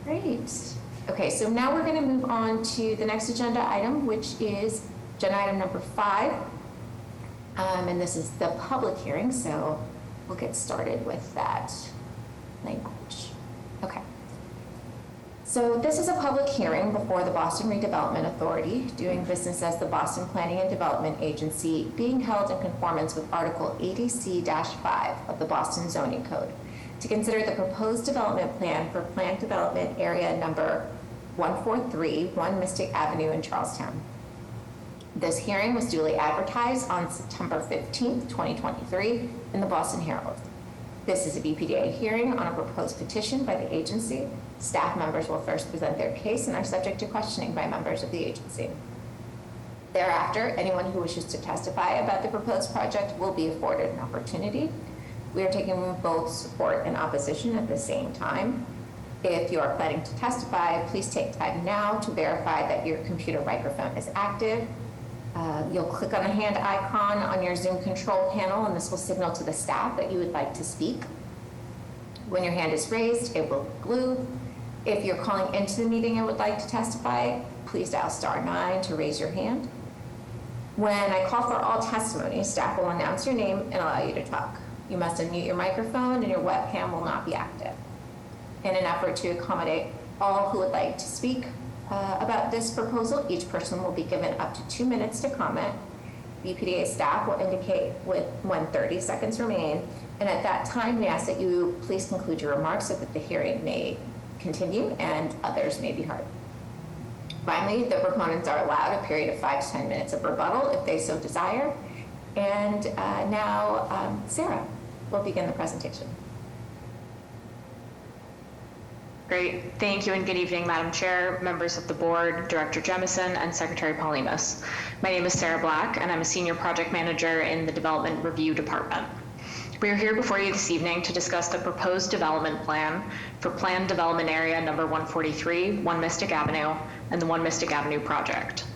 Speaker 2: Great. Okay, so now we're going to move on to the next agenda item, which is agenda item number 5. And this is the public hearing, so we'll get started with that language. Okay. So this is a public hearing before the Boston Redevelopment Authority, doing business as the Boston Planning and Development Agency, being held in conformance with Article 80C-5 of the Boston Zoning Code, to consider the proposed development plan for planned development area number 143, 1 Mystic Avenue in Charlestown. This hearing was duly advertised on September 15th, 2023 in the Boston Herald. This is a BPDA hearing on a proposed petition by the agency. Staff members will first present their case and are subject to questioning by members of the agency. Thereafter, anyone who wishes to testify about the proposed project will be afforded an opportunity. We are taking both support and opposition at the same time. If you are planning to testify, please take time now to verify that your computer microphone is active. You'll click on the hand icon on your Zoom control panel, and this will signal to the staff that you would like to speak. When your hand is raised, it will blue. If you're calling into the meeting and would like to testify, please dial *9 to raise your hand. When I call for all testimony, staff will announce your name and allow you to talk. You must unmute your microphone and your webcam will not be active. In an effort to accommodate all who would like to speak about this proposal, each person will be given up to 2 minutes to comment. BPDA staff will indicate when 30 seconds remain, and at that time, we ask that you please conclude your remarks so that the hearing may continue and others may be heard. Finally, the proponents are allowed a period of 5 to 10 minutes of rebuttal if they so desire. And now, Sarah will begin the presentation.
Speaker 16: Great. Thank you and good evening, Madam Chair, members of the board, Director Jemison, and Secretary Paulimas. My name is Sarah Black, and I'm a Senior Project Manager in the Development Review Department. We are here before you this evening to discuss the proposed development plan for planned development area number 143, 1 Mystic Avenue, and the 1 Mystic Avenue project.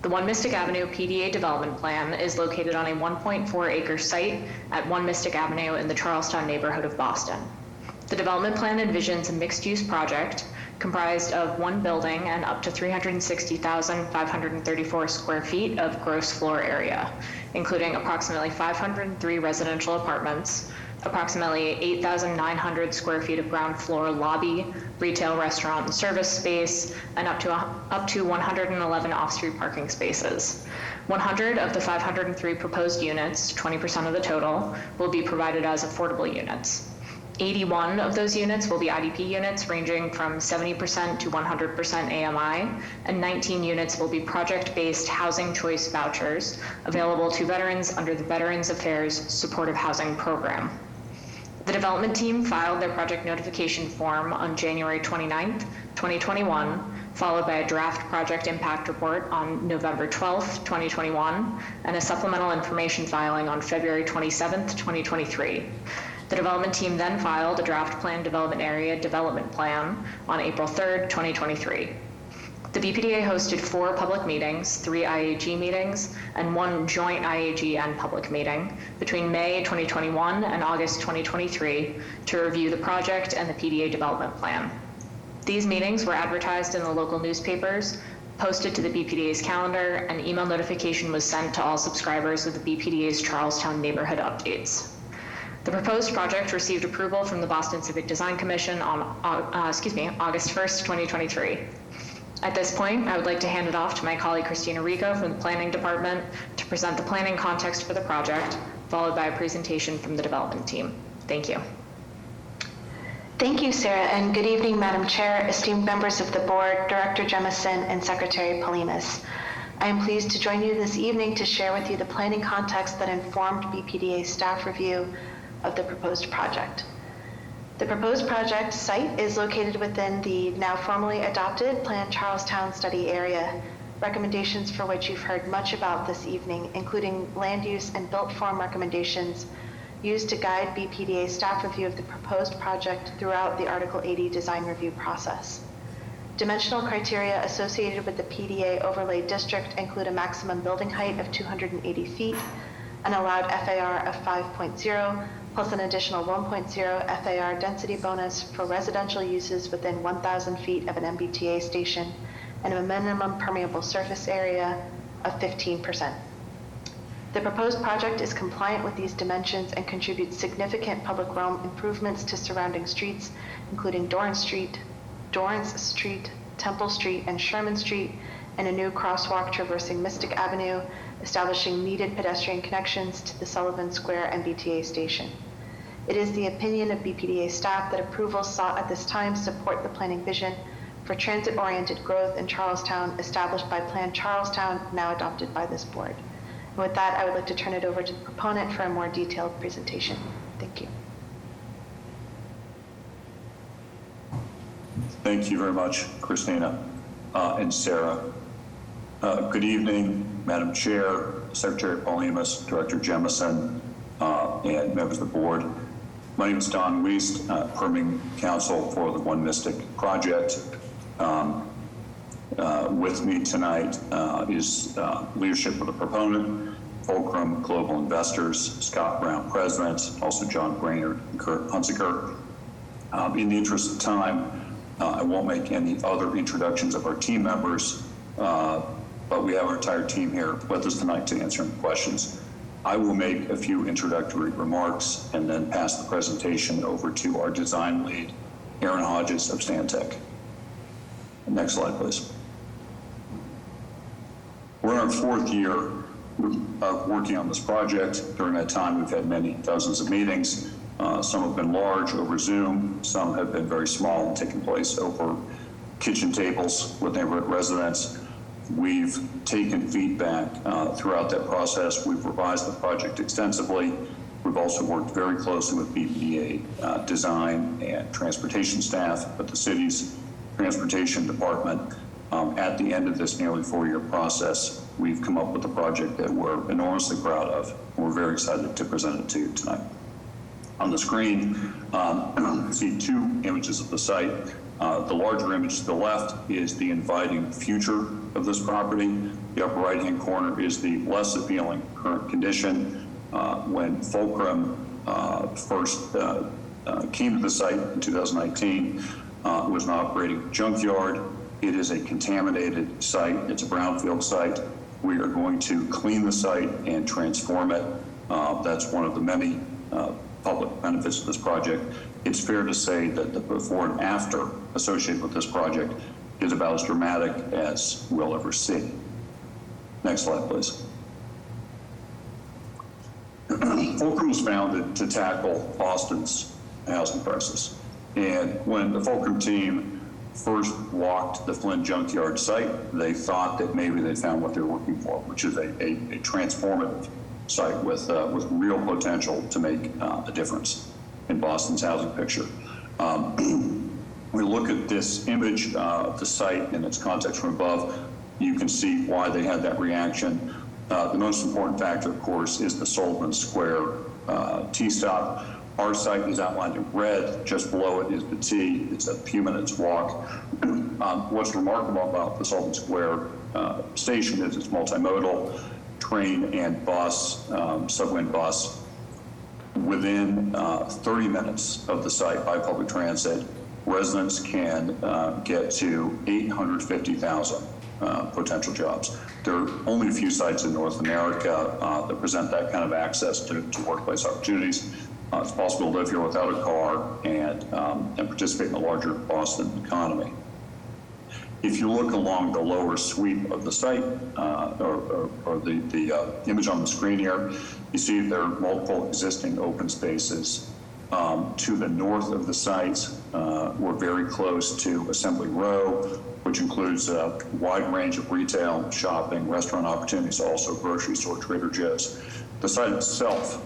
Speaker 16: The 1 Mystic Avenue PDA development plan is located on a 1.4-acre site at 1 Mystic Avenue in the Charlestown neighborhood of Boston. The development plan envisions a mixed-use project comprised of 1 building and up to 360,534 square feet of gross floor area, including approximately 503 residential apartments, approximately 8,900 square feet of ground floor lobby, retail, restaurant, and service space, and up to 111 off-street parking spaces. 100 of the 503 proposed units, 20% of the total, will be provided as affordable units. 81 of those units will be IDP units ranging from 70% to 100% AMI, and 19 units will be project-based housing choice vouchers available to veterans under the Veterans Affairs Supportive Housing Program. The development team filed their project notification form on January 29th, 2021, followed by a draft project impact report on November 12th, 2021, and a supplemental information filing on February 27th, 2023. The development team then filed a draft planned development area development plan on April 3rd, 2023. The BPDA hosted 4 public meetings, 3 IAG meetings, and 1 joint IAG and public meeting between May 2021 and August 2023 to review the project and the PDA development plan. These meetings were advertised in the local newspapers, posted to the BPDA's calendar, and email notification was sent to all subscribers of the BPDA's Charlestown neighborhood updates. The proposed project received approval from the Boston Civic Design Commission on August 1st, 2023. At this point, I would like to hand it off to my colleague Christina Rico from the Planning Department to present the planning context for the project, followed by a presentation from the development team. Thank you.
Speaker 17: Thank you, Sarah, and good evening, Madam Chair, esteemed members of the board, Director Jemison, and Secretary Paulimas. I am pleased to join you this evening to share with you the planning context that informed BPDA's staff review of the proposed project. The proposed project site is located within the now formally adopted Planned Charlestown Study Area, recommendations for which you've heard much about this evening, including land use and built form recommendations used to guide BPDA staff review of the proposed project throughout the Article 80 design review process. Dimensional criteria associated with the PDA overlay district include a maximum building height of 280 feet, an allowed FAR of 5.0, plus an additional 1.0 FAR density bonus for residential uses within 1,000 feet of an MBTA station, and a minimum permeable surface area of 15%. The proposed project is compliant with these dimensions and contributes significant public realm improvements to surrounding streets, including Dorrance Street, Temple Street, and Sherman Street, and a new crosswalk traversing Mystic Avenue, establishing needed pedestrian connections to the Sullivan Square MBTA station. It is the opinion of BPDA staff that approvals sought at this time support the planning vision for transit-oriented growth in Charlestown established by Plan Charlestown, now adopted by this board. And with that, I would like to turn it over to the proponent for a more detailed presentation. Thank you.
Speaker 18: Thank you very much, Christina and Sarah. Good evening, Madam Chair, Secretary Paul-Hemus, Director Jemison, and members of the board. My name is Don Wiest, Permitting Counsel for the One Mystic project. With me tonight is leadership of the proponent, Fulcrum Global Investors, Scott Brown, President, also John Brainerd and Kurt Hunziker. In the interest of time, I won't make any other introductions of our team members, but we have our entire team here with us tonight to answer any questions. I will make a few introductory remarks and then pass the presentation over to our design lead, Aaron Hodges of Stantec. Next slide, please. We're in our fourth year of working on this project. During that time, we've had many dozens of meetings. Some have been large over Zoom. Some have been very small and taken place over kitchen tables with neighborhood residents. We've taken feedback throughout that process. We've revised the project extensively. We've also worked very closely with BPDA design and transportation staff at the city's transportation department. At the end of this nearly 4-year process, we've come up with a project that we're enormously proud of. We're very excited to present it to you tonight. On the screen, you see two images of the site. The larger image to the left is the inviting future of this property. The upper right-hand corner is the less appealing current condition. When Fulcrum first came to the site in 2019, it was an operating junkyard. It is a contaminated site. It's a brownfield site. We are going to clean the site and transform it. That's one of the many public benefits of this project. It's fair to say that the before and after associated with this project is about as dramatic as we'll ever see. Next slide, please. Fulcrum was founded to tackle Boston's housing crisis. And when the Fulcrum team first walked the Flint junkyard site, they thought that maybe they found what they were looking for, which is a transformative site with real potential to make a difference in Boston's housing picture. We look at this image of the site in its context from above. You can see why they had that reaction. The most important factor, of course, is the Sullivan Square T-stop. Our site is outlined in red. Just below it is the T. It's a few minutes walk. What's remarkable about the Sullivan Square station is it's multimodal, train and bus, subway and bus. Within 30 minutes of the site by public transit, residents can get to 850,000 potential jobs. There are only a few sites in North America that present that kind of access to workplace opportunities. It's possible to live here without a car and participate in the larger Boston economy. If you look along the lower sweep of the site, or the image on the screen here, you see there are multiple existing open spaces. To the north of the site, we're very close to Assembly Row, which includes a wide range of retail, shopping, restaurant opportunities, also grocery store, Trader Joe's. The site itself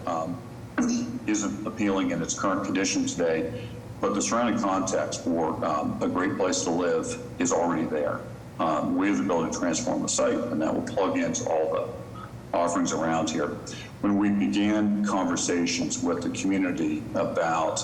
Speaker 18: isn't appealing in its current condition today, but the surrounding context for a great place to live is already there. We have the ability to transform the site, and that will plug into all the offerings around here. When we began conversations with the community about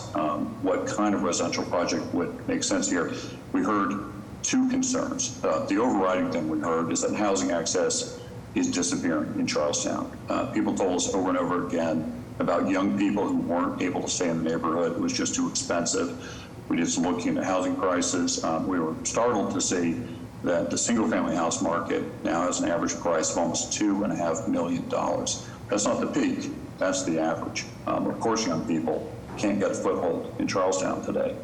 Speaker 18: what kind of residential project would make sense here, we heard two concerns. The overriding thing we heard is that housing access is disappearing in Charlestown. People told us over and over again about young people who weren't able to stay in the neighborhood. It was just too expensive. We did some looking into housing prices. We were startled to see that the single-family house market now has an average price of almost $2.5 million. That's not the peak, that's the average. Of course, young people can't get a foothold in Charlestown today.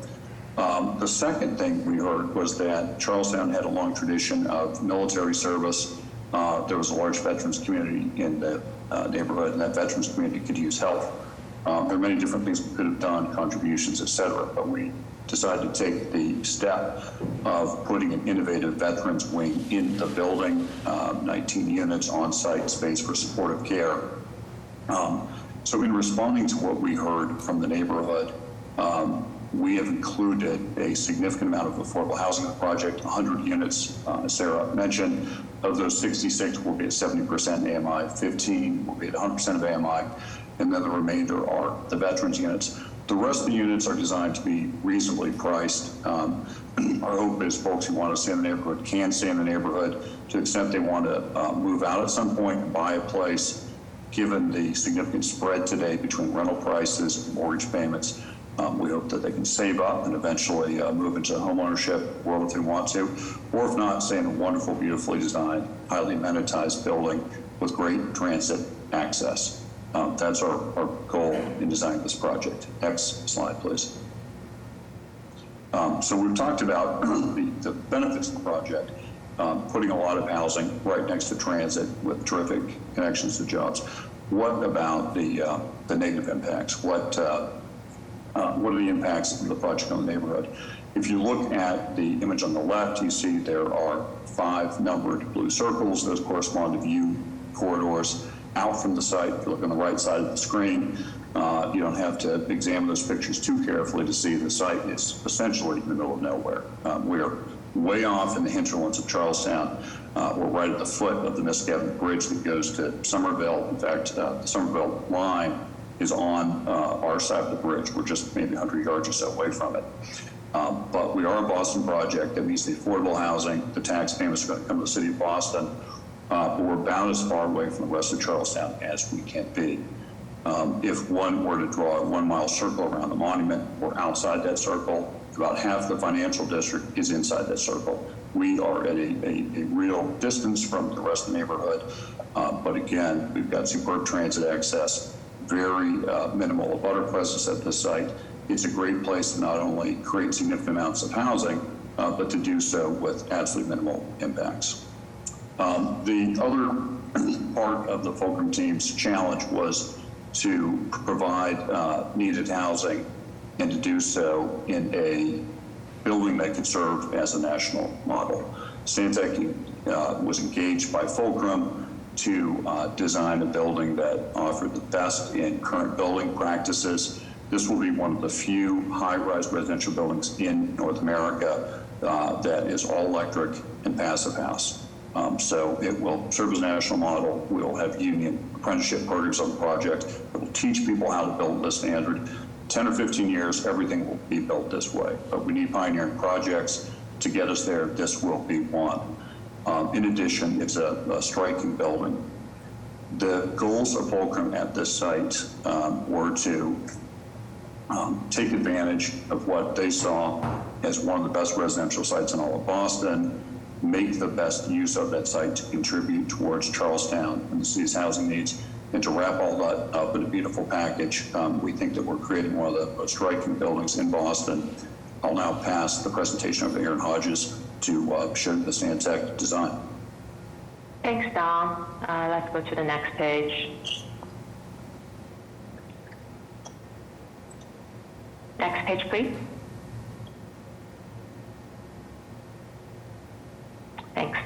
Speaker 18: The second thing we heard was that Charlestown had a long tradition of military service. There was a large veterans community in the neighborhood, and that veterans community could use help. There are many different things we could have done, contributions, et cetera, but we decided to take the step of putting an innovative veterans wing in the building, 19 units on-site space for supportive care. So in responding to what we heard from the neighborhood, we have included a significant amount of affordable housing in the project, 100 units, as Sarah mentioned. Of those, 66 will be at 70% AMI, 15 will be at 100% of AMI, and then the remainder are the veterans units. The rest of the units are designed to be reasonably priced. Our hope is folks who want to stay in the neighborhood can stay in the neighborhood. To the extent they want to move out at some point and buy a place, given the significant spread today between rental prices and mortgage payments, we hope that they can save up and eventually move into homeownership world if they want to, or if not, stay in a wonderful, beautifully designed, highly amenitized building with great transit access. That's our goal in designing this project. Next slide, please. So we've talked about the benefits of the project, putting a lot of housing right next to transit with terrific connections to jobs. What about the negative impacts? What are the impacts of the project on the neighborhood? If you look at the image on the left, you see there are 5 numbered blue circles. Those correspond to view corridors out from the site. If you look on the right side of the screen, you don't have to examine those pictures too carefully to see the site is essentially in the middle of nowhere. We're way off in the hinterlands of Charlestown. We're right at the foot of the Misgavin Bridge that goes to Somerville. In fact, the Somerville line is on our side of the bridge. We're just maybe 100 yards or so away from it. But we are a Boston project that meets the affordable housing. The tax payments are going to come to the city of Boston. But we're about as far away from the rest of Charlestown as we can be. If one were to draw a 1-mile circle around the monument, we're outside that circle. About half the financial district is inside that circle. We are at a real distance from the rest of the neighborhood. But again, we've got superb transit access, very minimal abutter presence at this site. It's a great place to not only create significant amounts of housing, but to do so with absolutely minimal impacts. The other part of the Fulcrum team's challenge was to provide needed housing and to do so in a building that could serve as a national model. Stantec was engaged by Fulcrum to design a building that offered the best in current building practices. This will be one of the few high-rise residential buildings in North America that is all electric and passive house. So it will serve as a national model. We'll have union apprenticeship programs on the project. It will teach people how to build this standard. 10 or 15 years, everything will be built this way. But we need pioneering projects to get us there. This will be one. In addition, it's a striking building. The goals of Fulcrum at this site were to take advantage of what they saw as one of the best residential sites in all of Boston, make the best use of that site to contribute towards Charlestown and the city's housing needs, and to wrap all that up in a beautiful package. We think that we're creating one of the most striking buildings in Boston. I'll now pass the presentation over to Aaron Hodges to show the Stantec design.
Speaker 19: Thanks, Dom. Let's go to the next page. Next page, please. Thanks.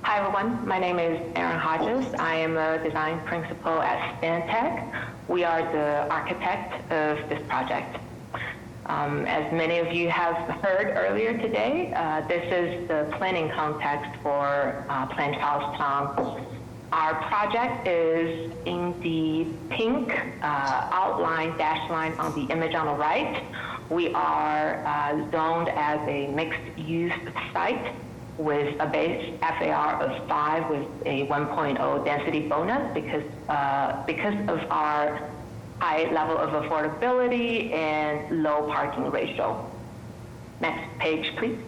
Speaker 19: Hi, everyone. My name is Aaron Hodges. I am a design principal at Stantec. We are the architect of this project. As many of you have heard earlier today, this is the planning context for Plan Charlestown. Our project is in the pink outline, dash line on the image on the right. We are zoned as a mixed-use site with a base FAR of 5 with a 1.0 density bonus because of our high level of affordability and low parking ratio. Next page, please.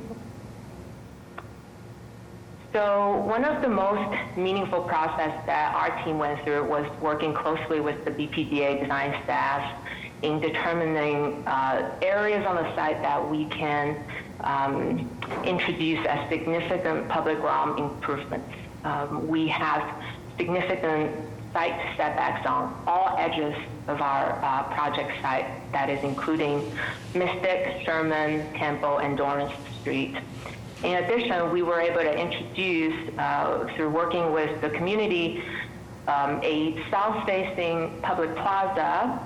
Speaker 19: So one of the most meaningful process that our team went through was working closely with the BPDA design staff in determining areas on the site that we can introduce as significant public realm improvements. We have significant site setbacks on all edges of our project site, that is including Mystic, Sherman, Temple, and Dorrance Street. In addition, we were able to introduce, through working with the community, a south-facing public plaza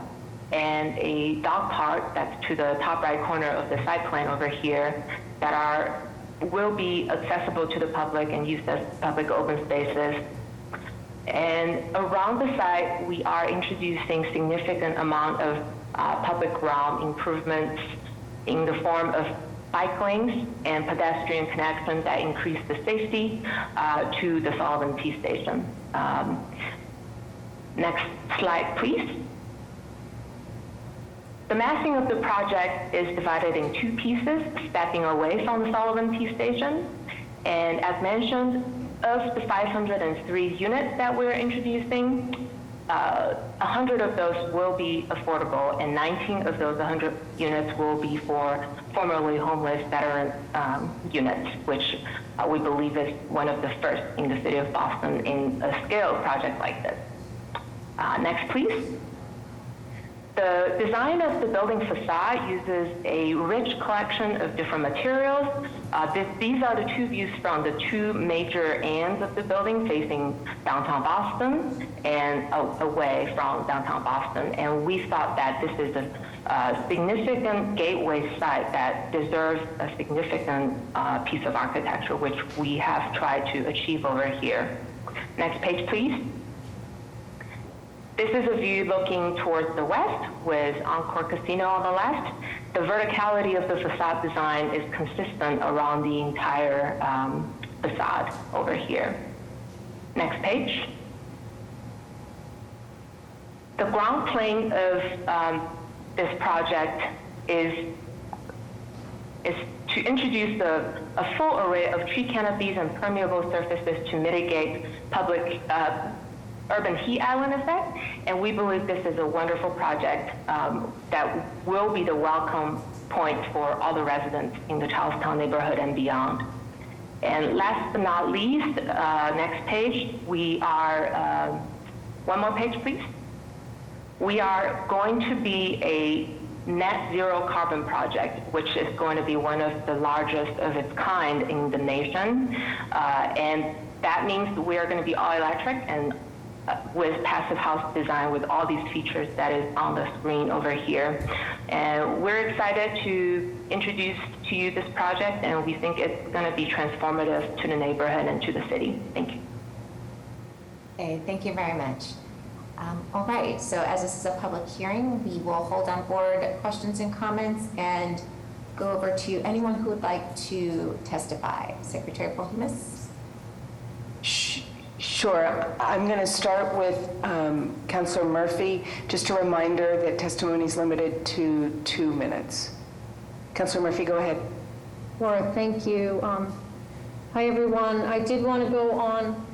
Speaker 19: and a dog park that's to the top right corner of the site plan over here that will be accessible to the public and used as public open spaces. And around the site, we are introducing significant amount of public realm improvements in the form of bike lanes and pedestrian connections that increase the safety to the Sullivan T station. Next slide, please. The massing of the project is divided in 2 pieces, stacking away from the Sullivan T station. And as mentioned, of the 503 units that we're introducing, 100 of those will be affordable, and 19 of those 100 units will be for formerly homeless veteran units, which we believe is one of the first in the city of Boston in a scaled project like this. Next, please. The design of the building facade uses a rich collection of different materials. These are the 2 views from the 2 major ends of the building facing downtown Boston and away from downtown Boston. And we thought that this is a significant gateway site that deserves a significant piece of architecture, which we have tried to achieve over here. Next page, please. This is a view looking towards the west with Encore Casino on the left. The verticality of the facade design is consistent around the entire facade over here. Next page. The ground plane of this project is to introduce a full array of tree canopies and permeable surfaces to mitigate public urban heat island effect, and we believe this is a wonderful project that will be the welcome point for all the residents in the Charlestown neighborhood and beyond. And last but not least, next page, we are, one more page please. We are going to be a net zero carbon project, which is going to be one of the largest of its kind in the nation, and that means we are going to be all electric and with passive house design with all these features that is on the screen over here. And we're excited to introduce to you this project, and we think it's going to be transformative to the neighborhood and to the city. Thank you.
Speaker 2: Okay, thank you very much. All right, so as this is a public hearing, we will hold on board questions and comments and go over to anyone who would like to testify. Secretary Polhemus?
Speaker 8: Sure. I'm going to start with Councilor Murphy. Just a reminder that testimony is limited to 2 minutes. Councilor Murphy, go ahead.
Speaker 20: Laura, thank you. Hi, everyone. I did want to go on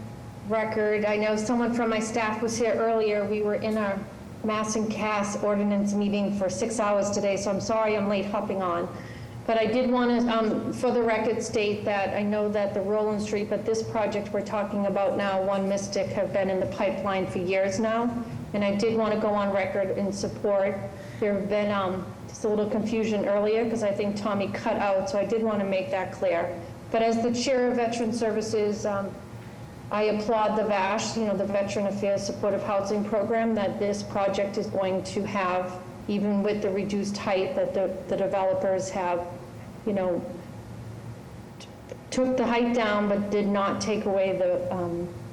Speaker 20: record. I know someone from my staff was here earlier. We were in our Mass and Cass ordinance meeting for 6 hours today, so I'm sorry I'm late hopping on. But I did want to, for the record, state that I know that the Roland Street, but this project we're talking about now, One Mystic, have been in the pipeline for years now. And I did want to go on record in support. There have been just a little confusion earlier because I think Tommy cut out, so I did want to make that clear. But as the chair of Veteran Services, I applaud the VASH, the Veteran Affairs Supportive Housing Program, that this project is going to have, even with the reduced height that the developers have, took the height down but did not take away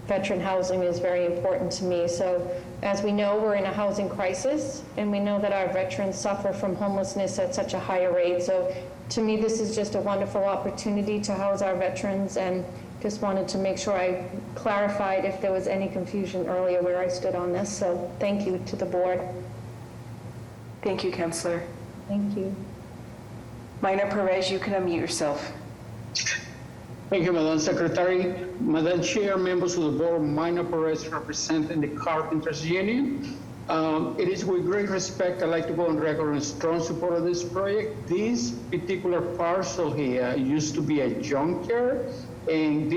Speaker 20: veteran housing is very important to me. So as we know, we're in a housing crisis, and we know that our veterans suffer from homelessness at such a higher rate. So to me, this is just a wonderful opportunity to house our veterans, and just wanted to make sure I clarified if there was any confusion earlier where I stood on this. So thank you to the board.
Speaker 8: Thank you, Councillor.
Speaker 20: Thank you.
Speaker 8: Minor Perez, you can unmute yourself.
Speaker 21: Thank you, Madam Secretary. Madam Chair, members of the board, Minor Perez representing the Carpenters Union. It is with great respect I'd like to go on record in strong support of this project. This particular parcel here used to be a junkyard, and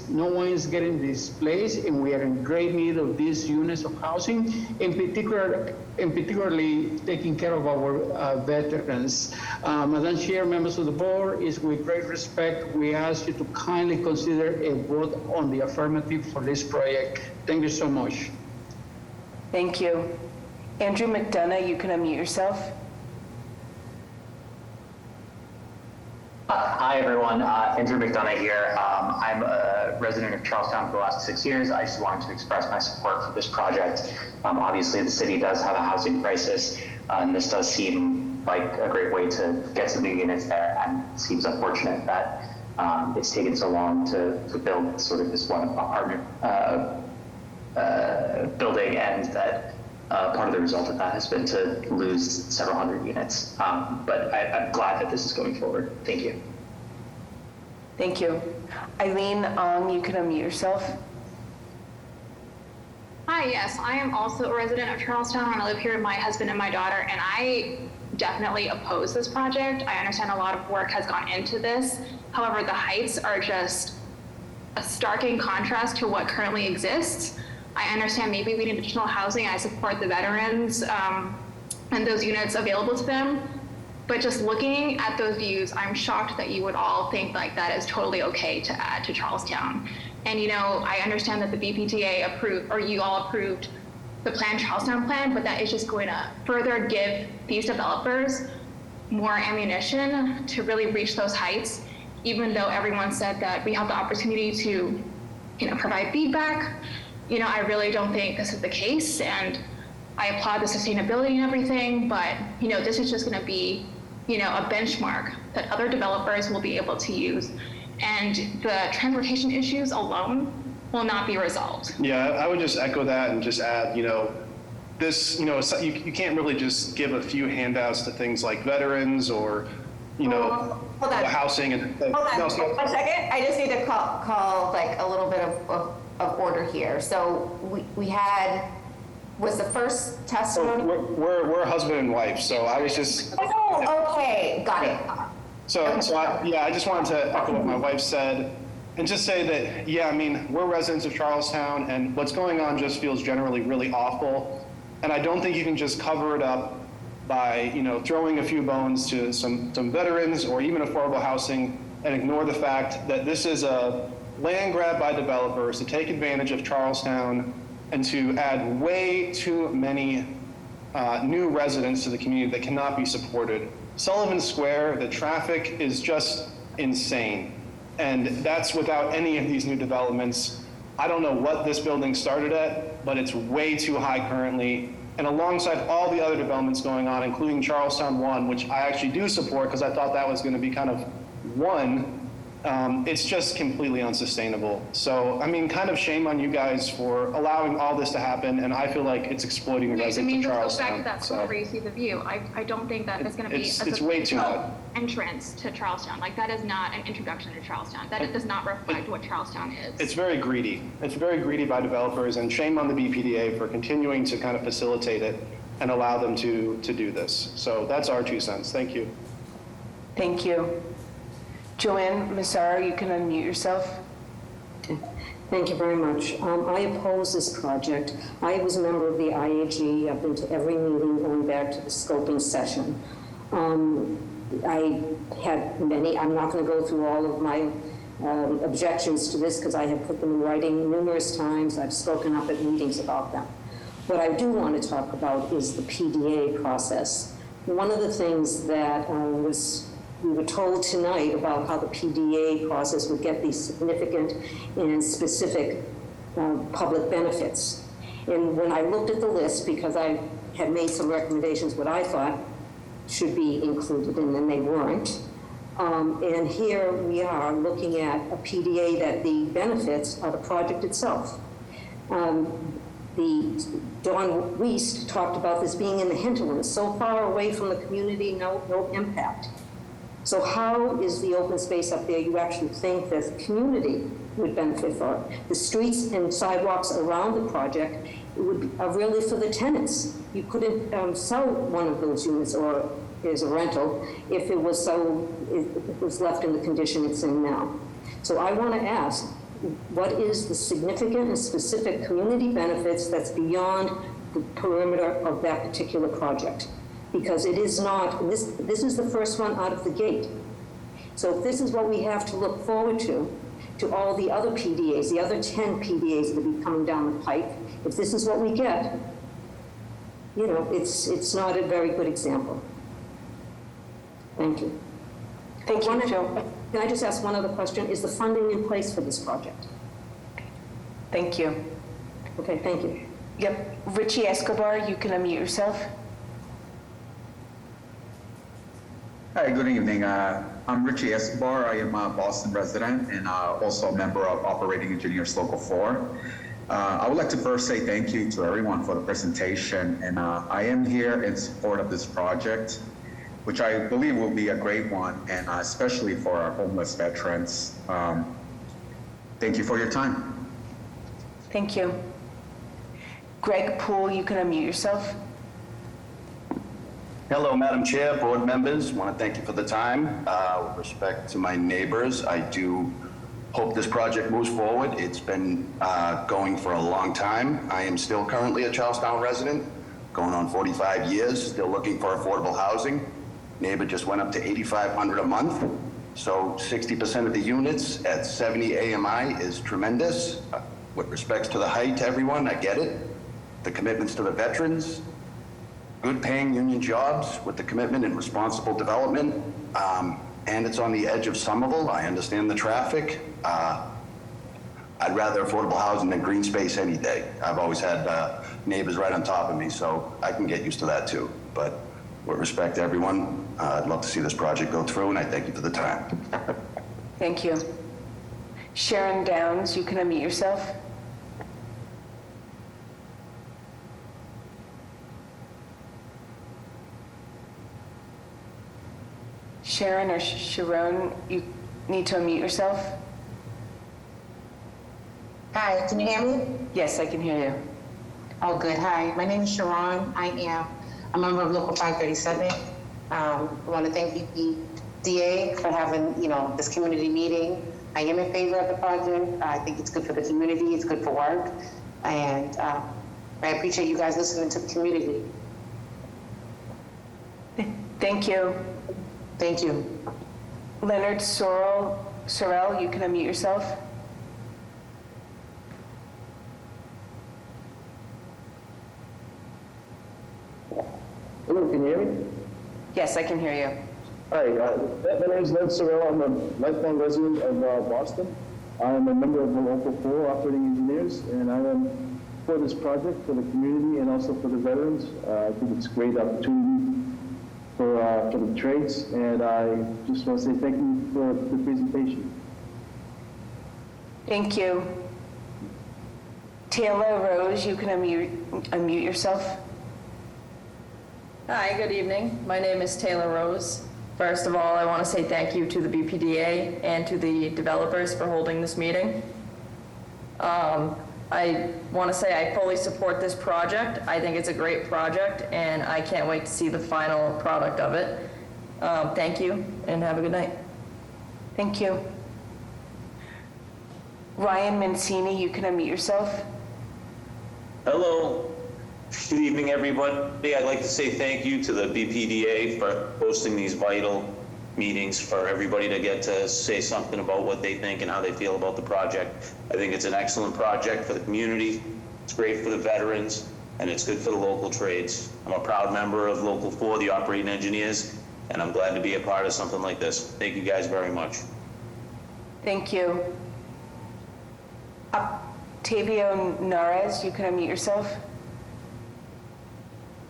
Speaker 21: no one is getting displaced, and we are in great need of these units of housing, and particularly taking care of our veterans. Madam Chair, members of the board, is with great respect we ask you to kindly consider a vote on the affirmative for this project. Thank you so much.
Speaker 8: Thank you. Andrew McDonough, you can unmute yourself.
Speaker 22: Hi, everyone. Andrew McDonough here. I'm a resident of Charlestown for the last 6 years. I just wanted to express my support for this project. Obviously, the city does have a housing crisis, and this does seem like a great way to get some new units there, and it seems unfortunate that it's taken so long to build sort of this one apartment building, and that part of the result of that has been to lose several hundred units. But I'm glad that this is going forward. Thank you.
Speaker 8: Thank you. Eileen Ong, you can unmute yourself.
Speaker 16: Hi, yes, I am also a resident of Charlestown, and I live here with my husband and my daughter, and I definitely oppose this project. I understand a lot of work has gone into this. However, the heights are just a starking contrast to what currently exists. I understand maybe we need additional housing. I support the veterans and those units available to them. But just looking at those views, I'm shocked that you would all think like that is totally okay to add to Charlestown. And I understand that the BPDA approved, or you all approved the Plan Charlestown plan, but that is just going to further give these developers more ammunition to really reach those heights, even though everyone said that we have the opportunity to, provide feedback. I really don't think this is the case, and I applaud the sustainability and everything, but, this is just going to be, a benchmark that other developers will be able to use, and the transportation issues alone will not be resolved.
Speaker 23: Yeah, I would just echo that and just add, this, you can't really just give a few handouts to things like veterans or,
Speaker 2: Hold on.
Speaker 23: housing and.
Speaker 2: Hold on, 1 second. I just need to call like a little bit of order here. So we had, was the first testimony?
Speaker 23: We're husband and wife, so I was just.
Speaker 2: Oh, okay, got it.
Speaker 23: So I just wanted to echo what my wife said and just say that, we're residents of Charlestown, and what's going on just feels generally really awful. And I don't think you can just cover it up by, throwing a few bones to some veterans or even affordable housing and ignore the fact that this is a land grab by developers to take advantage of Charlestown and to add way too many new residents to the community that cannot be supported. Sullivan Square, the traffic is just insane. And that's without any of these new developments. I don't know what this building started at, but it's way too high currently. And alongside all the other developments going on, including Charlestown 1, which I actually do support because I thought that was going to be kind of one, it's just completely unsustainable. So, kind of shame on you guys for allowing all this to happen, and I feel like it's exploiting the residents of Charlestown.
Speaker 16: Back to that point where you see the view, I don't think that it's going to be
Speaker 23: it's way too high.
Speaker 16: Entrance to Charlestown. Like, that is not an introduction to Charlestown. That does not reflect what Charlestown is.
Speaker 23: It's very greedy. It's very greedy by developers, and shame on the BPDA for continuing to kind of facilitate it and allow them to do this. So that's our 2 cents. Thank you.
Speaker 8: Thank you. Joanne Massaro, you can unmute yourself.
Speaker 24: Thank you very much. I oppose this project. I was a member of the IAG. I've been to every meeting going back to the scoping session. I had many, I'm not going to go through all of my objections to this because I have put them in writing numerous times. I've spoken up at meetings about them. What I do want to talk about is the PDA process. One of the things that we were told tonight about how the PDA process would get these significant and specific public benefits. And when I looked at the list, because I had made some recommendations what I thought should be included, and then they weren't. And here we are looking at a PDA that the benefits are the project itself. Don Weist talked about this being in the hinterlands, so far away from the community, no impact. So how is the open space up there you actually think that the community would benefit from? The streets and sidewalks around the project are really for the tenants. You couldn't sell one of those units or as a rental if it was left in the condition it's in now. So I want to ask, what is the significant and specific community benefits that's beyond the perimeter of that particular project? Because it is not, this is the first one out of the gate. So if this is what we have to look forward to all the other PDAs, the other 10 PDAs that will be coming down the pike, if this is what we get, you know, it's not a very good example. Thank you.
Speaker 8: Thank you, Jill.
Speaker 24: Can I just ask one other question? Is the funding in place for this project?
Speaker 8: Thank you.
Speaker 24: Okay, thank you.
Speaker 8: Yep. Richie Escobar, you can unmute yourself.
Speaker 6: Hi, good evening. I'm Richie Escobar. I am a Boston resident and also a member of Operating Engineers Local 4. I would like to first say thank you to everyone for the presentation, and I am here in support of this project, which I believe will be a great one, and especially for our homeless veterans. Thank you for your time.
Speaker 8: Thank you. Greg Poole, you can unmute yourself.
Speaker 7: Hello, Madam Chair, board members. Want to thank you for the time. With respect to my neighbors, I do hope this project moves forward. It's been going for a long time. I am still currently a Charlestown resident, going on 45 years, still looking for affordable housing. Neighbor just went up to $8,500 a month. So 60% of the units at 70 AMI is tremendous. With respects to the height, everyone, I get it. The commitments to the veterans, good paying union jobs with the commitment and responsible development. And it's on the edge of Somerville. I understand the traffic. I'd rather affordable housing than green space any day. I've always had neighbors right on top of me, so I can get used to that too. But with respect to everyone, I'd love to see this project go through, and I thank you for the time.
Speaker 8: Thank you. Sharon Downs, you can unmute yourself. Sharon or Sharon, you need to unmute yourself.
Speaker 9: Hi, can you hear me?
Speaker 8: Yes, I can hear you.
Speaker 9: Oh, good. Hi, my name is Sharon. I am a member of Local 537. I want to thank BPDA for having, this community meeting. I am in favor of the project. I think it's good for the community. It's good for work. And I appreciate you guys listening to the community.
Speaker 8: Thank you.
Speaker 9: Thank you.
Speaker 8: Leonard Sorrell, you can unmute yourself.
Speaker 10: Hello, can you hear me?
Speaker 8: Yes, I can hear you.
Speaker 10: Hi, my name is Leonard Sorrell. I'm a lifelong resident of Boston. I am a member of the Local 4 Operating Engineers, and I am for this project, for the community, and also for the veterans. I think it's a great opportunity for the trades, and I just want to say thank you for the presentation.
Speaker 8: Thank you. Taylor Rose, you can unmute yourself.
Speaker 25: Hi, good evening. My name is Taylor Rose. First of all, I want to say thank you to the BPDA and to the developers for holding this meeting. I want to say I fully support this project. I think it's a great project, and I can't wait to see the final product of it. Thank you, and have a good night.
Speaker 8: Thank you. Ryan Mancini, you can unmute yourself.
Speaker 26: Hello. Good evening, everybody. I'd like to say thank you to the BPDA for hosting these vital meetings for everybody to get to say something about what they think and how they feel about the project. I think it's an excellent project for the community. It's great for the veterans, and it's good for the local trades. I'm a proud member of Local 4, the Operating Engineers, and I'm glad to be a part of something like this. Thank you guys very much.
Speaker 8: Thank you. Tavio Nares, you can unmute yourself.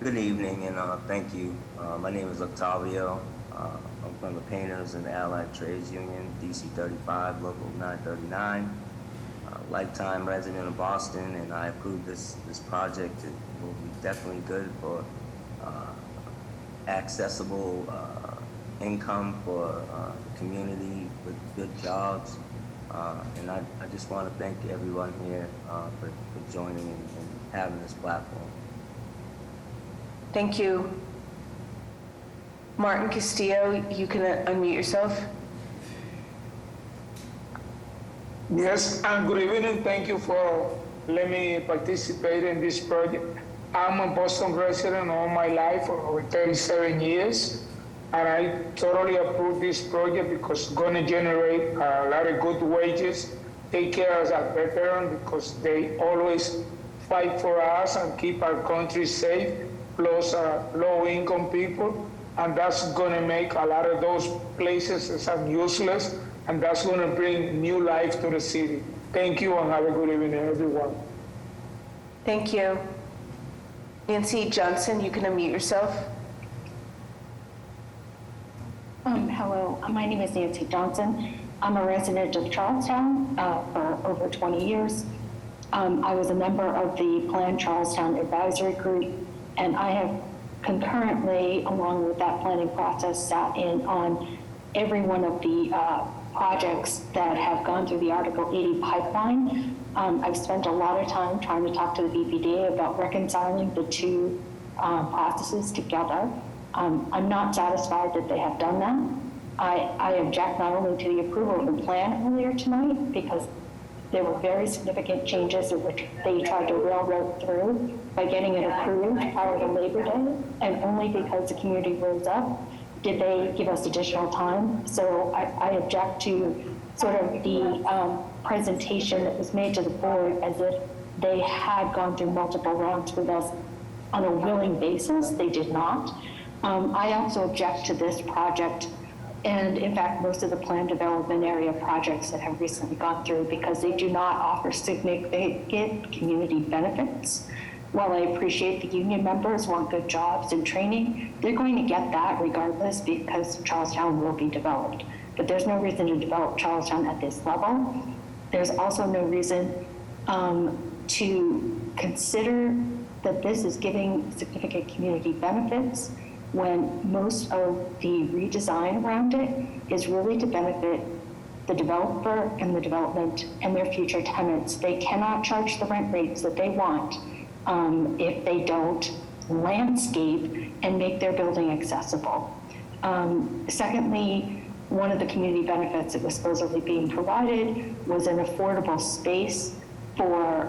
Speaker 1: Good evening and thank you. My name is Octavio. I'm from the Painters and the Allied Trades Union, DC 35, Local 939. Lifetime resident of Boston, and I approve this project. It will be definitely good for accessible income for the community with good jobs. And I just want to thank everyone here for joining and having this platform.
Speaker 8: Thank you. Martin Castillo, you can unmute yourself.
Speaker 3: Yes, and good evening. Thank you for letting me participate in this project. I'm a Boston resident all my life for over 37 years, and I totally approve this project because it's going to generate a lot of good wages, take care of our veterans because they always fight for us and keep our country safe, plus low-income people, and that's going to make a lot of those places useless, and that's going to bring new life to the city. Thank you, and have a good evening, everyone.
Speaker 8: Thank you. Nancy Johnson, you can unmute yourself.
Speaker 4: Hello, my name is Nancy Johnson. I'm a resident of Charlestown for over 20 years. I was a member of the Plan Charlestown Advisory Group, and I have concurrently, along with that planning process, sat in on every one of the projects that have gone through the Article 80 pipeline. I've spent a lot of time trying to talk to the BPDA about reconciling the two processes together. I'm not satisfied that they have done that. I object not only to the approval of the plan earlier tonight, because there were very significant changes in which they tried to railroad through by getting it approved prior to Labor Day, and only because the community rose up did they give us additional time. So I object to sort of the presentation that was made to the board as if they had gone through multiple rounds with us on a willing basis. They did not. I also object to this project, and in fact, most of the planned development area projects that have recently gone through, because they do not offer significant community benefits. While I appreciate the union members want good jobs and training, they're going to get that regardless because Charlestown will be developed. But there's no reason to develop Charlestown at this level. There's also no reason to consider that this is giving significant community benefits when most of the redesign around it is really to benefit the developer and the development and their future tenants. They cannot charge the rent rates that they want if they don't landscape and make their building accessible. Secondly, one of the community benefits that was supposedly being provided was an affordable space for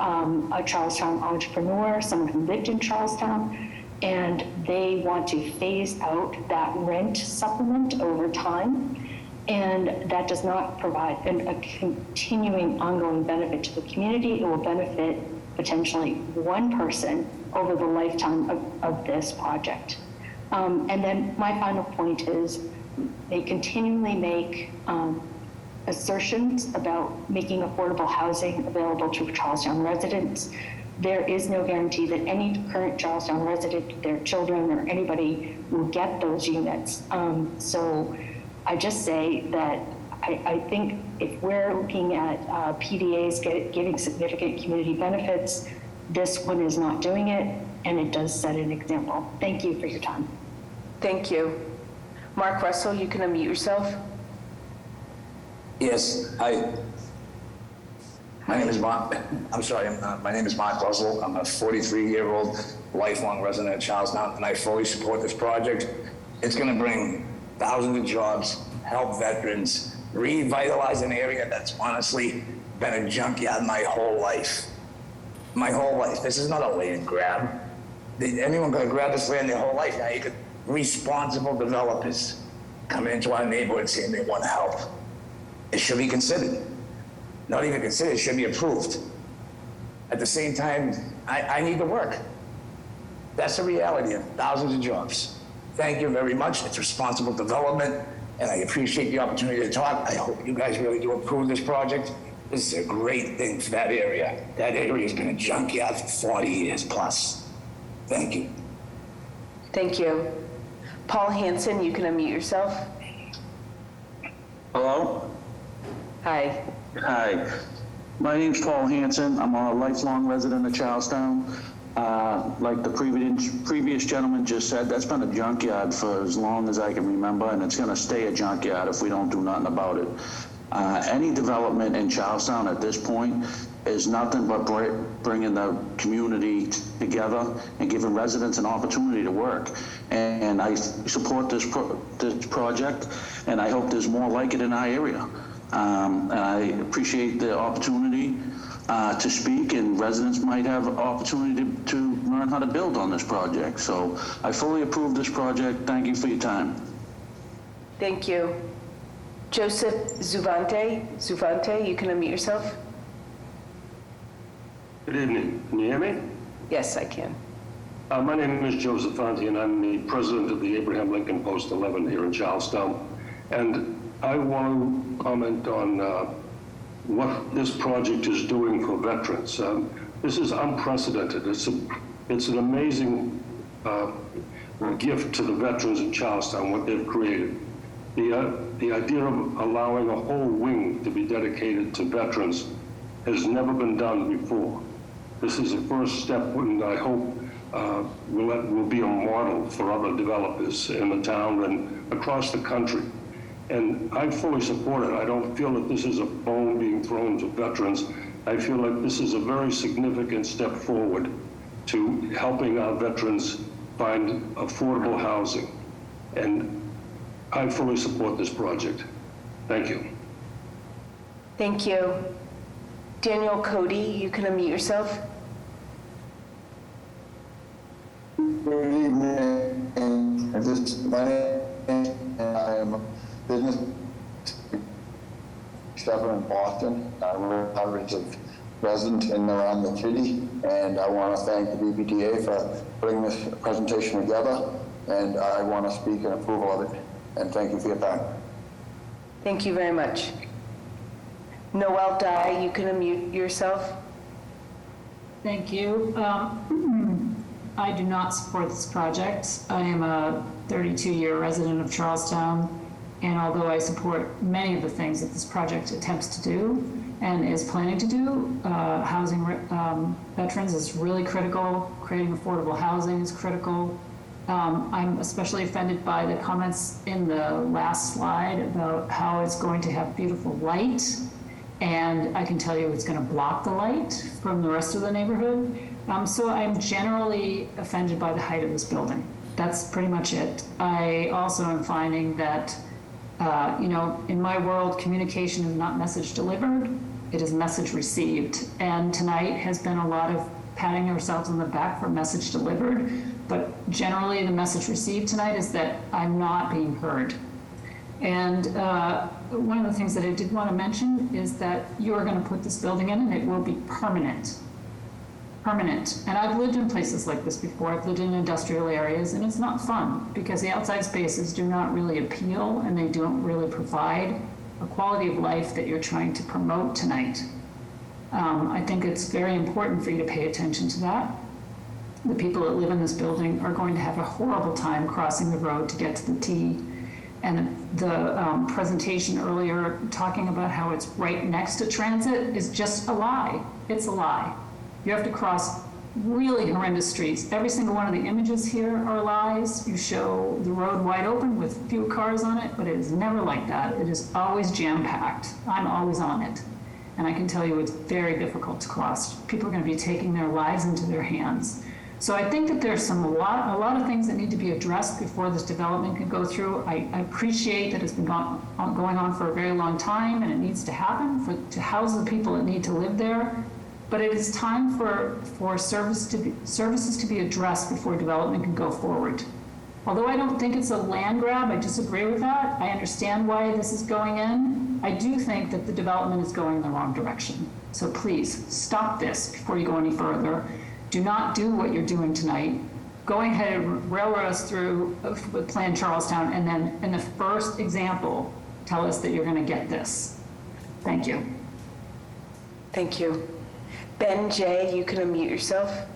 Speaker 4: a Charlestown entrepreneur, someone who lived in Charlestown, and they want to phase out that rent supplement over time. And that does not provide a continuing ongoing benefit to the community. It will benefit potentially one person over the lifetime of this project. And then my final point is they continually make assertions about making affordable housing available to Charlestown residents. There is no guarantee that any current Charlestown resident, their children, or anybody will get those units. So I just say that I think if we're looking at PDAs giving significant community benefits, this one is not doing it, and it does set an example. Thank you for your time.
Speaker 8: Thank you. Mark Russell, you can unmute yourself.
Speaker 5: Yes, my name is Mark. I'm sorry, my name is Mark Russell. I'm a 43-year-old lifelong resident of Charlestown, and I fully support this project. It's going to bring thousands of jobs, help veterans, revitalize an area that's honestly been a junkyard my whole life. My whole life. This is not a land grab. Anyone going to grab this land their whole life? Now you could responsible developers come into our neighborhood saying they want help. It should be considered. Not even considered, it should be approved. At the same time, I need to work. That's the reality of thousands of jobs. Thank you very much. It's responsible development, and I appreciate the opportunity to talk. I hope you guys really do approve this project, This is a great thing for that area. That area's been a junkyard for 40 years plus. Thank you.
Speaker 8: Thank you. Paul Hansen, you can unmute yourself.
Speaker 11: Hello?
Speaker 8: Hi.
Speaker 11: Hi. My name's Paul Hansen. I'm a lifelong resident of Charlestown. Like the previous gentleman just said, that's been a junkyard for as long as I can remember, and it's going to stay a junkyard if we don't do nothing about it. Any development in Charlestown at this point is nothing but bringing the community together and giving residents an opportunity to work. And I support this project, and I hope there's more like it in our area. And I appreciate the opportunity to speak, and residents might have an opportunity to learn how to build on this project. So I fully approve this project. Thank you for your time.
Speaker 8: Thank you. Joseph Zuvante, you can unmute yourself.
Speaker 12: Good evening. Can you hear me?
Speaker 8: Yes, I can.
Speaker 12: My name is Joseph Fonte, and I'm the president of the Abraham Lincoln Post 11 here in Charlestown. And I want to comment on what this project is doing for veterans. This is unprecedented. It's an amazing gift to the veterans in Charlestown, what they've created. The idea of allowing a whole wing to be dedicated to veterans has never been done before. This is a first step, and I hope will be a model for other developers in the town and across the country. And I fully support it. I don't feel that this is a bone being thrown to veterans. I feel like this is a very significant step forward to helping our veterans find affordable housing. And I fully support this project. Thank you.
Speaker 8: Thank you. Daniel Cody, you can unmute yourself.
Speaker 13: Good evening. This is my name, and I am a business stepper in Boston. We're hundreds of residents in and around the city, and I want to thank the BPDA for putting this presentation together, and I want to speak in approval of it. And thank you for your time.
Speaker 8: Thank you very much. Noel Dye, you can unmute yourself.
Speaker 14: Thank you. I do not support this project. I am a 32-year resident of Charlestown, and although I support many of the things that this project attempts to do and is planning to do, housing veterans is really critical. Creating affordable housing is critical. I'm especially offended by the comments in the last slide about how it's going to have beautiful light, and I can tell you it's going to block the light from the rest of the neighborhood. So I'm generally offended by the height of this building. That's pretty much it. I also am finding that, in my world, communication is not message delivered, it is message received. And tonight has been a lot of patting ourselves on the back for message delivered, but generally the message received tonight is that I'm not being heard. And one of the things that I did want to mention is that you are going to put this building in and it will be permanent. Permanent. And I've lived in places like this before. I've lived in industrial areas, and it's not fun because the outside spaces do not really appeal and they don't really provide a quality of life that you're trying to promote tonight. I think it's very important for you to pay attention to that. The people that live in this building are going to have a horrible time crossing the road to get to the T. And the presentation earlier talking about how it's right next to transit is just a lie. It's a lie. You have to cross really horrendous streets. Every single one of the images here are lies. You show the road wide open with few cars on it, but it is never like that. It is always jam-packed. I'm always on it. And I can tell you it's very difficult to cross. People are going to be taking their lives into their hands. So I think that there's a lot of things that need to be addressed before this development can go through. I appreciate that it's been going on for a very long time, and it needs to happen to house the people that need to live there. But it is time for services to be addressed before development can go forward. Although I don't think it's a land grab, I disagree with that. I understand why this is going in. I do think that the development is going in the wrong direction. So please stop this before you go any further. Do not do what you're doing tonight. Go ahead and railroad us through with Plan Charlestown, and then in the first example, tell us that you're going to get this. Thank you.
Speaker 8: Thank you. Ben J., you can unmute yourself.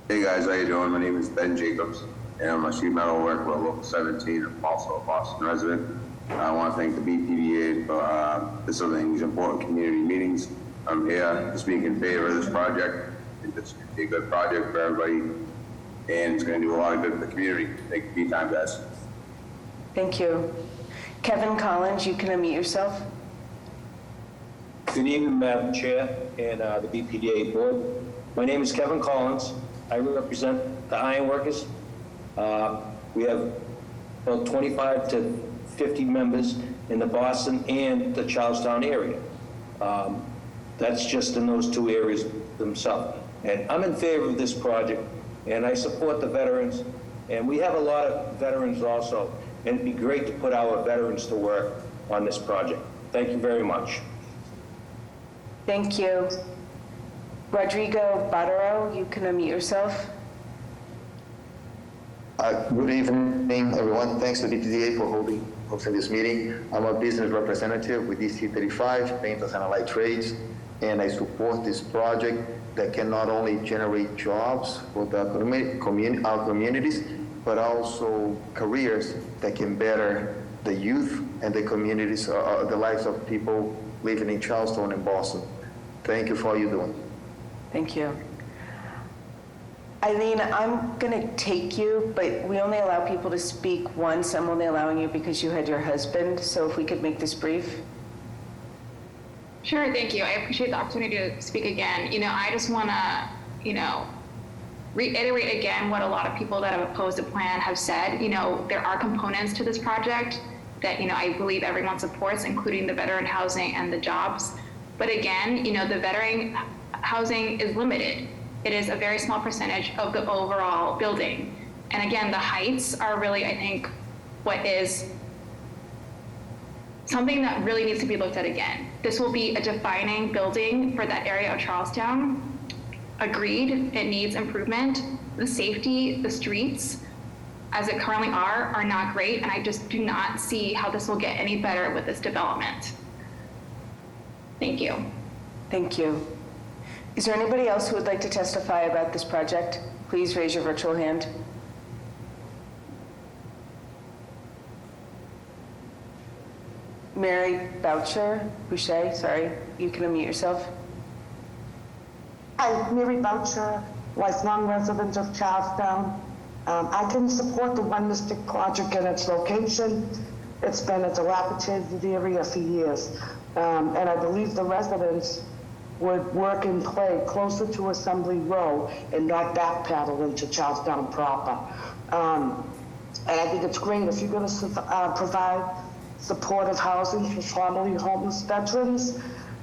Speaker 15: Hey guys, how you doing? My name is Ben Jacobs, and I'm a sheet metal worker at Local 17. I'm also a Boston resident. I want to thank the BPDA for facilitating these important community meetings. I'm here to speak in favor of this project. I think this is going to be a good project for everybody, and it's going to do a lot of good for the community. Thank you for your time, guys.
Speaker 8: Thank you. Kevin Collins, you can unmute yourself.
Speaker 17: Good evening, Madam Chair and the BPDA Board. My name is Kevin Collins. I represent the ironworkers. We have about 25 to 50 members in the Boston and the Charlestown area. That's just in those two areas themselves. And I'm in favor of this project, and I support the veterans. And we have a lot of veterans also, and it'd be great to put our veterans to work on this project. Thank you very much.
Speaker 8: Thank you. Rodrigo Barrero, you can unmute yourself.
Speaker 18: Good evening, everyone. Thanks to BPDA for hosting this meeting. I'm a business representative with DC 35, Painters and Allied Trades, and I support this project that can not only generate jobs for the our communities, but also careers that can better the youth and the communities, the lives of people living in Charleston and Boston. Thank you for all you're doing.
Speaker 8: Thank you. Eileen, I'm going to take you, but we only allow people to speak once. I'm only allowing you because you had your husband, so if we could make this brief.
Speaker 19: Sure, thank you. I appreciate the opportunity to speak again. I just want to, reiterate again what a lot of people that have opposed the plan have said. There are components to this project that, I believe everyone supports, including the veteran housing and the jobs. But again, the veteran housing is limited. It is a very small percentage of the overall building. And again, the heights are really, I think, what is something that really needs to be looked at again. This will be a defining building for that area of Charlestown. Agreed, it needs improvement. The safety, the streets, as it currently are not great, and I just do not see how this will get any better with this development. Thank you.
Speaker 8: Thank you. Is there anybody else who would like to testify about this project? Please raise your virtual hand. Mary Boucher, sorry, you can unmute yourself.
Speaker 20: Hi, Mary Boucher, lifelong resident of Charlestown. I can support the One Mystic project and its location. It's been a dilapidated area for years. And I believe the residents would work and play closer to Assembly Row and not back paddle into Charlestown proper. And I think it's great if you're going to provide supportive housing for formerly homeless veterans,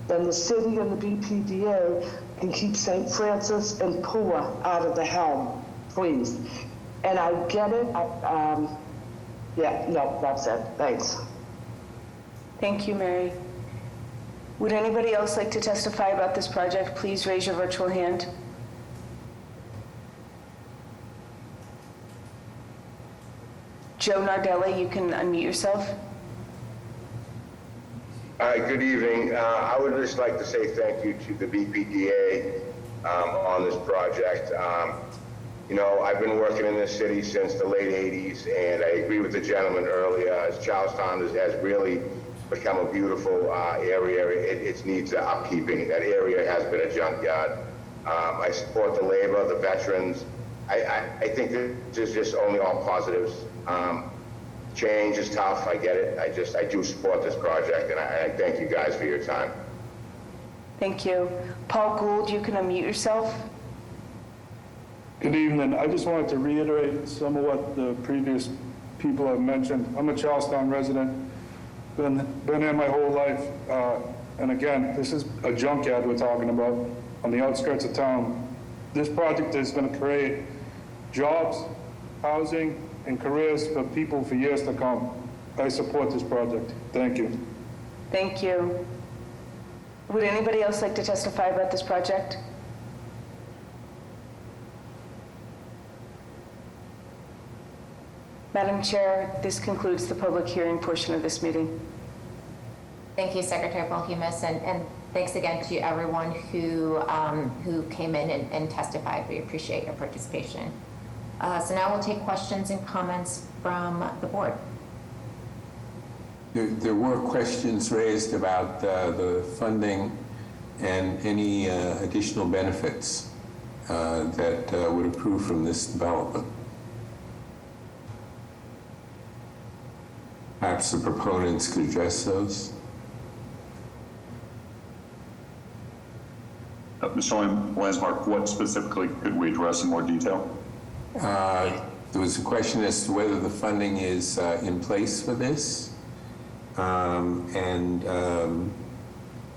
Speaker 20: then the city and the BPDA can keep St. Francis and Pua out of the helm, please. And I get it. That's it. Thanks.
Speaker 8: Thank you, Mary. Would anybody else like to testify about this project? Please raise your virtual hand. Joe Nardelli, you can unmute yourself.
Speaker 21: Good evening. I would just like to say thank you to the BPDA on this project. I've been working in this city since the late 80s, and I agree with the gentleman earlier, as Charlestown has really become a beautiful area. It needs upkeeping. That area has been a junkyard. I support the labor, the veterans. I think this is just only all positives. Change is tough, I get it. I do support this project, and I thank you guys for your time.
Speaker 8: Thank you. Paul Gould, you can unmute yourself.
Speaker 10: Good evening. I just wanted to reiterate some of what the previous people have mentioned. I'm a Charlestown resident, been here my whole life. And again, this is a junkyard we're talking about on the outskirts of town. This project is going to create jobs, housing, and careers for people for years to come. I support this project. Thank you.
Speaker 8: Thank you. Would anybody else like to testify about this project? Madam Chair, this concludes the public hearing portion of this meeting.
Speaker 2: Thank you, Secretary Polhumus, and thanks again to everyone who came in and testified. We appreciate your participation. So now we'll take questions and comments from the board.
Speaker 6: There were questions raised about the funding and any additional benefits that would accrue from this development. Perhaps the proponents could address those.
Speaker 16: Mr. Landsmark, what specifically could we address in more detail?
Speaker 6: There was a question as to whether the funding is in place for this, and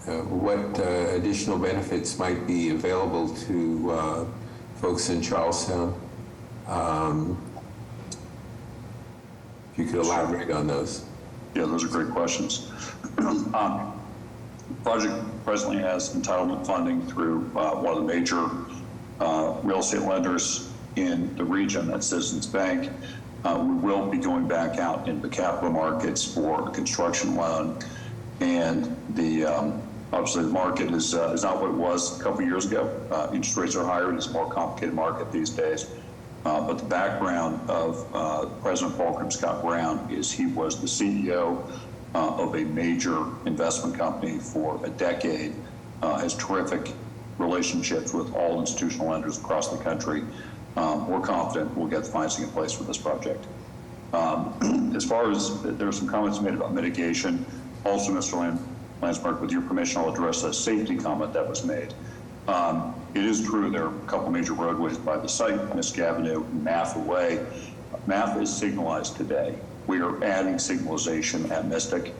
Speaker 6: what additional benefits might be available to folks in Charlestown. If you could elaborate on those.
Speaker 16: Yeah, those are great questions. The project presently has entitlement funding through one of the major real estate lenders in the region, that's Citizens Bank. We will be going back out into the capital markets for a construction loan, and obviously the market is not what it was a couple of years ago. Interest rates are higher, and it's a more complicated market these days. But the background of President Paul Scott Brown is he was the CEO of a major investment company for a decade, has terrific relationships with all institutional lenders across the country. We're confident we'll get the financing in place for this project. As far as there are some comments made about mitigation, also Mr. Landsmark, with your permission, I'll address a safety comment that was made. It is true there are a couple major roadways by the site, Misk Avenue, Math Way. Math is signalized today. We are adding signalization at Mystic.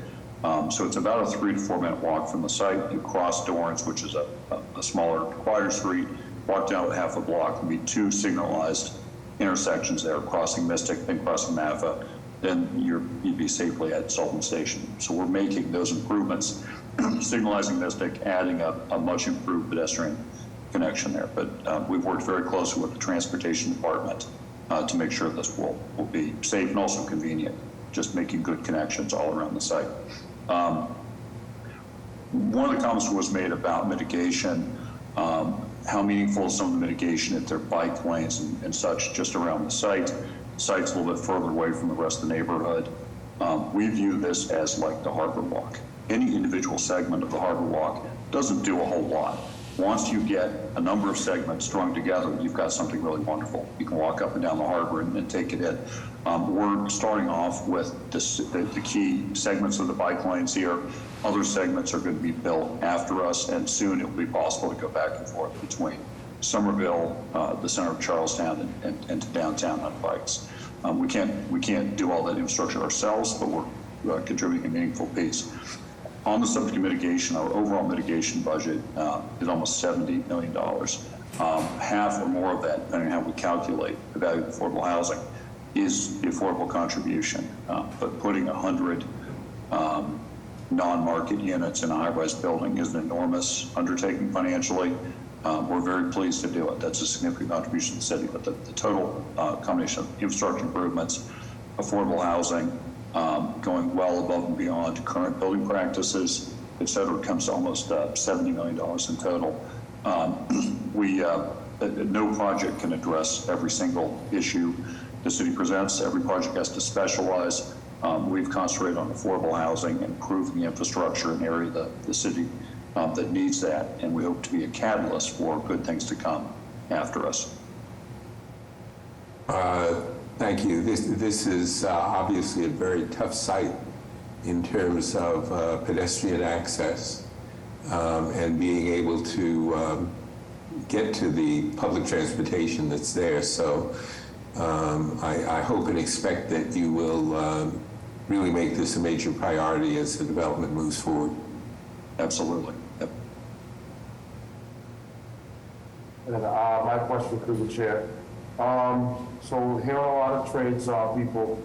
Speaker 16: So it's about a 3 to 4 minute walk from the site. You cross Dorrance, which is a smaller, quieter street, walk down half a block, there'll be 2 signalized intersections there, crossing Mystic, then crossing Matha, then you'd be safely at Sultan Station. So we're making those improvements, signalizing Mystic, adding a much improved pedestrian connection there. But we've worked very closely with the transportation department to make sure this will be safe and also convenient, just making good connections all around the site. One of the comments was made about mitigation, how meaningful is some of the mitigation if there are bike lanes and such just around the site. The site's a little bit further away from the rest of the neighborhood. We view this as like the Harbor Walk. Any individual segment of the Harbor Walk doesn't do a whole lot. Once you get a number of segments strung together, you've got something really wonderful. You can walk up and down the harbor and take it in. We're starting off with the key segments of the bike lanes here. Other segments are going to be built after us, and soon it will be possible to go back and forth between Somerville, the center of Charlestown, and to downtown on bikes. We can't do all that infrastructure ourselves, but we're contributing a meaningful piece. On the subject of mitigation, our overall mitigation budget is almost $70 million. Half or more of that, depending on how we calculate the value of affordable housing, is the affordable contribution. But putting 100 non-market units in a high-rise building is an enormous undertaking financially. We're very pleased to do it. That's a significant contribution to the city, but the total combination of infrastructure improvements, affordable housing, going well above and beyond current building practices, et cetera, comes to almost $70 million in total. No project can address every single issue the city presents. Every project has to specialize. We've concentrated on affordable housing and improving the infrastructure in an area the city that needs that, and we hope to be a catalyst for good things to come after us.
Speaker 6: Thank you. This is obviously a very tough site in terms of pedestrian access and being able to get to the public transportation that's there. So I hope and expect that you will really make this a major priority as the development moves forward.
Speaker 16: Absolutely. Yep.
Speaker 22: And my question through the chair. So here are a lot of trades people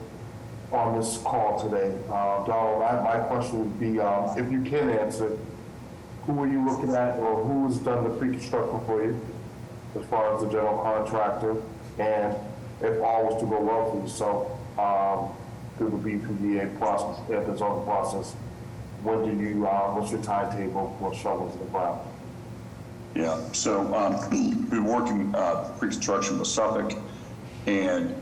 Speaker 22: on this call today. Donald, my question would be, if you can answer, who are you looking at, or who's done the pre-construction for you as far as the general contractor, and if all was to go well for you, so through the BPDA process, if it's on the process, when do you, what's your timetable for shovels in the ground?
Speaker 16: Yeah, so we've been working pre-construction with Suffolk and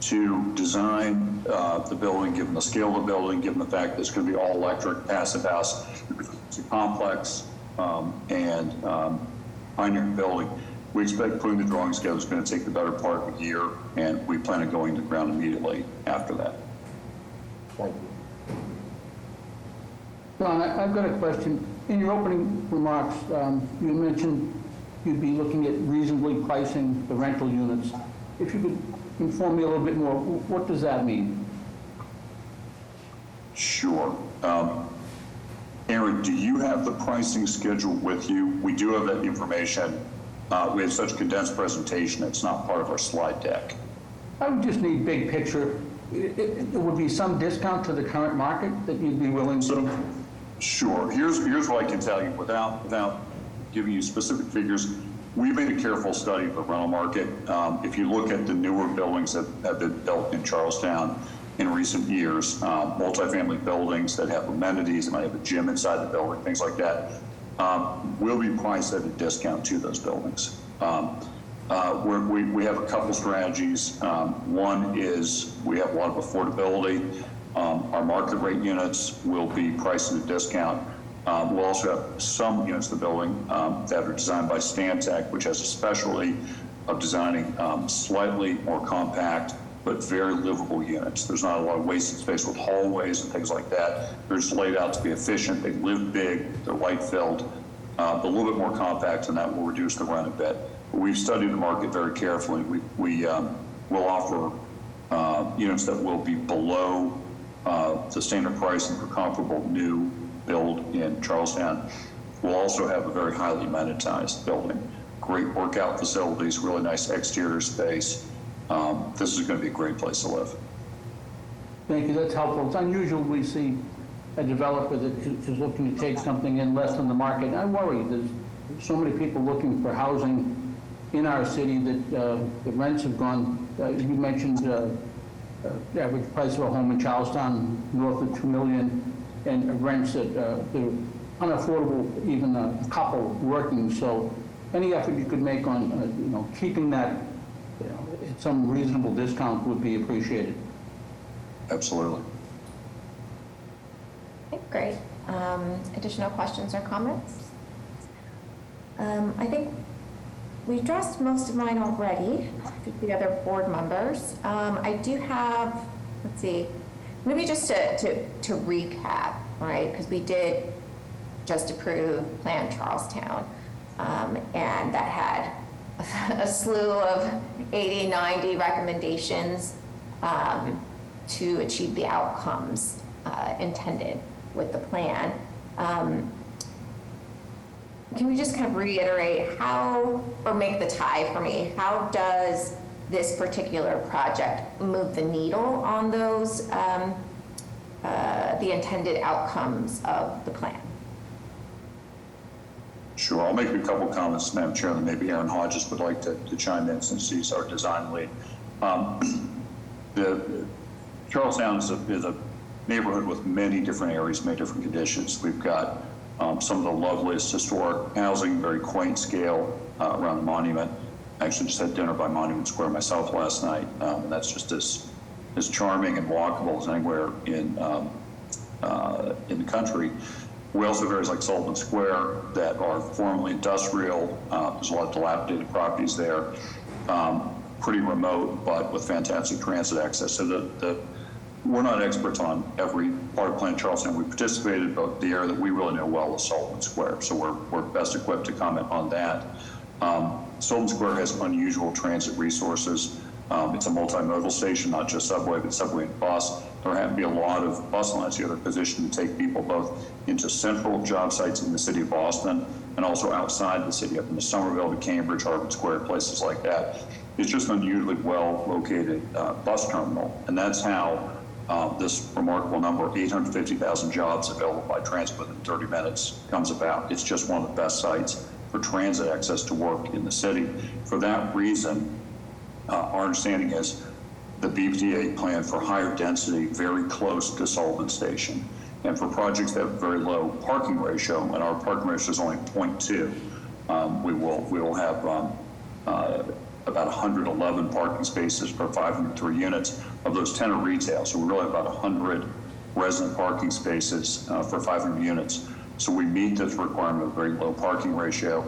Speaker 16: to design the building, given the scale of the building, given the fact that it's going to be all electric, passive house, it's a complex and pioneering building. We expect putting the drawings together is going to take the better part of a year, and we plan on going to the ground immediately after that.
Speaker 22: Thank you.
Speaker 7: Don, I've got a question. In your opening remarks, you mentioned you'd be looking at reasonably pricing the rental units. If you could inform me a little bit more, what does that mean?
Speaker 16: Sure. Aaron, do you have the pricing schedule with you? We do have that information. We have such a condensed presentation, it's not part of our slide deck.
Speaker 7: I would just need big picture. It would be some discount to the current market that you'd be willing to?
Speaker 16: Sure. Here's what I can tell you without giving you specific figures. We made a careful study of the rental market. If you look at the newer buildings that have been built in Charlestown in recent years, multifamily buildings that have amenities, that might have a gym inside the building, things like that, will be priced at a discount to those buildings. We have a couple strategies. One is we have a lot of affordability. Our market rate units will be priced at a discount. We'll also have some units in the building that are designed by Stantec, which has a specialty of designing slightly more compact but very livable units. There's not a lot of wasted space with hallways and things like that. They're just laid out to be efficient. They live big. They're light-filled. But a little bit more compact, and that will reduce the rent a bit. But we've studied the market very carefully. We will offer units that will be below the standard pricing for comparable new build in Charlestown. We'll also have a very highly amenitized building. Great workout facilities, really nice exterior space. This is going to be a great place to live.
Speaker 7: Thank you, that's helpful. It's unusual we see a developer that is looking to take something in less than the market. I worry there's so many people looking for housing in our city that the rents have gone, you mentioned the average price of a home in Charlestown north of $2 million, and rents that they're unaffordable, even a couple working. So any effort you could make on keeping that at some reasonable discount would be appreciated.
Speaker 16: Absolutely.
Speaker 2: Okay, great. Additional questions or comments? I think we addressed most of mine already, the other board members. I do have, let's see, maybe just to recap, right? Because we did just approve Plan Charlestown, and that had a slew of 80, 90 recommendations to achieve the outcomes intended with the plan. Can we just kind of reiterate how, or make the tie for me, how does this particular project move the needle on those, the intended outcomes of the plan?
Speaker 16: Sure, I'll make a couple of comments, Madam Chair, and maybe Aaron Hodges would like to chime in since he's our design lead. Charlestown is a neighborhood with many different areas, many different conditions. We've got some of the loveliest historic housing, very quaint scale around the monument. I actually just had dinner by Monument Square myself last night, and that's just as charming and walkable as anywhere in the country. We also have areas like Sullivan Square that are formerly industrial. There's a lot of dilapidated properties there, pretty remote, but with fantastic transit access. So we're not experts on every part of Plan Charlestown. We participated, but the area that we really know well is Sullivan Square. So we're best equipped to comment on that. Sullivan Square has unusual transit resources. It's a multimodal station, not just subway, but subway and bus. There have to be a lot of bus lines here that are positioned to take people both into central job sites in the city of Boston and also outside the city, up into Somerville, to Cambridge, Harvard Square, places like that. It's just an unusually well-located bus terminal, and that's how this remarkable number, 850,000 jobs available by transit within 30 minutes, comes about. It's just one of the best sites for transit access to work in the city. For that reason, our understanding is the BPDA plan for higher density very close to Sullivan Station And for projects that have very low parking ratio, and our parking ratio is only 0.2, we will have about 111 parking spaces per 503 units. Of those, 10 are retail, so we really have about 100 resident parking spaces for 500 units. So we meet this requirement of very low parking ratio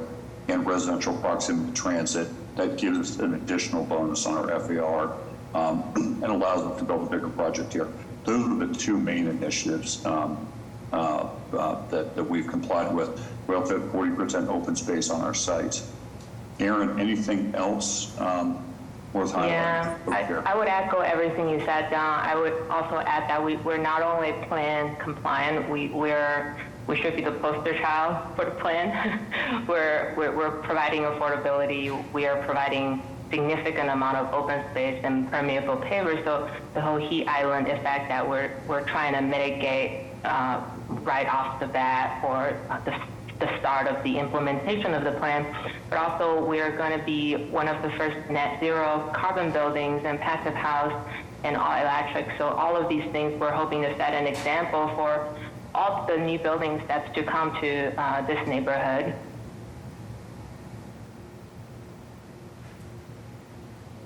Speaker 16: and residential proximity to transit. That gives us an additional bonus on our FAR and allows us to build a bigger project here. Those are the two main initiatives that we've complied with. We also have 40% open space on our site. Aaron, anything else worth highlighting?
Speaker 1: Yeah, I would echo everything you said, Don. I would also add that we're not only plan compliant, we should be the poster child for the plan. we're providing affordability. We are providing significant amount of open space and permeable pavers. So the whole heat island effect that we're trying to mitigate right off the bat for the start of the implementation of the plan. But also we are going to be one of the first net zero carbon buildings and passive house and all electric. So all of these things we're hoping to set an example for all the new buildings that's to come to this neighborhood.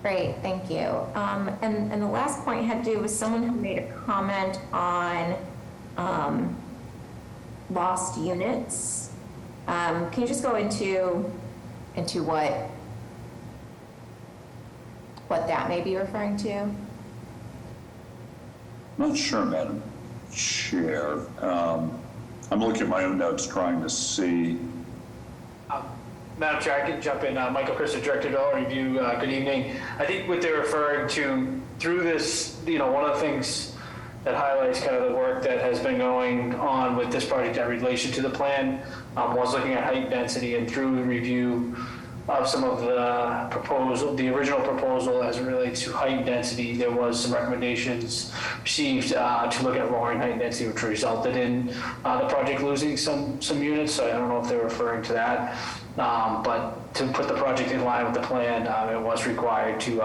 Speaker 2: Great, thank you. And the last point had to do with someone who made a comment on lost units. Can you just go into what that may be referring to?
Speaker 16: I'm not sure, Madam Chair. I'm looking at my own notes trying to see.
Speaker 9: Madam Chair, I can jump in. Michael Christie, Director of Development Review. Good evening. I think what they're referring to through this, one of the things that highlights kind of the work that has been going on with this project in relation to the plan was looking at height density, and through review of some of the original proposal as it relates to height density, there was some recommendations received to look at lowering height density, which resulted in the project losing some units. So I don't know if they're referring to that. But to put the project in line with the plan, it was required to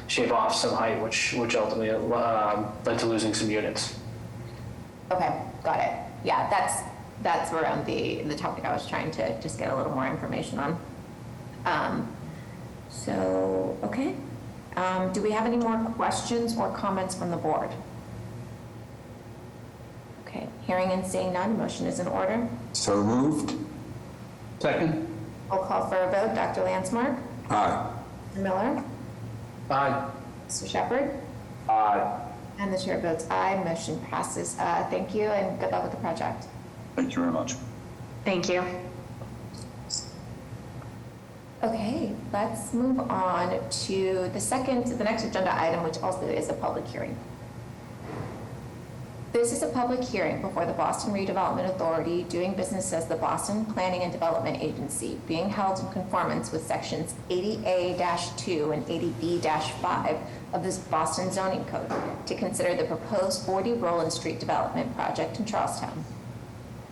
Speaker 9: shave off some height, which ultimately led to losing some units.
Speaker 2: Okay, got it. Yeah, that's around the topic I was trying to just get a little more information on. So, okay. Do we have any more questions or comments from the board? Okay, hearing and seeing none, motion is in order.
Speaker 6: So moved.
Speaker 7: Second.
Speaker 2: We'll call for a vote. Dr. Landsmark?
Speaker 6: Aye.
Speaker 2: Mr. Miller?
Speaker 22: Aye.
Speaker 2: Mr. Shepherd?
Speaker 22: Aye.
Speaker 2: And the chair votes aye. Motion passes. Thank you and good luck with the project.
Speaker 16: Thank you very much.
Speaker 19: Thank you.
Speaker 2: Okay, let's move on to the next agenda item, which also is a public hearing. This is a public hearing before the Boston Redevelopment Authority, doing business as the Boston Planning and Development Agency, being held in conformance with sections 80A-2 and 80B-5 of this Boston zoning code to consider the proposed 40 Roland Street development project in Charlestown.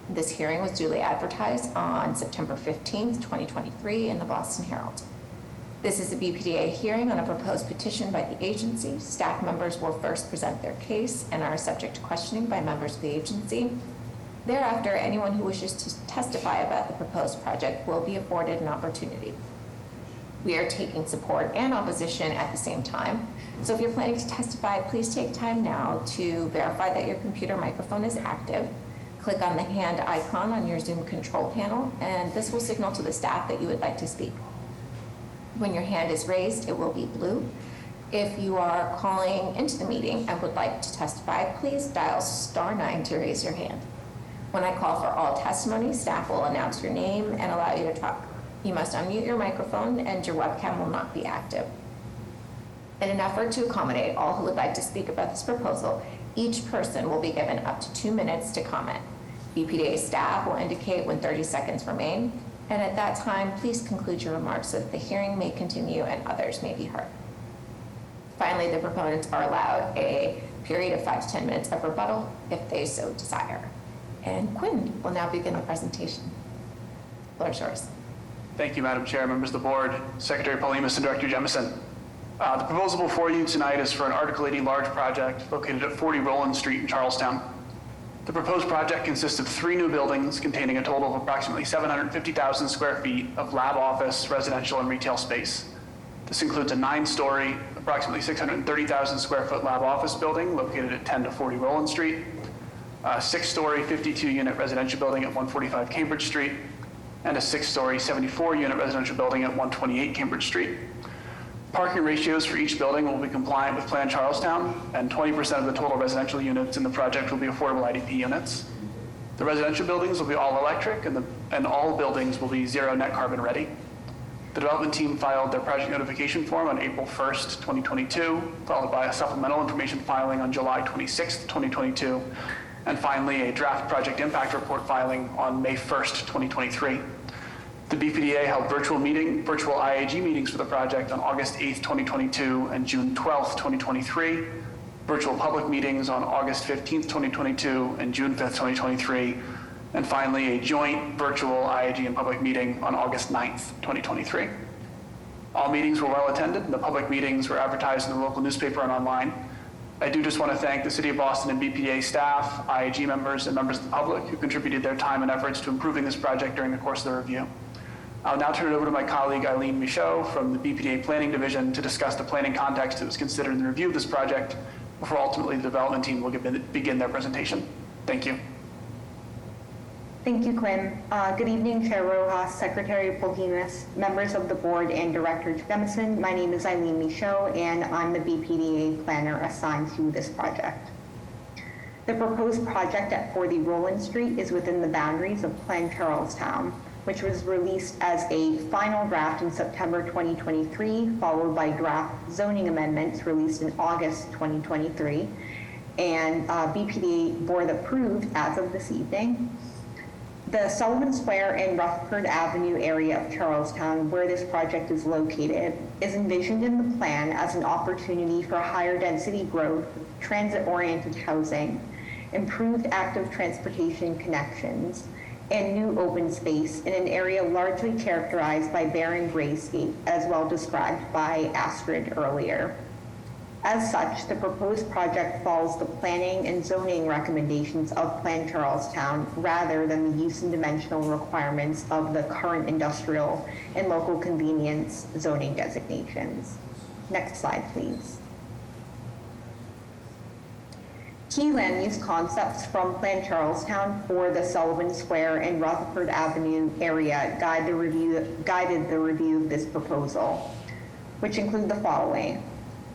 Speaker 2: This hearing was duly advertised on September 15th, 2023 in the Boston Herald. This is a BPDA hearing on a proposed petition by the agency. Staff members will first present their case and are subject to questioning by members of the agency. Thereafter, anyone who wishes to testify about the proposed project will be afforded an opportunity. We are taking support and opposition at the same time. So if you're planning to testify, please take time now to verify that your computer microphone is active. Click on the hand icon on your Zoom control panel, and this will signal to the staff that you would like to speak. When your hand is raised, it will be blue. If you are calling into the meeting and would like to testify, please dial *9 to raise your hand. When I call for all testimony, staff will announce your name and allow you to talk. You must unmute your microphone and your webcam will not be active. In an effort to accommodate all who would like to speak about this proposal, each person will be given up to 2 minutes to comment. BPDA staff will indicate when 30 seconds remain, and at that time, please conclude your remarks so that the hearing may continue and others may be heard. Finally, the proponents are allowed a period of 5 to 10 minutes of rebuttal if they so desire. And Quinn will now begin the presentation. Floor is yours.
Speaker 23: Thank you, Madam Chair, members of the board, Secretary Paulimus, and Director Jemison. The proposal before you tonight is for an Article 80 large project located at 40 Roland Street in Charlestown. The proposed project consists of 3 new buildings containing a total of approximately 750,000 square feet of lab office, residential, and retail space. This includes a 9-story, approximately 630,000 square foot lab office building located at 10 to 40 Rowland Street, a 6-story, 52-unit residential building at 145 Cambridge Street, and a 6-story, 74-unit residential building at 128 Cambridge Street. Parking ratios for each building will be compliant with Plan Charlestown, and 20% of the total residential units in the project will be affordable IDP units. The residential buildings will be all electric, and all buildings will be zero net carbon ready. The development team filed their project notification form on April 1st, 2022, followed by a supplemental information filing on July 26th, 2022, and finally a draft project impact report filing on May 1st, 2023. The BPDA held virtual IAG meetings for the project on August 8th, 2022 and June 12th, 2023, virtual public meetings on August 15th, 2022 and June 5th, 2023, and finally a joint virtual IAG and public meeting on August 9th, 2023. All meetings were well attended, and the public meetings were advertised in the local newspaper and online. I do just want to thank the City of Boston and BPDA staff, IAG members, and members of the public who contributed their time and efforts to improving this project during the course of the review. I'll now turn it over to my colleague Eileen Michaud from the BPDA Planning Division to discuss the planning context that was considered in the review of this project before ultimately the development team will begin their presentation. Thank you.
Speaker 3: Thank you, Quinn. Good evening, Chair Rojas, Secretary Polhinas, members of the board, and Director Jemison. My name is Eileen Michaud, and I'm the BPDA planner assigned to this project. The proposed project at 40 Rowland Street is within the boundaries of Plan Charlestown, which was released as a final draft in September 2023, followed by draft zoning amendments released in August 2023, and BPDA board approved as of this evening. The Sullivan Square and Rutherford Avenue area of Charlestown, where this project is located, is envisioned in the plan as an opportunity for higher density growth, transit-oriented housing, improved active transportation connections, and new open space in an area largely characterized by barren grayscape, as well described by Astrid earlier. As such, the proposed project follows the planning and zoning recommendations of Plan Charlestown rather than the use and dimensional requirements of the current industrial and local convenience zoning designations. Next slide, please. Key land use concepts from Plan Charlestown for the Sullivan Square and Rutherford Avenue area guided the review of this proposal, which include the following: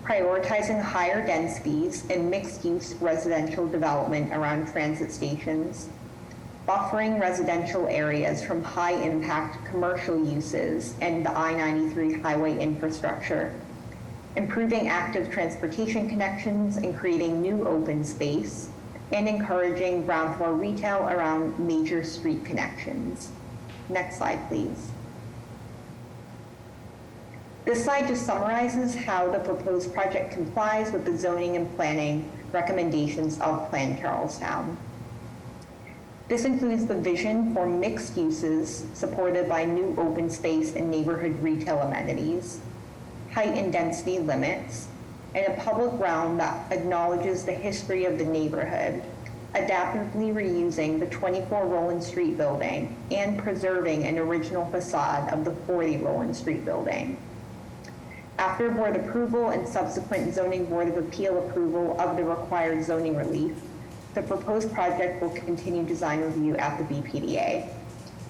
Speaker 3: prioritizing higher densities and mixed-use residential development around transit stations, buffering residential areas from high-impact commercial uses and the I-93 highway infrastructure, improving active transportation connections and creating new open space, and encouraging ground floor retail around major street connections. Next slide, please. This slide just summarizes how the proposed project complies with the zoning and planning recommendations of Plan Charlestown. This includes the vision for mixed uses supported by new open space and neighborhood retail amenities, height and density limits, and a public realm that acknowledges the history of the neighborhood, adaptively reusing the 24 Rowland Street building and preserving an original facade of the 40 Rowland Street building. After board approval and subsequent zoning board of appeal approval of the required zoning relief, the proposed project will continue design review at the BPDA.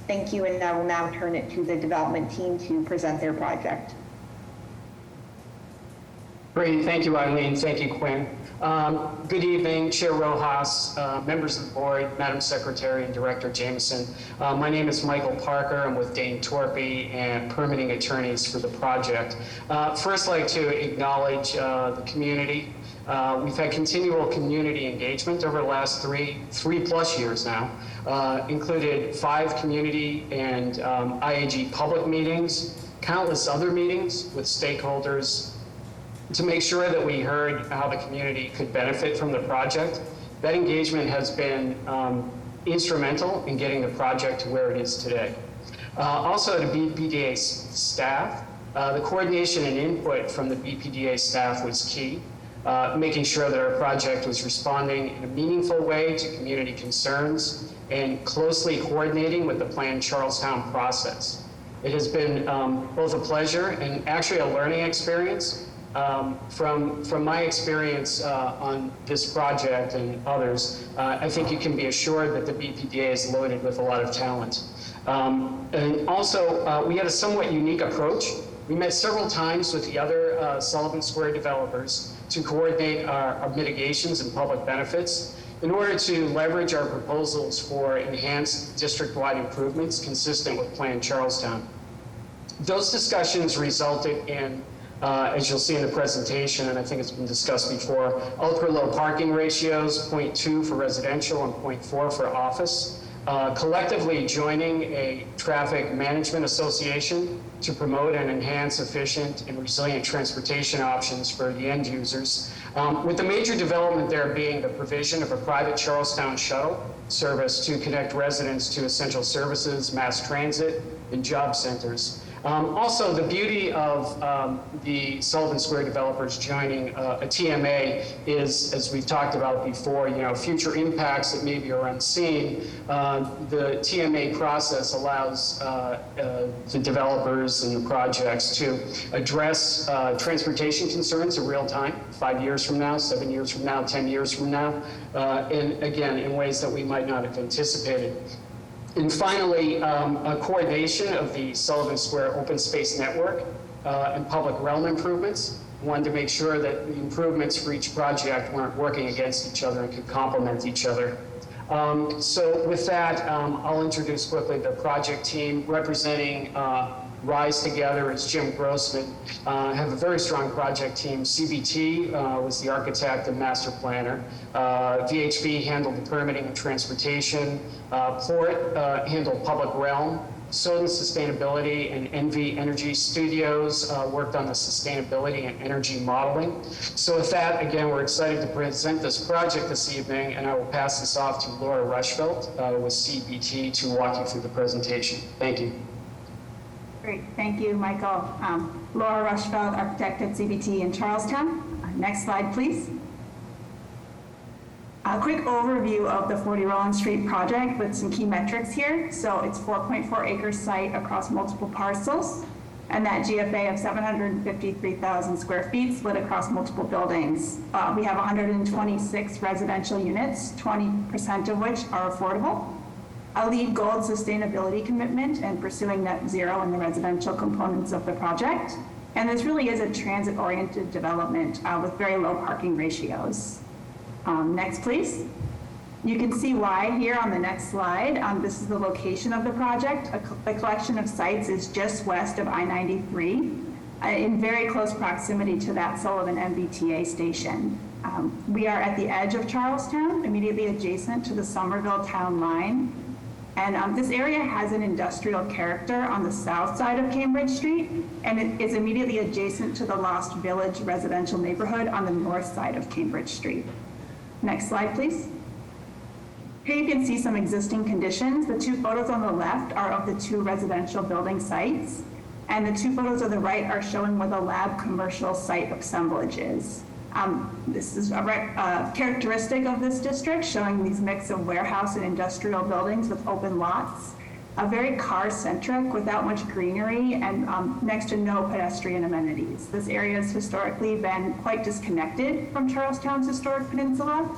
Speaker 3: Thank you, and I will now turn it to the development team to present their project.
Speaker 4: Great, thank you, Eileen. Thank you, Quinn. Good evening, Chair Rojas, members of the board, Madam Secretary, and Director Jameson. My name is Michael Parker. I'm with Dane Torpy and permitting attorneys for the project. First, I'd like to acknowledge the community. We've had continual community engagement over the last three plus years now, included 5 community and IAG public meetings, countless other meetings with stakeholders, to make sure that we heard how the community could benefit from the project. That engagement has been instrumental in getting the project to where it is today. Also, the BPDA staff, the coordination and input from the BPDA staff was key. making sure that our project was responding in a meaningful way to community concerns and closely coordinating with the Plan Charlestown process. It has been both a pleasure and actually a learning experience. From my experience on this project and others, I think you can be assured that the BPDA is loaded with a lot of talent. And also, we had a somewhat unique approach. We met several times with the other Sullivan Square developers to coordinate our mitigations and public benefits in order to leverage our proposals for enhanced district-wide improvements consistent with Plan Charlestown. Those discussions resulted in, as you'll see in the presentation, and I think it's been discussed before, ultra-low parking ratios, 0.2 for residential and 0.4 for office. Collectively joining a traffic management association to promote and enhance efficient and resilient transportation options for the end users, with the major development there being the provision of a private Charlestown shuttle service to connect residents to essential services, mass transit, and job centers. Also, the beauty of the Sullivan Square developers joining a TMA is, as we've talked about before, future impacts that maybe are unseen. The TMA process allows the developers and the projects to address transportation concerns in real time, 5 years from now, 7 years from now, 10 years from now, and again, in ways that we might not have anticipated. And finally, a coordination of the Sullivan Square Open Space Network and public realm improvements. Wanted to make sure that the improvements for each project weren't working against each other and could complement each other. So with that, I'll introduce quickly the project team representing Rise Together. It's Jim Grossman. Have a very strong project team. CBT was the architect and master planner. VHB handled the permitting and transportation. Port handled public realm. Soden Sustainability and NV Energy Studios worked on the sustainability and energy modeling. So with that, again, we're excited to present this project this evening, and I will pass this off to Laura Rushfeldt with CBT to walk you through the presentation. Thank you.
Speaker 5: Great, thank you, Michael. Laura Rushfeldt, architect at CBT in Charlestown. Next slide, please. A quick overview of the 40 Roland Street project with some key metrics here. So it's 4.4 acre site across multiple parcels, and that GFA of 753,000 square feet split across multiple buildings. We have 126 residential units, 20% of which are affordable. A LEED Gold sustainability commitment and pursuing net zero in the residential components of the project. And this really is a transit-oriented development with very low parking ratios. Next, please. You can see why here on the next slide. This is the location of the project. The collection of sites is just west of I-93 in very close proximity to that Sullivan MBTA station. We are at the edge of Charlestown, immediately adjacent to the Somerville town line. And this area has an industrial character on the south side of Cambridge Street, and it is immediately adjacent to the Lost Village residential neighborhood on the north side of Cambridge Street. Next slide, please. Here you can see some existing conditions. The two photos on the left are of the two residential building sites, and the two photos on the right are showing where the lab commercial site assemblage is. This is a characteristic of this district, showing these mix of warehouse and industrial buildings with open lots, very car-centric without much greenery and next to no pedestrian amenities. This area has historically been quite disconnected from Charlestown's historic peninsula,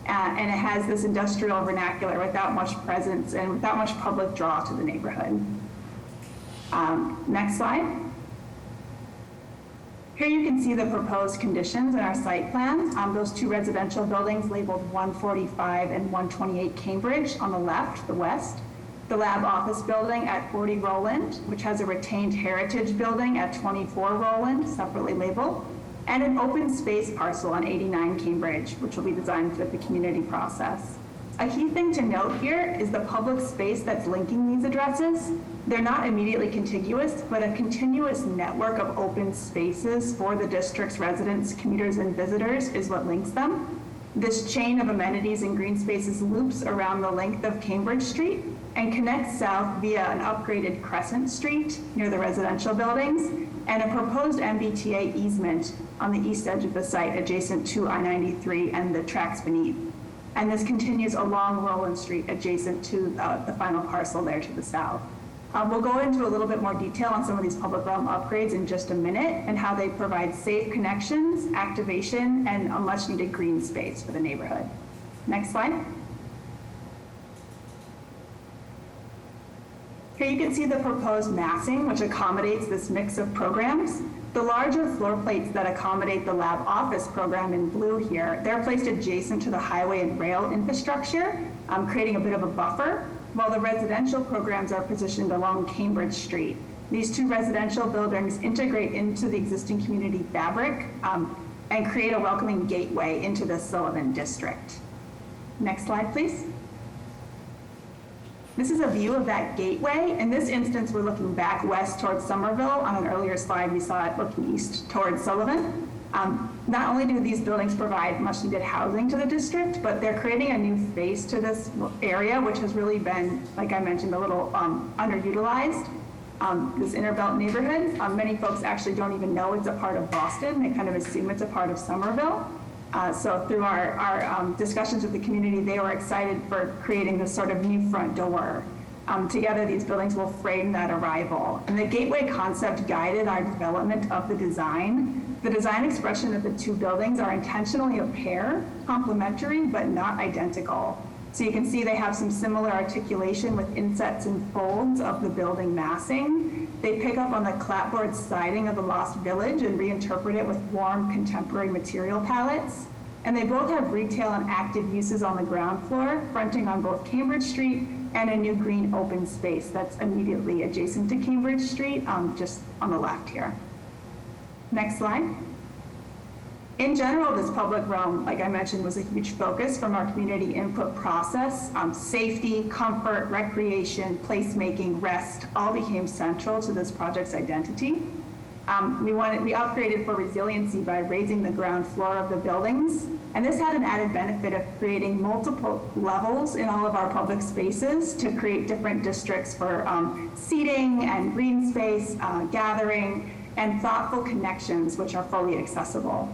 Speaker 5: and it has this industrial vernacular without much presence and without much public draw to the neighborhood. Next slide. Here you can see the proposed conditions in our site plan. Those two residential buildings labeled 145 and 128 Cambridge on the left, the west. The lab office building at 40 Roland, which has a retained heritage building at 24 Roland, separately labeled, and an open space parcel on 89 Cambridge, which will be designed with the community process. A key thing to note here is the public space that's linking these addresses. They're not immediately contiguous, but a continuous network of open spaces for the district's residents, commuters, and visitors is what links them. This chain of amenities and green spaces loops around the length of Cambridge Street, and connects south via an upgraded Crescent Street near the residential buildings and a proposed MBTA easement on the east edge of the site adjacent to I-93 and the tracks beneath. And this continues along Roland Street adjacent to the final parcel there to the south. We'll go into a little bit more detail on some of these public realm upgrades in just a minute and how they provide safe connections, activation, and a much needed green space for the neighborhood. Next slide. Here you can see the proposed massing, which accommodates this mix of programs. The larger floor plates that accommodate the lab office program in blue here, they're placed adjacent to the highway and rail infrastructure, creating a bit of a buffer, while the residential programs are positioned along Cambridge Street. These two residential buildings integrate into the existing community fabric and create a welcoming gateway into the Sullivan district. Next slide, please. This is a view of that gateway. In this instance, we're looking back west towards Somerville. On an earlier slide, we saw it looking east towards Sullivan. Not only do these buildings provide much needed housing to the district, but they're creating a new face to this area, which has really been, like I mentioned, a little underutilized. This inner belt neighborhood, many folks actually don't even know it's a part of Boston. They kind of assume it's a part of Somerville. So through our discussions with the community, they were excited for creating this sort of new front door. Together, these buildings will frame that arrival. And the gateway concept guided our development of the design. The design expression of the two buildings are intentionally a pair, complementary, but not identical. So you can see they have some similar articulation with insets and folds of the building massing. They pick up on the clapboard siding of the Lost Village and reinterpret it with warm contemporary material palettes. And they both have retail and active uses on the ground floor, fronting on both Cambridge Street and a new green open space that's immediately adjacent to Cambridge Street, just on the left here. Next slide. In general, this public realm, like I mentioned, was a huge focus from our community input process. Safety, comfort, recreation, placemaking, rest, all became central to this project's identity. We upgraded for resiliency by raising the ground floor of the buildings. And this had an added benefit of creating multiple levels in all of our public spaces to create different districts for seating and green space, gathering, and thoughtful connections which are fully accessible.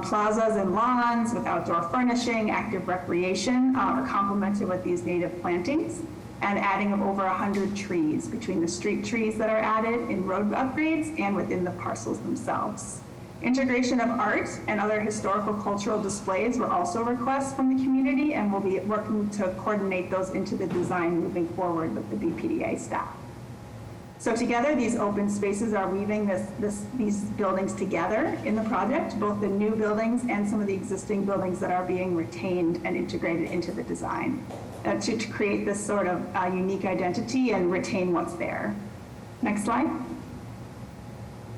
Speaker 5: Plazas and lawns with outdoor furnishing, active recreation are complemented with these native plantings, and adding of over 100 trees between the street trees that are added in road upgrades and within the parcels themselves. Integration of art and other historical cultural displays were also requests from the community, and we'll be working to coordinate those into the design moving forward with the BPDA staff. So together, these open spaces are weaving these buildings together in the project, both the new buildings and some of the existing buildings that are being retained and integrated into the design to create this sort of unique identity and retain what's there. Next slide.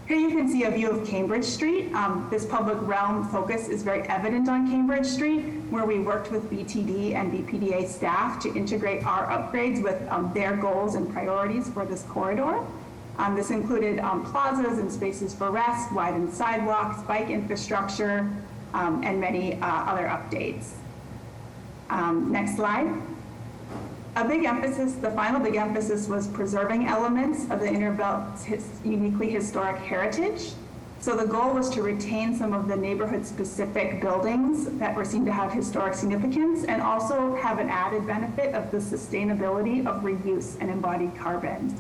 Speaker 5: Here you can see a view of Cambridge Street. This public realm focus is very evident on Cambridge Street, where we worked with BTD and BPDA staff to integrate our upgrades with their goals and priorities for this corridor. This included plazas and spaces for rest, widened sidewalks, bike infrastructure, and many other updates. Next slide. The final big emphasis was preserving elements of the inner belt's uniquely historic heritage. So the goal was to retain some of the neighborhood-specific buildings that were seen to have historic significance and also have an added benefit of the sustainability of reuse and embodied carbon.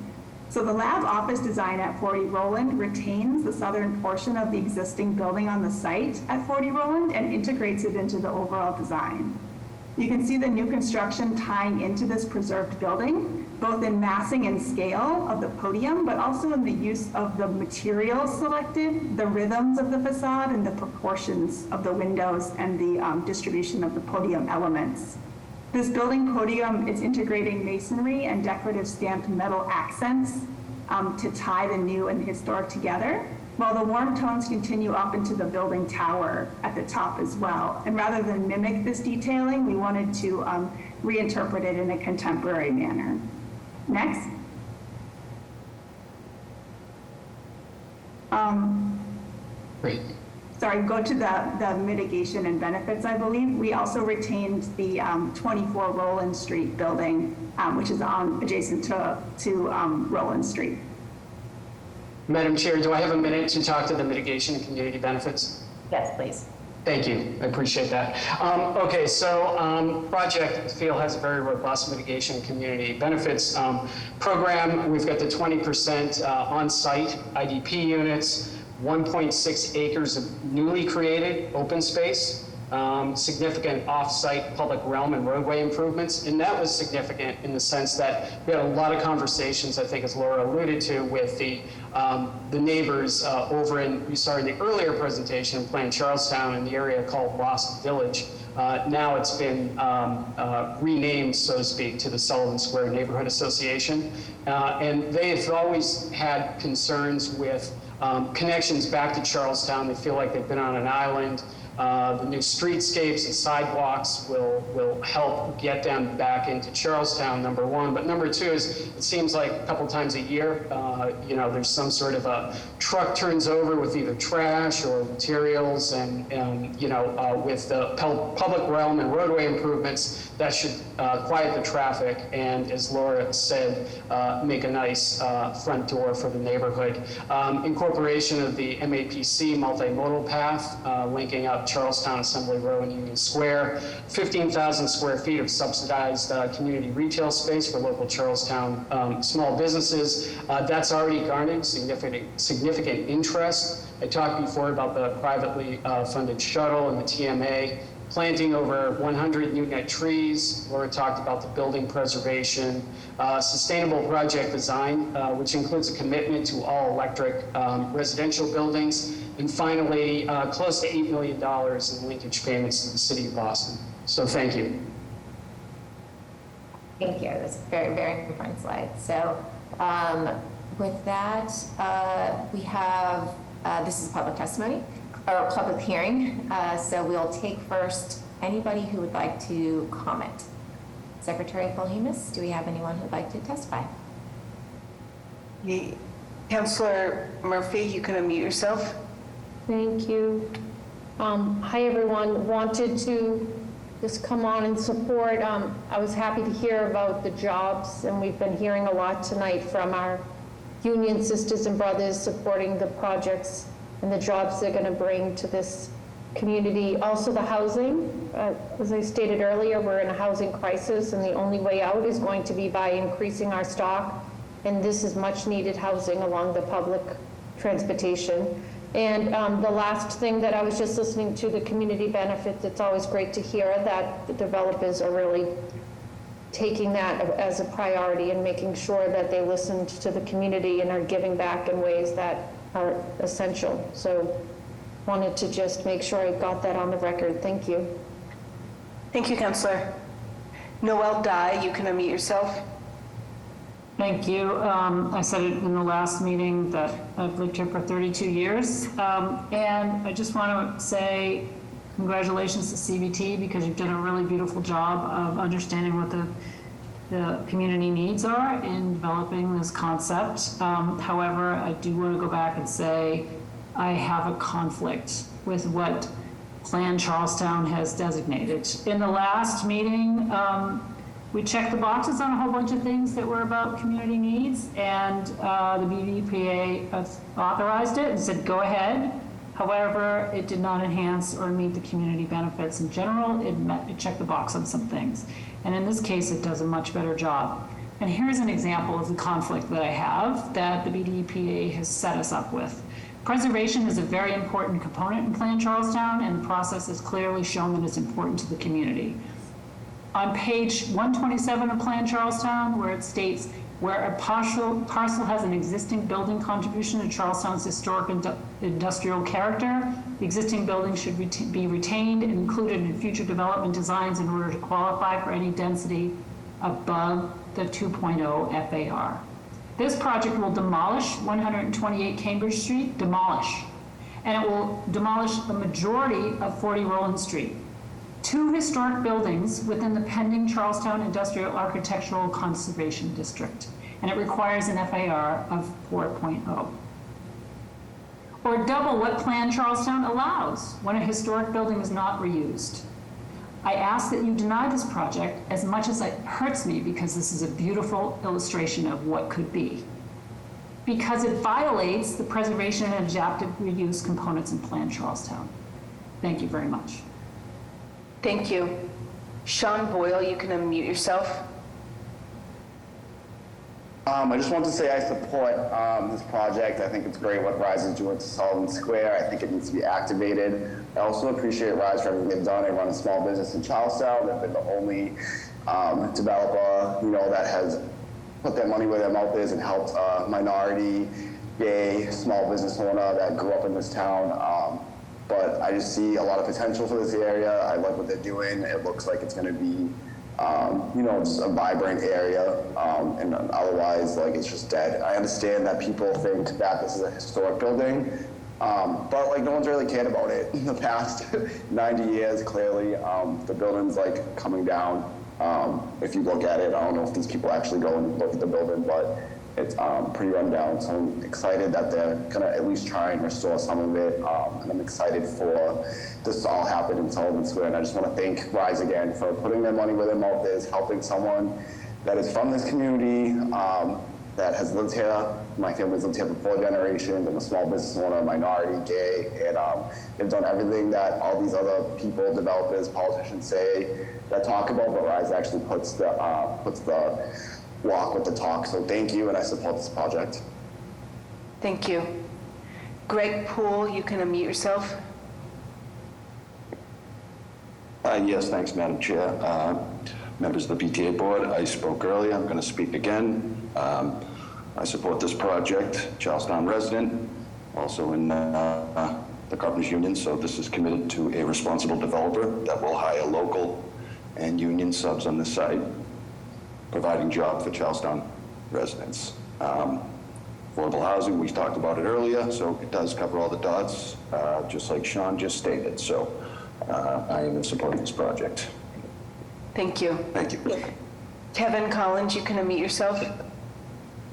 Speaker 5: So the lab office design at 40 Roland retains the southern portion of the existing building on the site at 40 Roland and integrates it into the overall design. You can see the new construction tying into this preserved building, both in massing and scale of the podium, but also in the use of the materials selected, the rhythms of the facade, and the proportions of the windows and the distribution of the podium elements. This building podium is integrating masonry and decorative stamped metal accents to tie the new and historic together, while the warm tones continue up into the building tower at the top as well. And rather than mimic this detailing, we wanted to reinterpret it in a contemporary manner. Next.
Speaker 4: Great.
Speaker 5: go to the mitigation and benefits, I believe. We also retained the 24 Roland Street building, which is adjacent to Roland Street.
Speaker 4: Madam Chair, do I have a minute to talk to the mitigation and community benefits?
Speaker 2: Yes, please.
Speaker 4: Thank you. I appreciate that. Okay, so project I feel has a very robust mitigation and community benefits program. We've got the 20% on-site IDP units, 1.6 acres of newly created open space, significant off-site public realm and roadway improvements. And that was significant in the sense that we had a lot of conversations, I think, as Laura alluded to, with the neighbors over in, we saw in the earlier presentation, Plan Charlestown, in the area called Lost Village. Now it's been renamed, so to speak, to the Sullivan Square Neighborhood Association. And they've always had concerns with connections back to Charlestown. They feel like they've been on an island. The new streetscapes and sidewalks will help get them back into Charlestown, number one. But number two is it seems like a couple times a year, there's some sort of a truck turns over with either trash or materials and with the public realm and roadway improvements, that should quiet the traffic and, as Laura said, make a nice front door for the neighborhood. Incorporation of the MAPC multimodal path linking up Charlestown Assembly Row and Union Square, 15,000 square feet of subsidized community retail space for local Charlestown small businesses. That's already garnered significant interest. I talked before about the privately funded shuttle and the TMA, planting over 100 new net trees. Laura talked about the building preservation, sustainable project design, which includes a commitment to all electric residential buildings, and finally, close to $8 million in linkage payments to the city of Boston. So thank you.
Speaker 2: Thank you. That's a very, very important slide. So with that, we have, this is public testimony, or public hearing. So we'll take first anybody who would like to comment. Secretary Polhemus, do we have anyone who would like to testify?
Speaker 8: Councilor Murphy, you can unmute yourself.
Speaker 11: Thank you. Hi, everyone. Wanted to just come on and support. I was happy to hear about the jobs, and we've been hearing a lot tonight from our union sisters and brothers supporting the projects and the jobs they're going to bring to this community. Also the housing, as I stated earlier, we're in a housing crisis, and the only way out is going to be by increasing our stock, and this is much needed housing along the public transportation. And the last thing that I was just listening to, the community benefits, it's always great to hear that the developers are really taking that as a priority and making sure that they listened to the community and are giving back in ways that are essential. So wanted to just make sure I got that on the record. Thank you.
Speaker 8: Thank you, Councilor. Noel Dye, you can unmute yourself.
Speaker 14: Thank you. I said it in the last meeting that I've lived here for 32 years. And I just want to say congratulations to CBT, because you've done a really beautiful job of understanding what the community needs are in developing this concept. However, I do want to go back and say I have a conflict with what Plan Charlestown has designated. In the last meeting, we checked the boxes on a whole bunch of things that were about community needs, and the BPDA authorized it and said, go ahead. However, it did not enhance or meet the community benefits in general. It checked the box on some things. And in this case, it does a much better job. And here's an example of the conflict that I have that the BPDA has set us up with. Preservation is a very important component in Plan Charlestown, and the process has clearly shown that it's important to the community. On page 127 of Plan Charlestown, where it states, where a parcel has an existing building contribution to Charlestown's historic industrial character, the existing building should be retained and included in future development designs in order to qualify for any density above the 2.0 FAR. This project will demolish 128 Cambridge Street, and it will demolish the majority of 40 Roland Street. 2 historic buildings within the pending Charlestown Industrial Architectural Conservation District, and it requires an FAR of 4.0. or double what Plan Charlestown allows when a historic building is not reused. I ask that you deny this project as much as it hurts me because this is a beautiful illustration of what could be. Because it violates the preservation and adaptive reuse components in Plan Charlestown. Thank you very much.
Speaker 8: Thank you. Sean Boyle, you can unmute yourself.
Speaker 12: I just want to say I support this project. I think it's great what Rise is doing to Sullivan Square. I think it needs to be activated. I also appreciate Rise for everything they've done. They run a small business in Charlestown. They've been the only developer, that has put their money where their mouth is and helped a minority, gay, small business owner that grew up in this town. But I just see a lot of potential for this area. I like what they're doing. It looks like it's going to be just a vibrant area, and otherwise, it's just dead. I understand that people think that this is a historic building, but no one's really cared about it in the past 90 years. Clearly, the building's coming down. If you look at it, I don't know if these people actually go and look at the building, but it's pretty run down. So I'm excited that they're gonna at least try and restore some of it, and I'm excited for this to all happen in Sullivan Square. And I just want to thank Rise again for putting their money where their mouth is, helping someone that is from this community, that has lived here. My family's lived here for 4 generations. I'm a small business owner, minority, gay, and they've done everything that all these other people, developers, politicians say that talk about, but Rise actually puts the walk with the talk. So thank you, and I support this project.
Speaker 8: Thank you. Greg Poole, you can unmute yourself.
Speaker 13: Yes, thanks, Madam Chair. Members of the BPDA board, I spoke earlier. I'm going to speak again. I support this project, Charlestown resident, also in the Carpenters Union. So this is committed to a responsible developer that will hire local and union subs on the site, providing jobs for Charlestown residents. Affordable housing, we talked about it earlier, so it does cover all the dots, just like Sean just stated. So I am in support of this project.
Speaker 8: Thank you.
Speaker 13: Thank you.
Speaker 8: Kevin Collins, you can unmute yourself.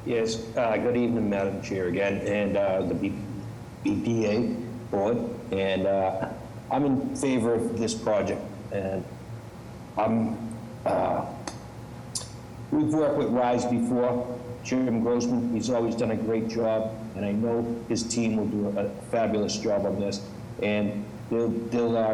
Speaker 17: Yes, good evening, Madam Chair again, and the BPDA board, and I'm in favor of this project, and we've worked with Rise before. Jim Grossman, he's always done a great job, and I know his team will do a fabulous job on this, and they'll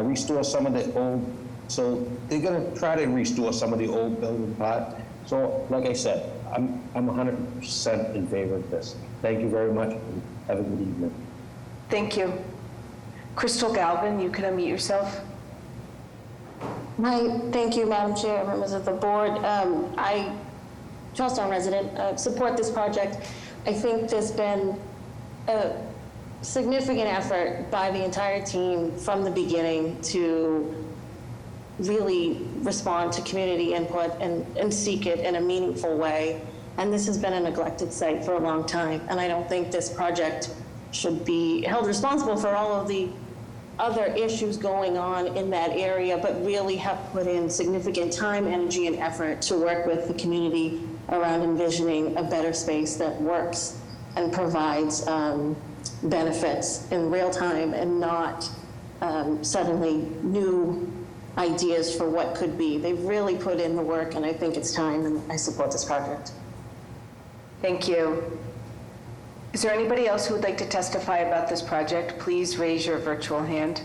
Speaker 17: restore some of the old, so they're gonna try to restore some of the old building part. So, like I said, I'm 100% in favor of this. Thank you very much, and have a good evening.
Speaker 8: Thank you. Crystal Galvin, you can unmute yourself.
Speaker 15: Thank you, Madam Chair, members of the board. Charlestown resident, support this project. I think there's been a significant effort by the entire team from the beginning to really respond to community input and seek it in a meaningful way. And this has been a neglected site for a long time. And I don't think this project should be held responsible for all of the other issues going on in that area, but really have put in significant time, energy, and effort to work with the community around envisioning a better space that works and provides benefits in real time and not suddenly new ideas for what could be. They've really put in the work, and I think it's time, and I support this project.
Speaker 8: Thank you. Is there anybody else who would like to testify about this project? Please raise your virtual hand.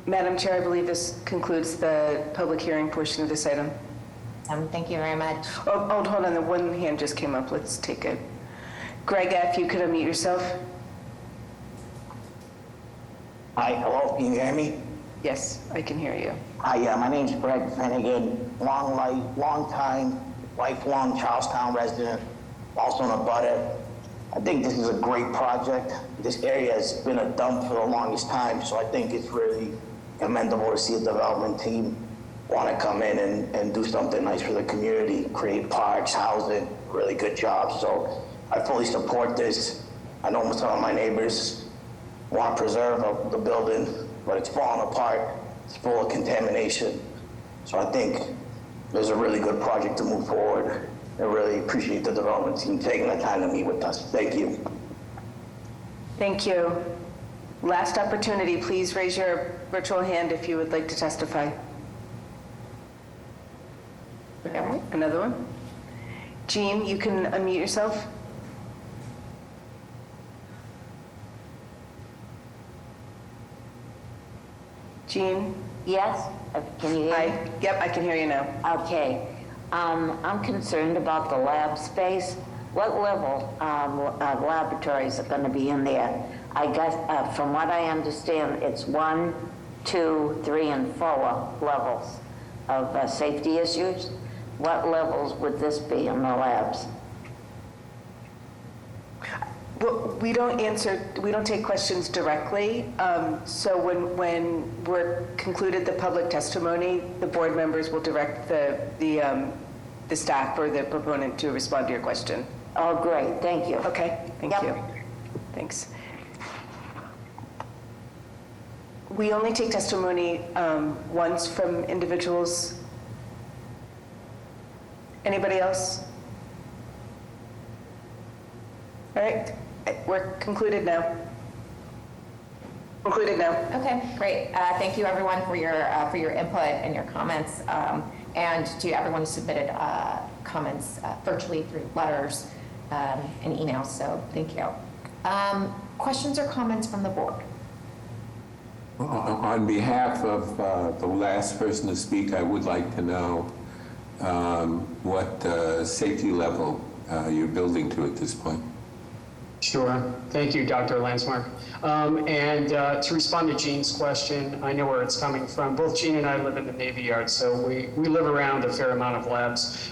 Speaker 8: Madam Chair, I believe this concludes the public hearing portion of this item.
Speaker 2: Thank you very much.
Speaker 8: Oh, hold on, the one hand just came up. Let's take it. Greg, if you could unmute yourself.
Speaker 24: Hi, hello, can you hear me?
Speaker 8: Yes, I can hear you.
Speaker 24: Hi, my name's Greg Finnegan, lifelong Charlestown resident, also in a butter. I think this is a great project. This area has been a dump for the longest time, so I think it's really commendable to see a development team want to come in and do something nice for the community, create parks, housing, really good job. So I fully support this. I know some of my neighbors want to preserve the building, but it's falling apart. It's full of contamination. So I think there's a really good project to move forward. I really appreciate the development team taking the time to meet with us. Thank you.
Speaker 8: Thank you. Last opportunity, please raise your virtual hand if you would like to testify. Okay, another one. Jean, you can unmute yourself. Jean?
Speaker 10: Yes, can you hear me?
Speaker 8: Yep, I can hear you now.
Speaker 10: Okay. I'm concerned about the lab space. What level of laboratories are going to be in there? I guess, from what I understand, it's 1, 2, 3, and 4 levels of safety issues. What levels would this be in the labs?
Speaker 8: Well, we don't take questions directly. So when we're concluded the public testimony, the board members will direct the staff or the proponent to respond to your question.
Speaker 10: Oh, great, thank you.
Speaker 8: Okay, thank you. Thanks. We only take testimony once from individuals. Anybody else? All right, we're concluded now.
Speaker 2: Okay, great. Thank you, everyone, for your input and your comments, and to everyone who submitted comments virtually through letters and emails. So thank you. Questions or comments from the board?
Speaker 6: On behalf of the last person to speak, I would like to know what safety level you're building to at this point.
Speaker 4: Sure. Thank you, Dr. Landsmark. And to respond to Jean's question, I know where it's coming from. Both Jean and I live in the Navy Yard, so we live around a fair amount of labs.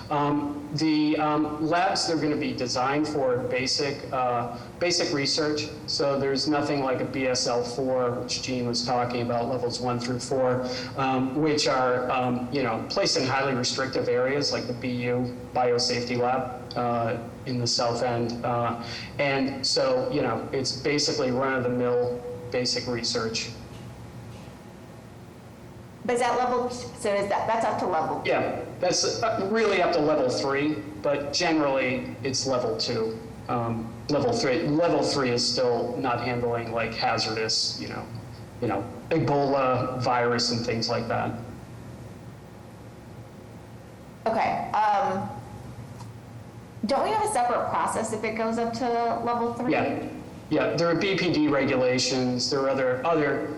Speaker 4: The labs, they're going to be designed for basic research. So there's nothing like a BSL-4, which Jean was talking about, levels 1 through 4, which are placed in highly restrictive areas like the BU Biosafety Lab in the south end. And so, it's basically run-of-the-mill basic research.
Speaker 2: But is that level, so that's up to level?
Speaker 4: Yeah, that's really up to level 3, but generally it's level 2. Level 3 is still not handling like hazardous, Ebola virus and things like that.
Speaker 2: Okay. Don't we have a separate process if it goes up to level 3?
Speaker 4: Yeah. There are BPD regulations. There are other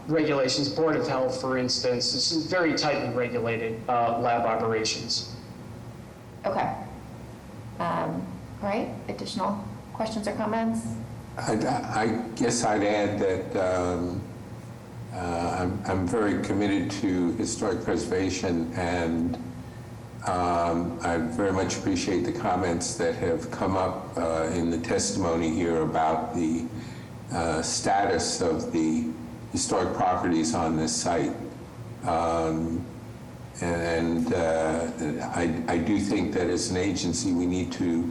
Speaker 4: regulations. Board of Health, for instance, this is very tightly regulated lab operations.
Speaker 2: Okay. All right. Additional questions or comments?
Speaker 6: I guess I'd add that I'm very committed to historic preservation, and I very much appreciate the comments that have come up in the testimony here about the status of the historic properties on this site. And I do think that as an agency, we need to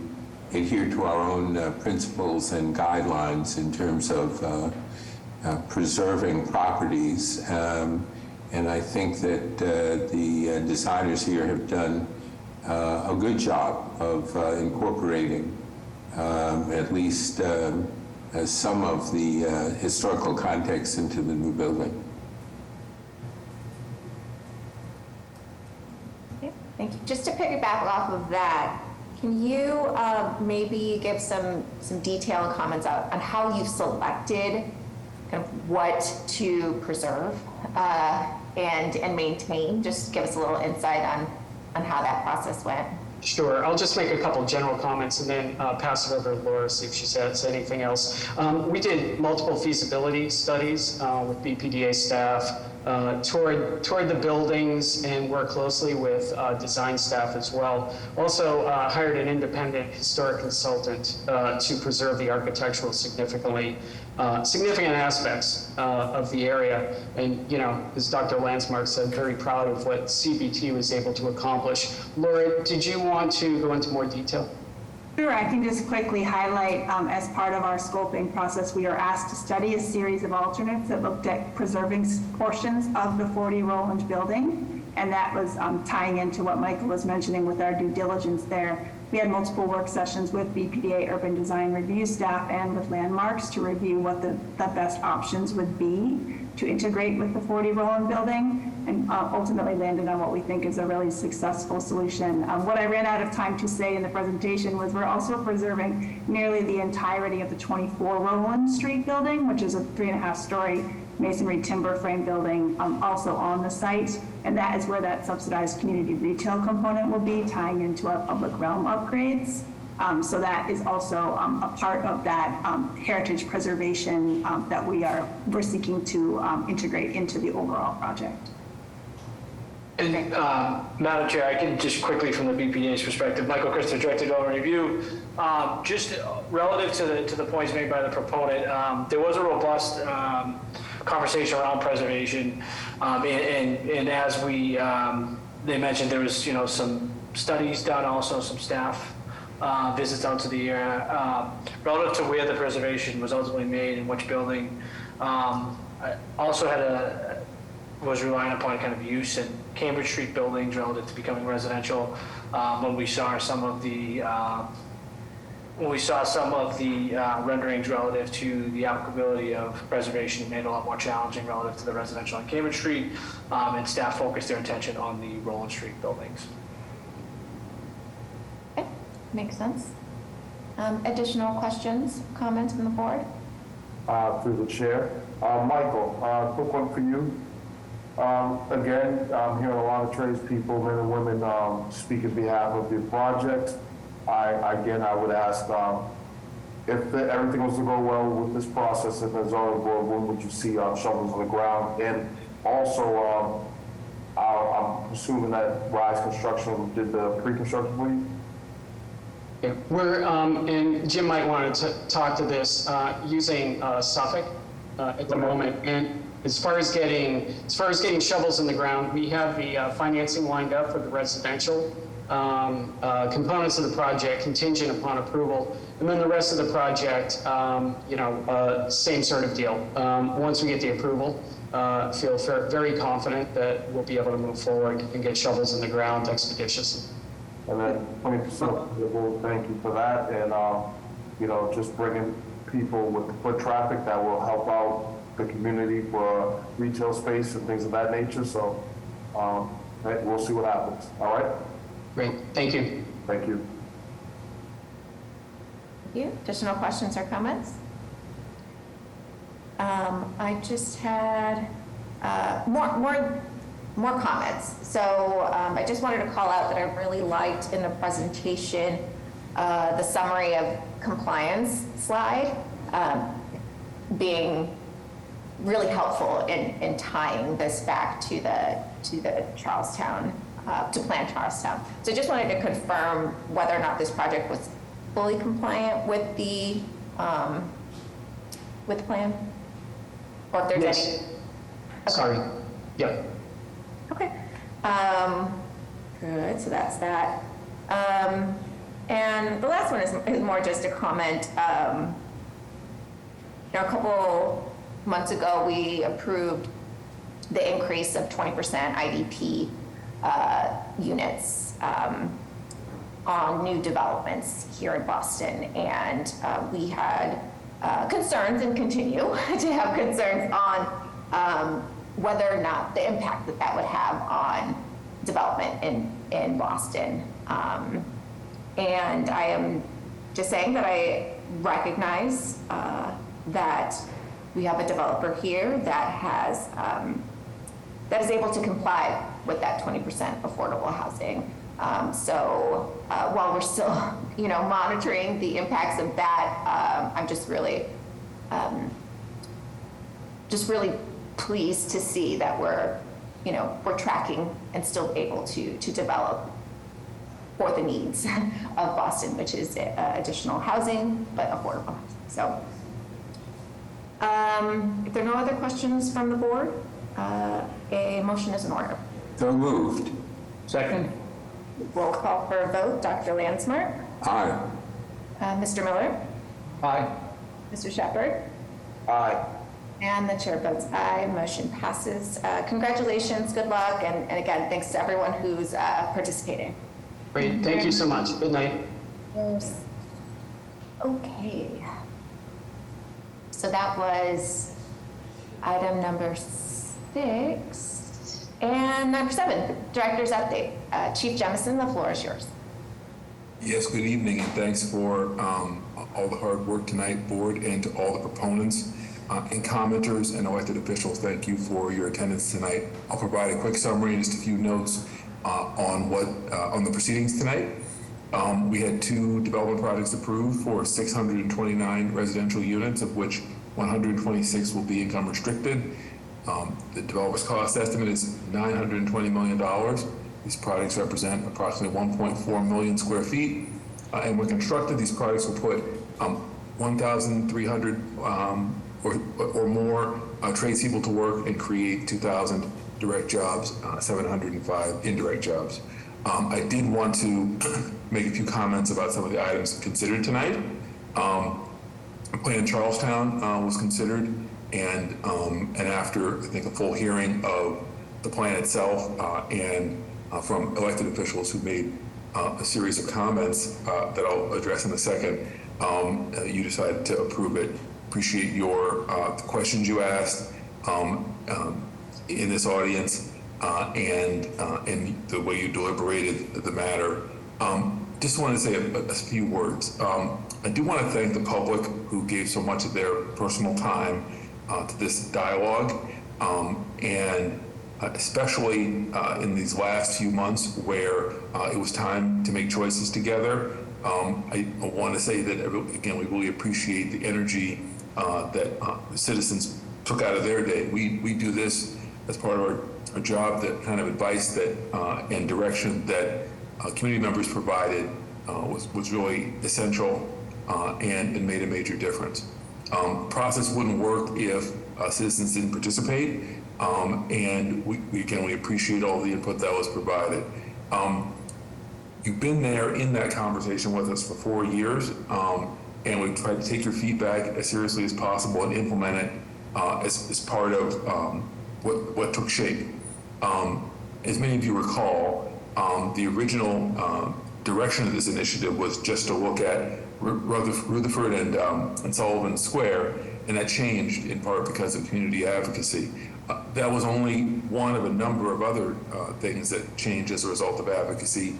Speaker 6: adhere to our own principles and guidelines in terms of preserving properties. And I think that the designers here have done a good job of incorporating at least some of the historical context into the new building.
Speaker 2: Okay, thank you. Just to piggyback off of that, can you maybe give some detail and comments on how you've selected kind of what to preserve and maintain? Just give us a little insight on how that process went.
Speaker 4: Sure. I'll just make a couple of general comments and then pass it over to Laura, see if she says anything else. We did multiple feasibility studies with BPDA staff, toured the buildings and worked closely with design staff as well. Also hired an independent historic consultant to preserve the architectural significant aspects of the area. And, as Dr. Landsmark said, very proud of what CBT was able to accomplish. Laura, did you want to go into more detail?
Speaker 5: Sure, I can just quickly highlight, as part of our scoping process, we are asked to study a series of alternates that looked at preserving portions of the 40 Roland building. And that was tying into what Michael was mentioning with our due diligence there. We had multiple work sessions with BPDA Urban Design Review staff and with Landmarks to review what the best options would be to integrate with the 40 Roland building, and ultimately landed on what we think is a really successful solution. What I ran out of time to say in the presentation was we're also preserving nearly the entirety of the 24 Roland Street building, which is a 3.5-story masonry timber frame building, also on the site. And that is where that subsidized community retail component will be, tying into our public realm upgrades. So that is also a part of that heritage preservation that we're seeking to integrate into the overall project.
Speaker 9: And Madam Chair, I can just quickly from the BPDA's perspective, Michael Christopher, Director of Review, just relative to the points made by the proponent, there was a robust conversation around preservation, and as they mentioned, there was some studies done, also some staff visits out to the area relative to where the preservation was ultimately made and which building. I also was relying upon kind of use in Cambridge Street buildings relative to becoming residential. When we saw some of the renderings relative to the applicability of preservation, it made it a lot more challenging relative to the residential on Cambridge Street, and staff focused their attention on the Roland Street buildings.
Speaker 2: Okay, makes sense. Additional questions, comments from the board?
Speaker 22: Through the chair. Michael, quick one for you. Again, I'm hearing a lot of tradespeople, men and women, speak on behalf of the project. I would ask, if everything was to go well with this process and the zoning board, when would you see shovels on the ground? And also, I'm assuming that Rise Construction did the pre-construction for you?
Speaker 4: Yeah, we're, and Jim might want to talk to this, using Suffolk at the moment. And as far as getting shovels in the ground, we have the financing lined up for the residential components of the project contingent upon approval. And then the rest of the project, same sort of deal. Once we get the approval, feel very confident that we'll be able to move forward and get shovels in the ground expeditiously.
Speaker 22: And then 20%, thank you for that. And, just bringing people with the foot traffic that will help out the community for retail space and things of that nature. So we'll see what happens. All right?
Speaker 4: Great. Thank you.
Speaker 22: Thank you.
Speaker 2: Thank you. Additional questions or comments? I just had more comments. So I just wanted to call out that I really liked in the presentation the summary of compliance slide being really helpful in tying this back to the Charlestown, to Plan Charlestown. So I just wanted to confirm whether or not this project was fully compliant with the plan, or if there's
Speaker 4: Yes.
Speaker 2: any. Okay.
Speaker 4: Sorry. Yeah.
Speaker 2: Okay. Good. So that's that. And the last one is more just a comment. A couple months ago, we approved the increase of 20% IDP units on new developments here in Boston. And we had concerns and continue to have concerns on whether or not the impact that would have on development in Boston. And I am just saying that I recognize that we have a developer here that is able to comply with that 20% affordable housing. So while we're still, monitoring the impacts of that, I'm just really pleased to see that we're tracking and still able to develop for the needs of Boston, which is additional housing, but affordable housing. So if there are no other questions from the board, a motion is in order.
Speaker 6: So moved.
Speaker 7: Second?
Speaker 2: Roll call for a vote. Dr. Landsmark?
Speaker 6: Aye.
Speaker 2: Mr. Miller?
Speaker 7: Aye.
Speaker 2: Mr. Shepherd?
Speaker 22: Aye.
Speaker 2: And the chair votes aye, motion passes. Congratulations, good luck, and again, thanks to everyone who's participating.
Speaker 4: Great, thank you so much. Good night.
Speaker 2: Yes. Okay. So that was item number 6. And number 7, director's update. Chief Jemison, the floor is yours.
Speaker 1: Yes, good evening, and thanks for all the hard work tonight, board, and to all the proponents and commenters and elected officials. Thank you for your attendance tonight. I'll provide a quick summary and just a few notes on the proceedings tonight. We had 2 development projects approved for 629 residential units, of which 126 will be income restricted. The developer's cost estimate is $920 million. These projects represent approximately 1.4 million square feet. And when constructed, these projects will put 1,300 or more tradespeople to work and create 2,000 direct jobs, 705 indirect jobs. I did want to make a few comments about some of the items considered tonight. Plan Charlestown was considered, and after I think a full hearing of the plan itself and from elected officials who made a series of comments that I'll address in a second, you decided to approve it. Appreciate the questions you asked in this audience and the way you deliberated the matter. Just want to say a few words. I do want to thank the public who gave so much of their personal time to this dialogue, and especially in these last few months where it was time to make choices together. I want to say that, again, we really appreciate the energy that citizens took out of their day. We do this as part of our job, that kind of advice that and direction that community members provided was really essential and made a major difference. Process wouldn't work if citizens didn't participate, and we appreciate all the input that was provided. You've been there in that conversation with us for 4 years, and we've tried to take your feedback as seriously as possible and implement it as part of what took shape. As many of you recall, the original direction of this initiative was just to look at Rutherford and Sullivan Square, and that changed in part because of community advocacy. That was only one of a number of other things that changed as a result of advocacy.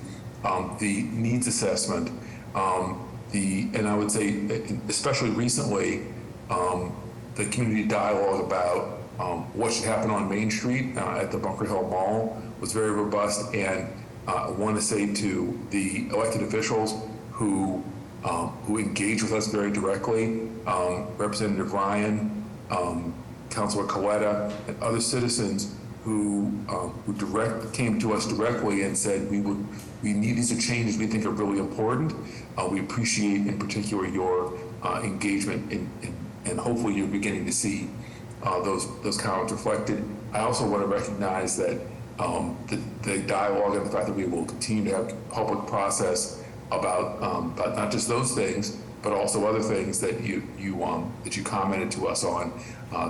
Speaker 1: The needs assessment, and I would say, especially recently, the community dialogue about what should happen on Main Street at the Bunker Hill Mall was very robust. And I want to say to the elected officials who engage with us very directly, Representative Ryan, Councilor Coletta, and other citizens who came to us directly and said we need these changes we think are really important. We appreciate in particular your engagement and hopefully you're beginning to see those comments reflected. I also want to recognize that the dialogue and the fact that we will continue to have public process about not just those things, but also other things that you commented to us on.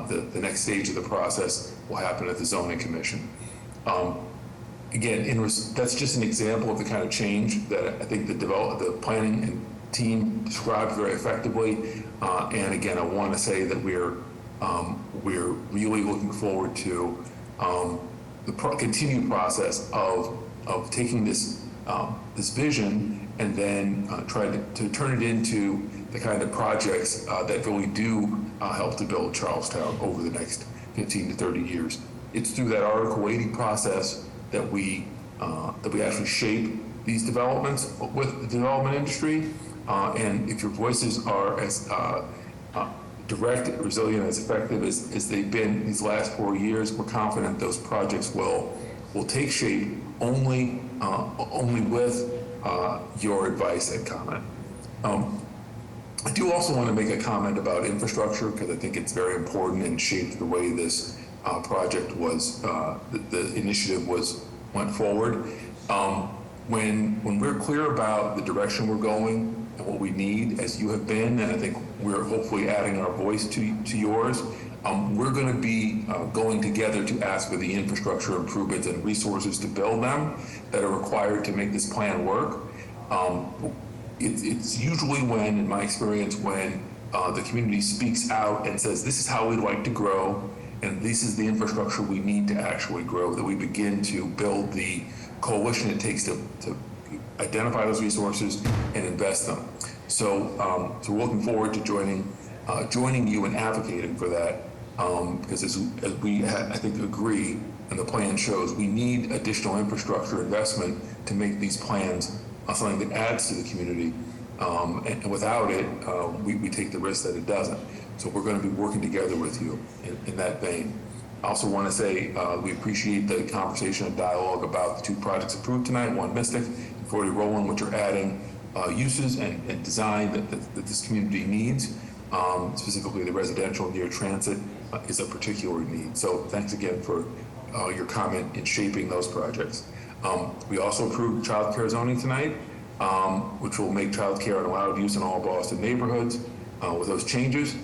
Speaker 1: The next stage of the process will happen at the Zoning Commission. Again, that's just an example of the kind of change that I think the planning and team described very effectively. And again, I want to say that we're really looking forward to the continued process of taking this vision and then try to turn it into the kind of projects that really do help to build Charlestown over the next 15 to 30 years. It's through that Article 80 process that we actually shape these developments with the development industry. And if your voices are as direct, resilient, as effective as they've been these last 4 years, we're confident those projects will take shape only with your advice and comment. I do also want to make a comment about infrastructure because I think it's very important and shaped the way this project was, the initiative went forward. When we're clear about the direction we're going and what we need, as you have been, and I think we're hopefully adding our voice to yours, We're going to be going together to ask for the infrastructure improvements and resources to build them that are required to make this plan work. It's usually when, in my experience, when the community speaks out and says, this is how we'd like to grow, and this is the infrastructure we need to actually grow, that we begin to build the coalition it takes to identify those resources and invest them. So, we're looking forward to joining you in advocating for that, because as we, I think, agree, and the plan shows, we need additional infrastructure investment to make these plans something that adds to the community. And without it, we take the risk that it doesn't. So we're going to be working together with you in that vein. I also want to say we appreciate the conversation and dialogue about the two projects approved tonight, one Mystic and 40 Roland, which are adding uses and design that this community needs. Specifically, the residential near transit is a particular need. So thanks again for your comment in shaping those projects. We also approved childcare zoning tonight, which will make childcare an allowed use in all Boston neighborhoods. With those changes,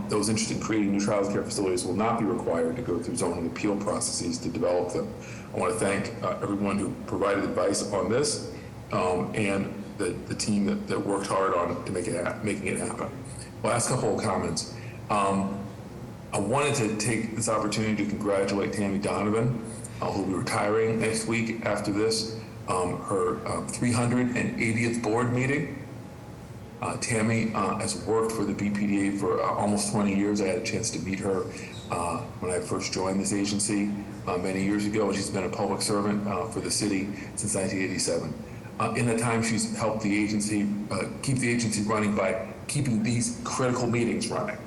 Speaker 1: those interested in creating new childcare facilities will not be required to go through zoning appeal processes to develop them. I want to thank everyone who provided advice on this and the team that worked hard on to making it happen. Last couple of comments. I wanted to take this opportunity to congratulate Tammy Donovan, who will be retiring next week after this, her 380th board meeting. Tammy has worked for the BPDA for almost 20 years. I had a chance to meet her when I first joined this agency many years ago. She's been a public servant for the city since 1987. In that time, she's helped the agency keep the agency running by keeping these critical meetings running.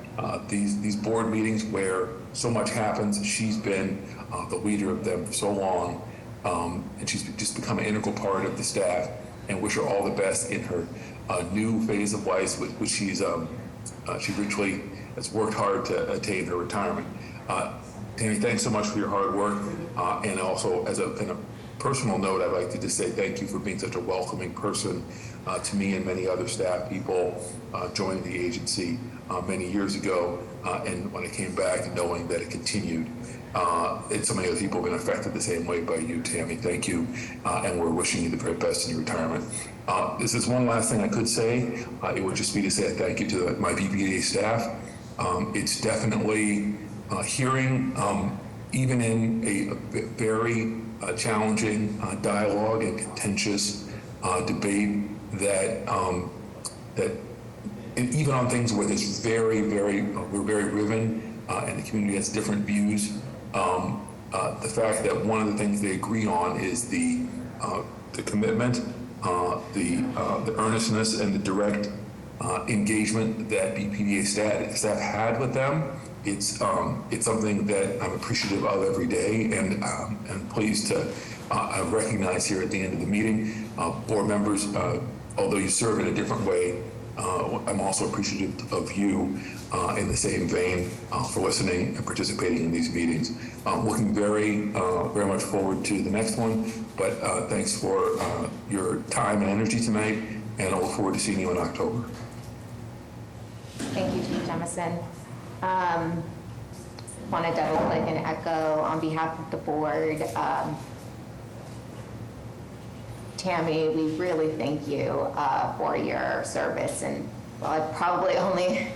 Speaker 1: These board meetings where so much happens, she's been the leader of them for so long, and she's just become an integral part of the staff, and wish her all the best in her new phase of life, which she richly has worked hard to attain her retirement. Tammy, thanks so much for your hard work, and also as a personal note, I'd like to just say thank you for being such a welcoming person to me and many other staff people joining the agency many years ago, and when I came back, knowing that it continued. And so many other people have been affected the same way by you, Tammy. Thank you, and we're wishing you the very best in your retirement. This is one last thing I could say. It would just be to say a thank you to my BPDA staff. It's definitely hearing, even in a very challenging dialogue and contentious debate, that and even on things where there's we're very riven, and the community has different views. The fact that one of the things they agree on is the commitment, the earnestness, and the direct engagement that BPDA staff had with them. It's something that I'm appreciative of every day, and pleased to recognize here at the end of the meeting. Board members, although you serve in a different way, I'm also appreciative of you in the same vein for listening and participating in these meetings. Looking very much forward to the next one, but thanks for your time and energy tonight, and I look forward to seeing you in October.
Speaker 2: Thank you, Chief Jemison. Want to double click and echo on behalf of the board. Tammy, we really thank you for your service, and well, I probably only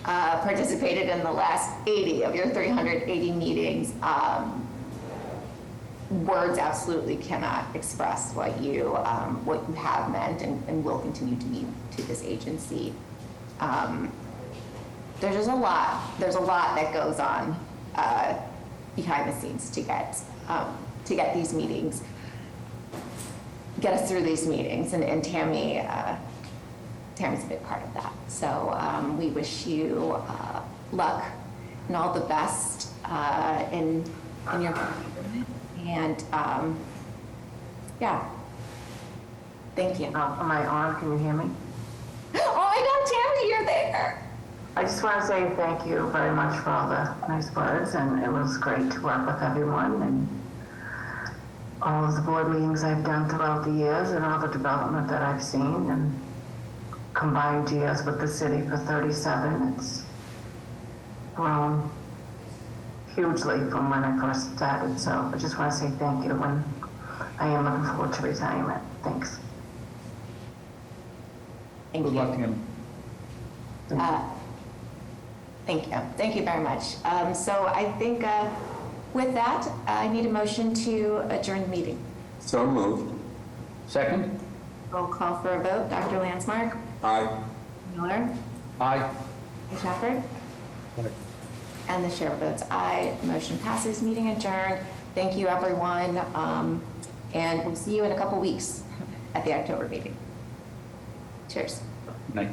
Speaker 2: participated in the last 80 of your 380 meetings. Words absolutely cannot express what you have meant and will continue to mean to this agency. There's just a lot. There's a lot that goes on behind the scenes to get these meetings, get us through these meetings, and Tammy's a big part of that. So we wish you luck and all the best in your and yeah. Thank you.
Speaker 10: Am I on? Can you hear me?
Speaker 2: Oh my God, Tammy, you're there.
Speaker 10: I just want to say thank you very much for all the nice words, and it was great to work with everyone, and all of the board meetings I've done throughout the years, and all the development that I've seen, and combined years with the city for 37. It's
Speaker 16: grown hugely from when I first started. So I just want to say thank you, and I am looking forward to retirement. Thanks.
Speaker 2: Thank
Speaker 7: Good
Speaker 2: you.
Speaker 7: luck to him.
Speaker 2: Thank you. Thank you very much. So I think with that, I need a motion to adjourn the meeting.
Speaker 6: So moved.
Speaker 7: Second?
Speaker 2: Roll call for a vote. Dr. Landsmark?
Speaker 6: Aye.
Speaker 2: Miller?
Speaker 7: Aye.
Speaker 2: Ms. Shepherd? And the chair votes aye. Motion passes. Meeting adjourned. Thank you, everyone. And we'll see you in a couple weeks at the October meeting. Cheers.
Speaker 7: Night.